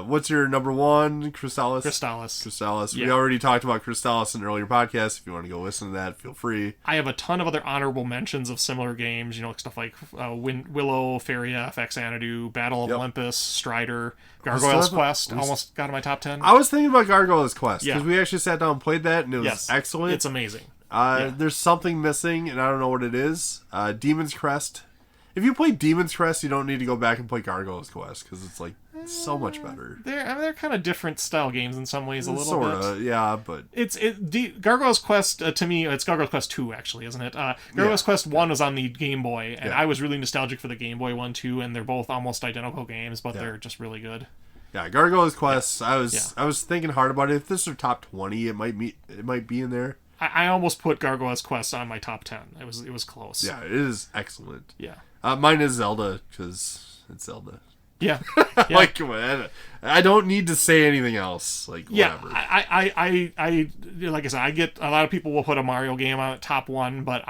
What's your number 1? Crystallis? Crystallis. Yeah. We already talked about Crystallis in an earlier podcast. If you want to go listen to that, feel free. I have a ton of other honorable mentions of similar games, stuff like Willow, Faria, FX Xanadu, Battle of Olympus, Strider, Gargoyle's Quest. Almost got in my top 10. I was thinking about Gargoyle's Quest, because we actually sat down and played that, and it was excellent. It's amazing. There's something missing, and I don't know what it is. Demon's Crest. If you play Demon's Crest, you don't need to go back and play Gargoyle's Quest, because it's so much better. They're kind of different style games in some ways, a little bit. Sorta, yeah, but Gargoyle's Quest to me, it's Gargoyle's Quest 2 actually, isn't it? Gargoyle's Quest 1 was on the Game Boy, and I was really nostalgic for the Game Boy one too, and they're both almost identical games, but they're just really good. Yeah, Gargoyle's Quest. I was thinking hard about it. If this is top 20, it might be in there. I almost put Gargoyle's Quest on my top 10. It was close. Yeah, it is excellent. Yeah. Mine is Zelda, because it's Zelda. Yeah. I don't need to say anything else. Whatever. I like I said, I get a lot of people will put a Mario game on top 1, but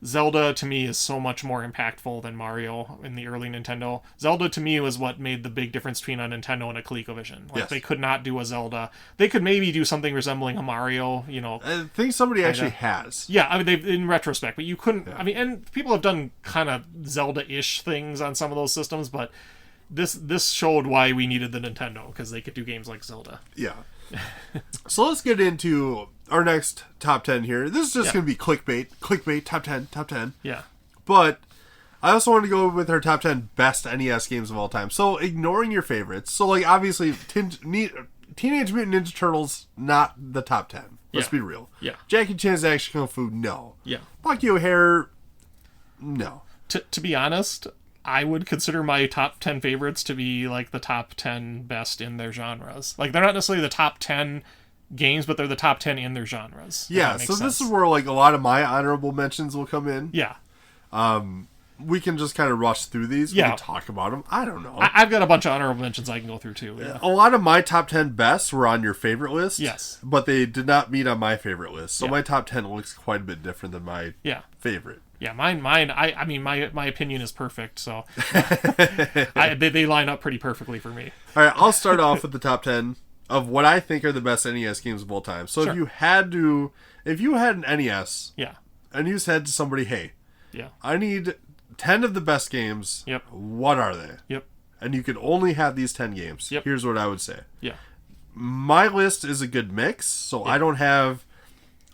Zelda to me is so much more impactful than Mario in the early Nintendo. Zelda to me was what made the big difference between a Nintendo and a ColecoVision. They could not do a Zelda. They could maybe do something resembling a Mario, I think somebody actually has. Yeah, I mean, they've in retrospect, but you couldn't. Yeah. I mean, and people have done kind of Zelda-ish things on some of those systems, but this showed why we needed the Nintendo, because they could do games like Zelda. Yeah. So let's get into our next top 10 here. This is just going to be clickbait, top 10. Yeah. But I also want to go with our top 10 best NES games of all time. So ignoring your favorites. So obviously Teenage Mutant Ninja Turtles, not the top 10. Let's be real. Yeah. Jackie Chan's Action Kung Fu, no. Yeah. Bucky O'Hare, no. To be honest, I would consider my top 10 favorites to be the top 10 best in their genres. They're not necessarily the top 10 games, but they're the top 10 in their genres. Yeah, so this is where a lot of my honorable mentions will come in. Yeah. we can just kind of rush through these. Yeah. We can talk about them. I don't know. I've got a bunch of honorable mentions I can go through too. Yeah. A lot of my top 10 bests were on your favorite list. Yes. But they did not meet on my favorite list. So Yeah. my top 10 looks quite a bit different than my favorite. Yeah, mine. I mean, my opinion is perfect, so they line up pretty perfectly for me. All right, I'll start off with the top 10 of what I think are the best NES games of all time. So Sure. if you had an NES, Yeah. and you said to somebody, "Hey, Yeah. I need 10 of the best games. Yep. What are they?" Yep. And you could only have these 10 games. Yep. Here's what I would say. Yeah. My list is a good mix, so I don't have,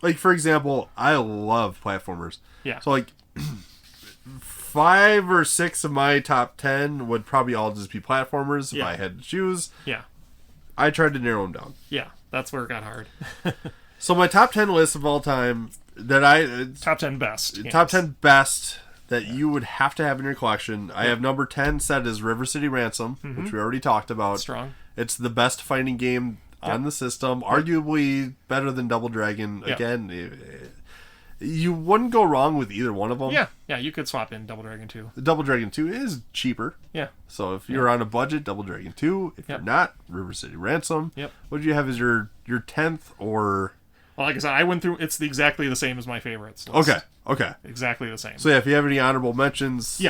like, for example, I love platformers. Yeah. So, like, 5 or 6 of my top 10 would probably all just be platformers if I had to choose. Yeah. I tried to narrow them down. Yeah. That's where it got hard. So my top 10 list of all time that Top 10 best. top 10 best that you would have to have in your collection. I have number 10 set as River City Ransom, which we already talked about. Strong. It's the best fighting game on the system, arguably better than Double Dragon. Yep. Again, you wouldn't go wrong with either one of them. Yeah, you could swap in Double Dragon 2. The Double Dragon 2 is cheaper. Yeah. So if you're on a budget, Double Dragon 2. If you're not, River City Ransom. Yep. What do you have as your 10th or... Well, like I said, I went through. It's exactly the same as my favorites. List. Okay. Exactly the same. So yeah, if you have any honorable mentions,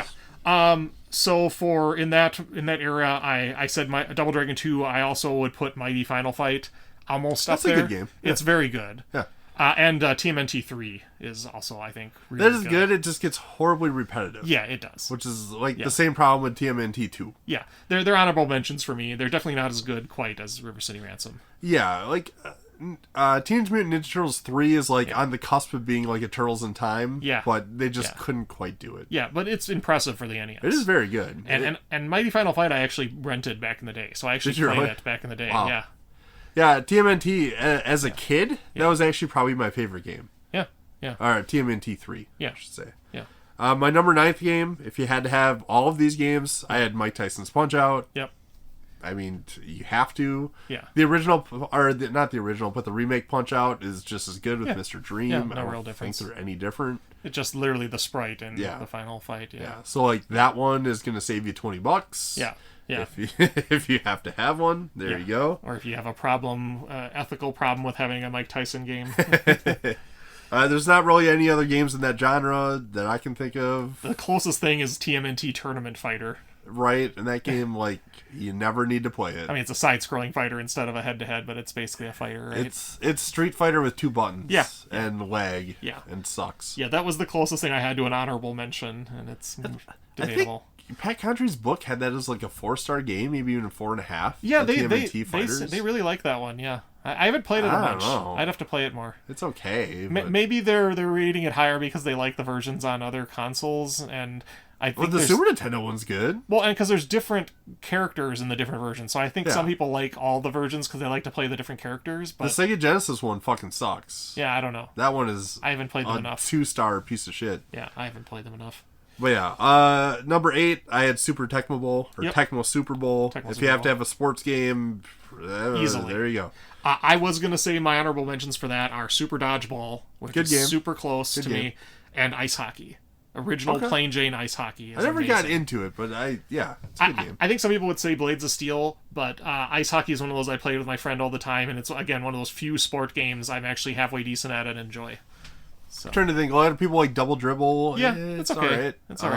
So for in that era, I said my Double Dragon 2. I also would put Mighty Final Fight almost up there. That's a good game. Yeah. It's very good. Yeah. And TMNT 3 is also, I think, really that is good. It just gets horribly repetitive. Yeah, it does. Which is like the same problem with TMNT 2. Yeah, they're honorable mentions for me. They're definitely not as good quite as River City Ransom. Yeah, like Teenage Mutant Ninja Turtles 3 is like on the cusp of being like a Turtles in Time. Yeah. But they just couldn't quite do it. Yeah, but it's impressive for the NES. It is very good. And Mighty Final Fight I actually rented back in the day. So I actually played it back in the day. Wow. Yeah. Yeah, TMNT, as a kid, that was actually probably my favorite game. Yeah, yeah. All right, TMNT 3, Yeah. I should say. Yeah. My number 9th game, if you had to have all of these games, I had Mike Tyson's Punch-Out. Yep. I mean, you have to. Yeah. The original, not the original, but the remake Punch-Out is just as good with Mr. Dream. Yeah, no I don't real difference. think they're any different. It's just literally the sprite and the final fight. Yeah. So, like, that one is going to save you $20. Yeah. Yeah. If you have to have one, there you go. Or if you have a problem, ethical problem with having a Mike Tyson game. There's not really any other games in that genre that I can think of. The closest thing is TMNT Tournament Fighter. Right, and that game, like, you never need to play it. I mean, it's a side-scrolling fighter instead of a head-to-head, but it's basically a fighter, right? It's Street Fighter with 2 buttons. Yeah. And lag. Yeah. And sucks. Yeah, that was the closest thing I had to an honorable mention, and it's debatable. I think Pat Country's book had that as like a 4-star game, maybe even a 4.5. Yeah, the they really like that one. Yeah, I haven't played it a bunch. Know. I'd have to play it more. It's okay. But... Maybe they're rating it higher because they like the versions on other consoles, and I think the Super Nintendo one's good. Well, and because there's different characters in the different versions, so I think some people like all the versions because they like to play the different characters. But the Sega Genesis one fucking sucks. Yeah, I don't know. That one is. I haven't played them enough. 2-star piece of shit. Yeah, I haven't played them enough. But yeah, number 8, I had Super Tecmo Bowl, or Tecmo Super Bowl. If you have to have a sports game, easily. There you go. I was going to say my honorable mentions for that are Super Dodgeball, which Good is game. super close to me, and Ice Hockey. Original Plain Jane Ice Hockey. I never got into it, but it's a good game. I think some people would say Blades of Steel, but Ice Hockey is one of those I played with my friend all the time, and it's, again, one of those few sport games I'm actually halfway decent at and enjoy. So. I'm trying to think. A lot of people like Double Dribble. Yeah, it's okay. All right. It's all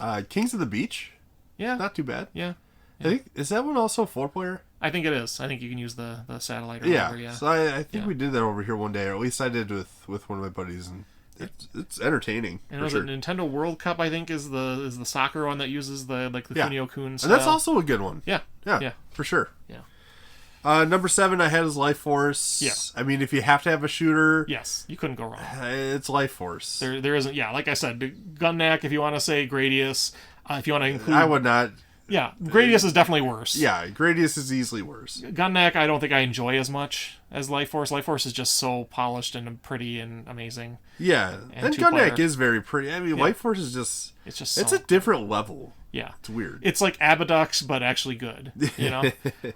right. Kings of the Beach. Yeah. Not too bad. Yeah. I think, is that one also 4-player? I think it is. I think you can use the satellite or whatever. Yeah. So I think we did that over here one day, or at least I did with one of my buddies, and it's entertaining. And the Nintendo World Cup, I think, is the soccer one that uses the Kunio-kun style. And that's also a good one. Yeah. Yeah. For sure. Yeah. Number 7 I had is Life Force. Yeah. I mean, if you have to have a shooter, yes, you couldn't go wrong. It's Life Force. There isn't. Yeah, like I said, Gunnak. If you want to say Gradius, if you want to include, I would not. Yeah, Gradius is definitely worse. Yeah, Gradius is easily worse. Gunnak, I don't think I enjoy as much as Life Force. Life Force is just so polished and pretty and amazing. Yeah, and Gunnak is very pretty. I mean, Life Force is just... It's a different level. Yeah. It's weird. It's like Abadux, but actually good, you know?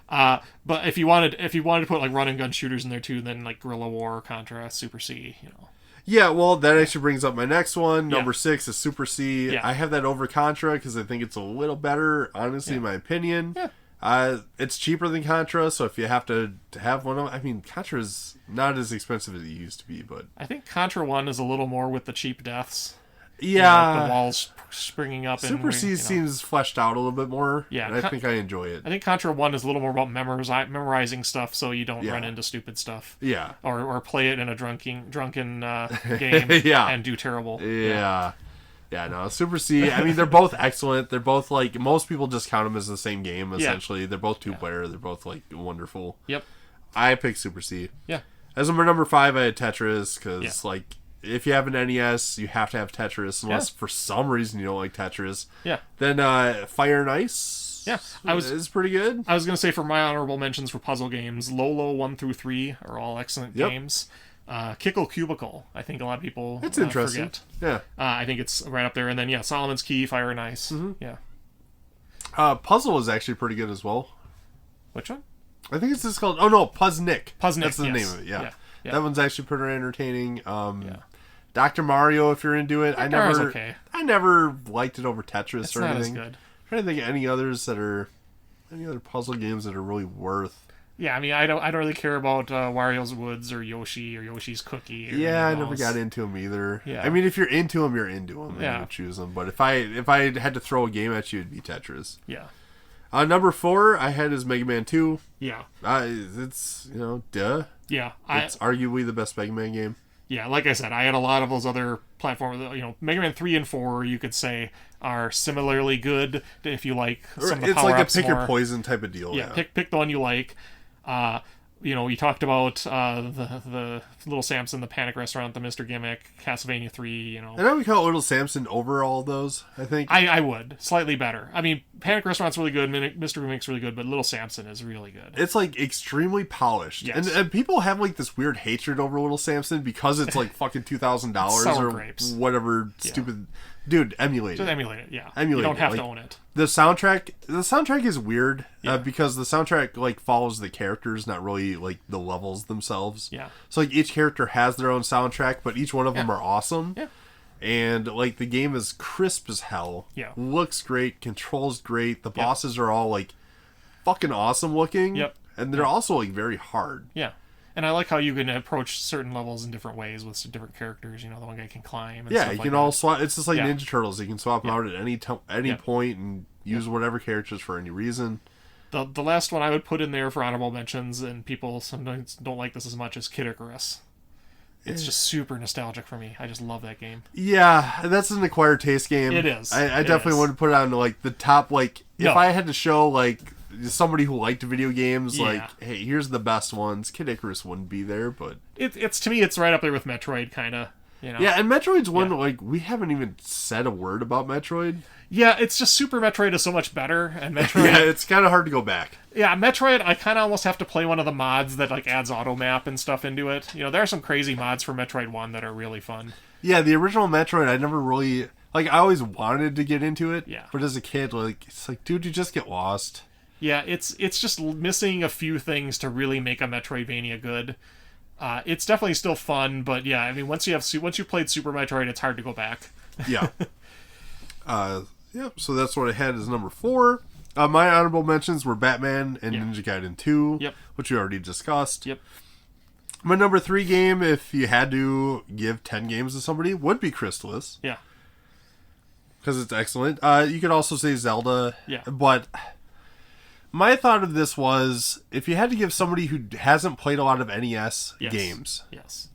But if you wanted to put like run and gun shooters in there too, then like Guerrilla War, Contra, Super C, you know. Yeah, well, that actually brings up my next one. Number 6 is Super C. Yeah. I have that over Contra because I think it's a little better, honestly, in my opinion. Yeah. It's cheaper than Contra, so if you have to have one of them, I mean, Contra is not as expensive as it used to be, but I think Contra 1 is a little more with the cheap deaths. Yeah. The walls springing up. Super C seems fleshed out a little bit more. Yeah. And I think I enjoy it. I think Contra 1 is a little more about memorizing stuff so you don't run into stupid stuff. Yeah. Or play it in a drunken game and do terrible. Yeah. Yeah, no, Super C, I mean, they're both excellent. They're both, like, most people just count them as the same game, essentially. They're both two-player. They're both, like, wonderful. Yep. I picked Super C. Yeah. As number 5, I had Tetris, because, like, if you have an NES, you have to have Tetris, unless for some reason you don't like Tetris. Yeah. Then Fire and Ice is pretty good. I was going to say, for my honorable mentions for puzzle games, Lolo 1 through 3 are all excellent games. Kickle Cubicle, I think a lot of people interesting. forget. Yeah. I think it's right up there. And then, Solomon's Key, Fire and Ice. Mm-hmm. Yeah. Puzzle is actually pretty good as well. Which one? I think it's just called... Oh, no, Puzznick. Puzznick, that's the name of it, yeah. That one's actually pretty entertaining. Dr. Mario, if you're into it. I never liked it over Tetris or anything. Not as good. I'm trying to think of any other puzzle games that are really worth... Yeah, I mean, I don't really care about Wario's Woods or Yoshi or Yoshi's Cookie. I never got into them either. Yeah. I mean, if you're into them, you're into them. And you would choose them. But if I had to throw a game at you, it'd be Tetris. Yeah. Number 4 I had is Mega Man 2. Yeah. It's, duh. Yeah. It's arguably the best Mega Man game. Yeah, like I said, I had a lot of those other platforms. Mega Man 3 and 4, you could say, are similarly good if you like some of the power-ups. It's like a pick your poison type of deal. Yeah, pick the one you like. You talked about the Little Samson, the Panic Restaurant, the Mr. Gimmick, Castlevania 3, And I would call Little Samson over all those, I think. I would. Slightly better. I mean, Panic Restaurant's really good, Mr. Gimmick's really good, but Little Samson is really good. It's, like, extremely polished. Yes. And people have, like, this weird hatred over Little Samson because it's, like, fucking $2,000 or grapes. whatever stupid... Dude, emulate it. Just emulate it, yeah. Emulate you don't have to own it. The soundtrack is weird because the soundtrack like follows the characters, not really like the levels themselves. Yeah. So like each character has their own soundtrack, but each one of them are awesome. Yeah. And like the game is crisp as hell. Yeah. Looks great, controls great. The bosses are all like fucking awesome looking. Yep. And they're also like very hard. Yeah. And I like how you can approach certain levels in different ways with different characters. The one guy can climb. And you can all swap. It's just like Ninja Turtles. You can swap them out at any point and use whatever characters for any reason. The last one I would put in there for honorable mentions, and people sometimes don't like this as much, is Kid Icarus. It's just super nostalgic for me. I just love that game. Yeah, that's an acquired taste game. It is. I definitely wouldn't put it on like the top. Like if I had to show like somebody who liked video games, like, hey, here's the best ones. Kid Icarus wouldn't be there, but it's to me, it's right up there with Metroid, kind of. Yeah, and Metroid's one like we haven't even said a word about Metroid. Yeah, it's just Super Metroid is so much better, and Metroid. Yeah, it's kind of hard to go back. Yeah, Metroid, I kind of almost have to play one of the mods that like adds auto map and stuff into it. There are some crazy mods for Metroid 1 that are really fun. Yeah, the original Metroid, I never really like. I always wanted to get into it. Yeah, but as a kid, like it's like, dude, you just get lost. Yeah, it's just missing a few things to really make a Metroidvania good. It's definitely still fun, but yeah, I mean, once you played Super Metroid, it's hard to go back. Yeah. So that's what I had as number 4. My honorable mentions were Batman and Ninja Gaiden 2, which we already discussed. Yep. My number 3 game, if you had to give 10 games to somebody, would be Crystalis. Yeah. Because it's excellent. You could also say Zelda. Yeah. But my thought of this was, if you had to give somebody who hasn't played a lot of NES games,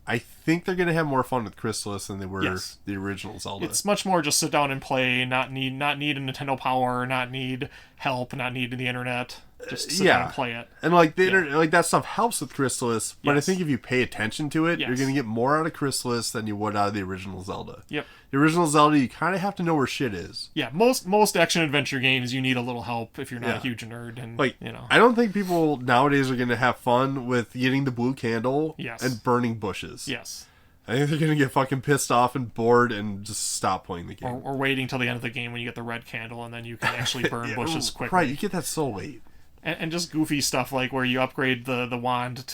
I think they're going to have more fun with Crystalis than they were the original Zelda. It's much more just sit down and play, not need a Nintendo Power, not need help, not need the internet. Just sit down and play it. And like the internet, like that stuff helps with Crystalis, but I think if you pay attention to it, you're going to get more out of Crystalis than you would out of the original Zelda. Yep. The original Zelda, you kind of have to know where shit is. Yeah, most action adventure games, you need a little help if you're not a huge nerd. And like, I don't think people nowadays are going to have fun with getting the blue candle and burning bushes. Yes. I think they're going to get fucking pissed off and bored and just stop playing the game. Or waiting till the end of the game when you get the red candle and then you can actually burn bushes quickly. Right, you get that so late. And just goofy stuff like where you upgrade the wand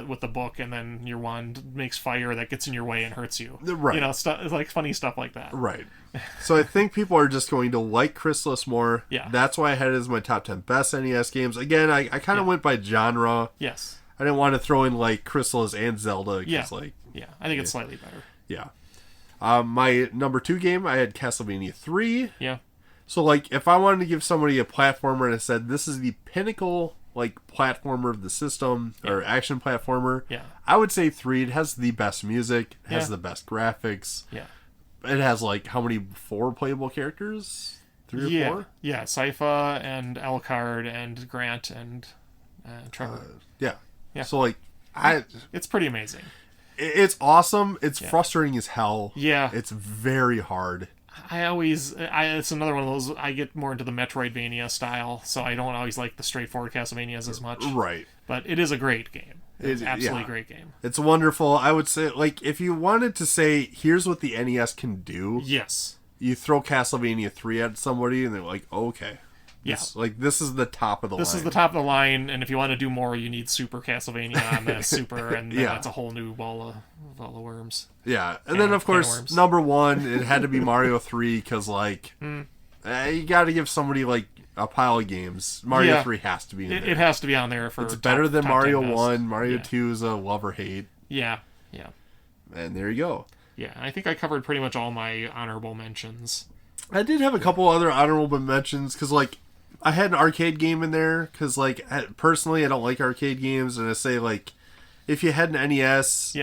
with the book, and then your wand makes fire that gets in your way and hurts you. Right. You know, stuff like funny stuff like that. Right. So I think people are just going to like Chrysalis more. Yeah. That's why I had it as my top 10 best NES games. Again, I kind of went by genre. Yes. I didn't want to throw in like Chrysalis and Zelda. Yeah. I think it's slightly better. Yeah. My number 2 game, I had Castlevania 3. Yeah. So, like, if I wanted to give somebody a platformer and I said, this is the pinnacle, like, platformer of the system, or action platformer, I would say 3. It has the best music, it has the best graphics. Yeah. It has, like, how many 4 playable characters? 3 or 4? Yeah, Sypha and Alucard and Grant and Trevor. Yeah. Yeah. So, like, it's pretty amazing. It's awesome. It's frustrating as hell. Yeah. It's very hard. It's another one of those, I get more into the Metroidvania style, so I don't always like the straightforward Castlevanias as much. Right. But it is a great game. It's absolutely a great game. It's wonderful. I would say, like, if you wanted to say, here's what the NES can do. Yes. You throw Castlevania 3 at somebody, and they're like, oh, okay. Yeah. This is the top of the line. This is the top of the line, and if you want to do more, you need Super Castlevania on the Super, and that's a whole new ball of worms. Yeah, and then, of course, number 1, it had to be Mario 3, because, like, you got to give somebody, like, a pile of games. Mario 3 has to be in there. It has to be on there for It's better than Mario 1. Mario 2 is a love or hate. Yeah. And there you go. Yeah, I think I covered pretty much all my honorable mentions. I did have a couple other honorable mentions, because, like, I had an arcade game in there, because, like, personally, I don't like arcade games, and I say, like, if you had an NES,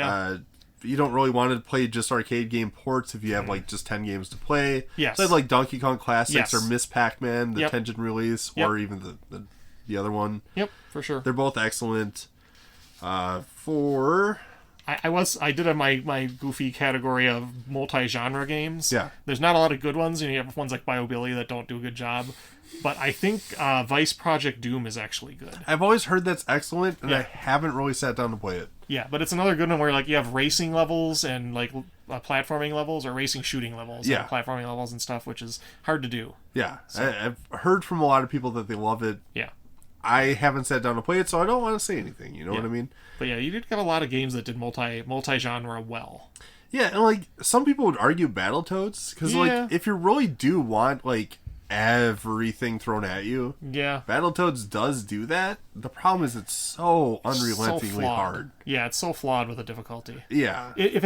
you don't really want to play just arcade game ports if you have, like, just 10 games to play. Yes. So I had, like, Donkey Kong Classics or Miss Pac-Man, the Tengen release, or even the other one. Yep, for sure. They're both excellent. I did have my goofy category of multi-genre games. Yeah. There's not a lot of good ones, and you have ones like BioBilly that don't do a good job. But I think Vice Project Doom is actually good. I've always heard that's excellent, and I haven't really sat down to play it. Yeah, but it's another good one where, like, you have racing levels and, like, platforming levels, or racing shooting levels and platforming levels and stuff, which is hard to do. Yeah, so. I've heard from a lot of people that they love it. Yeah. I haven't sat down to play it, so I don't want to say anything, you know what I mean? But yeah, you did have a lot of games that did multi-genre well. Yeah, and, like, some people would argue Battletoads, because, like, if you really do want, like, everything thrown at you, Battletoads does do that. The problem is it's so unrelentingly hard. Yeah, it's so flawed with the difficulty. Yeah. It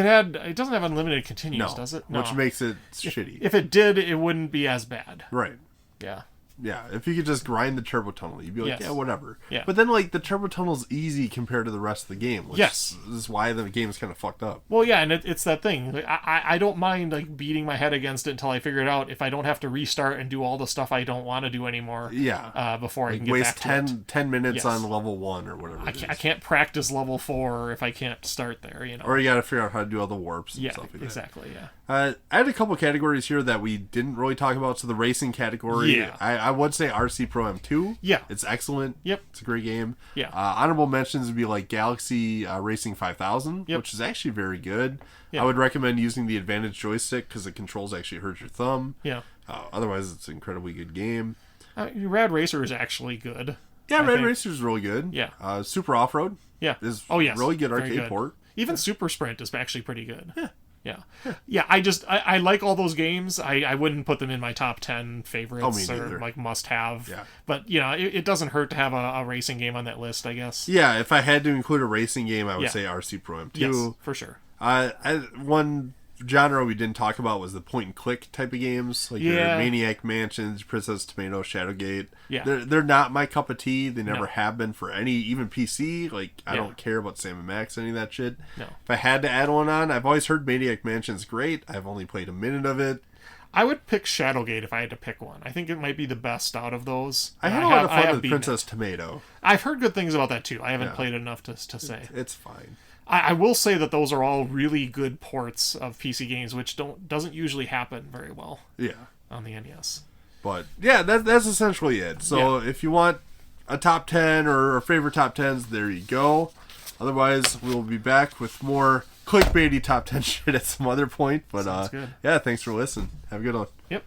doesn't have unlimited continues, does it? No. Which makes it shitty. If it did, it wouldn't be as bad. Right. Yeah. Yeah, if you could just grind the turbo tunnel, you'd be like, yeah, whatever. Yeah. But then, like, the turbo tunnel's easy compared to the rest of the game, which is why the game's kind of fucked up. Well, yeah, and it's that thing. Like, I don't mind, like, beating my head against it until I figure it out, if I don't have to restart and do all the stuff I don't want to do anymore. Yeah. Before I can get waste back to it. 10 minutes on level 1 or whatever it is. I can't practice level 4 if I can't start there, you know. Or you gotta figure out how to do all the warps and stuff like that. Exactly, yeah. I had a couple categories here that we didn't really talk about. So the racing category, I would say RC Pro M2. Yeah. It's excellent. Yep. It's a great game. Yeah. Honorable mentions would be like Galaxy Racing 5000, which is actually very good. Yeah. I would recommend using the Advantage joystick because the controls actually hurt your thumb. Yeah. Otherwise, it's an incredibly good game. Rad Racer is actually good. Yeah, Rad Racer is really good. Yeah. Super Off-Road is really good arcade port. Even Super Sprint is actually pretty good. Yeah. I like all those games. I wouldn't put them in my top 10 favorites or like must have. Yeah. But you know, it doesn't hurt to have a racing game on that list, I guess. Yeah, if I had to include a racing game, I would say RC Pro M2. Yes, for sure. One genre we didn't talk about was the point and click type of games, like your Maniac Mansions, Princess Tomato, Shadowgate. Yeah. They're not my cup of tea. They never have been for any, even PC. Like, I don't care about Sam & Max, any of that shit. No. If I had to add one on, I've always heard Maniac Mansion's great. I've only played a minute of it. I would pick Shadowgate if I had to pick one. I think it might be the best out of those. I had a lot of fun with Princess Tomato. I've heard good things about that too. I haven't played enough to say. It's fine. I will say that those are all really good ports of PC games, which doesn't usually happen very well. Yeah. On the NES. But yeah, that's essentially it. So if you want a top 10 or favorite top 10s, there you go. Otherwise, we'll be back with more clickbaity top 10 shit at some other point. But sounds good. Yeah, thanks for listening. Have a good one. Yep.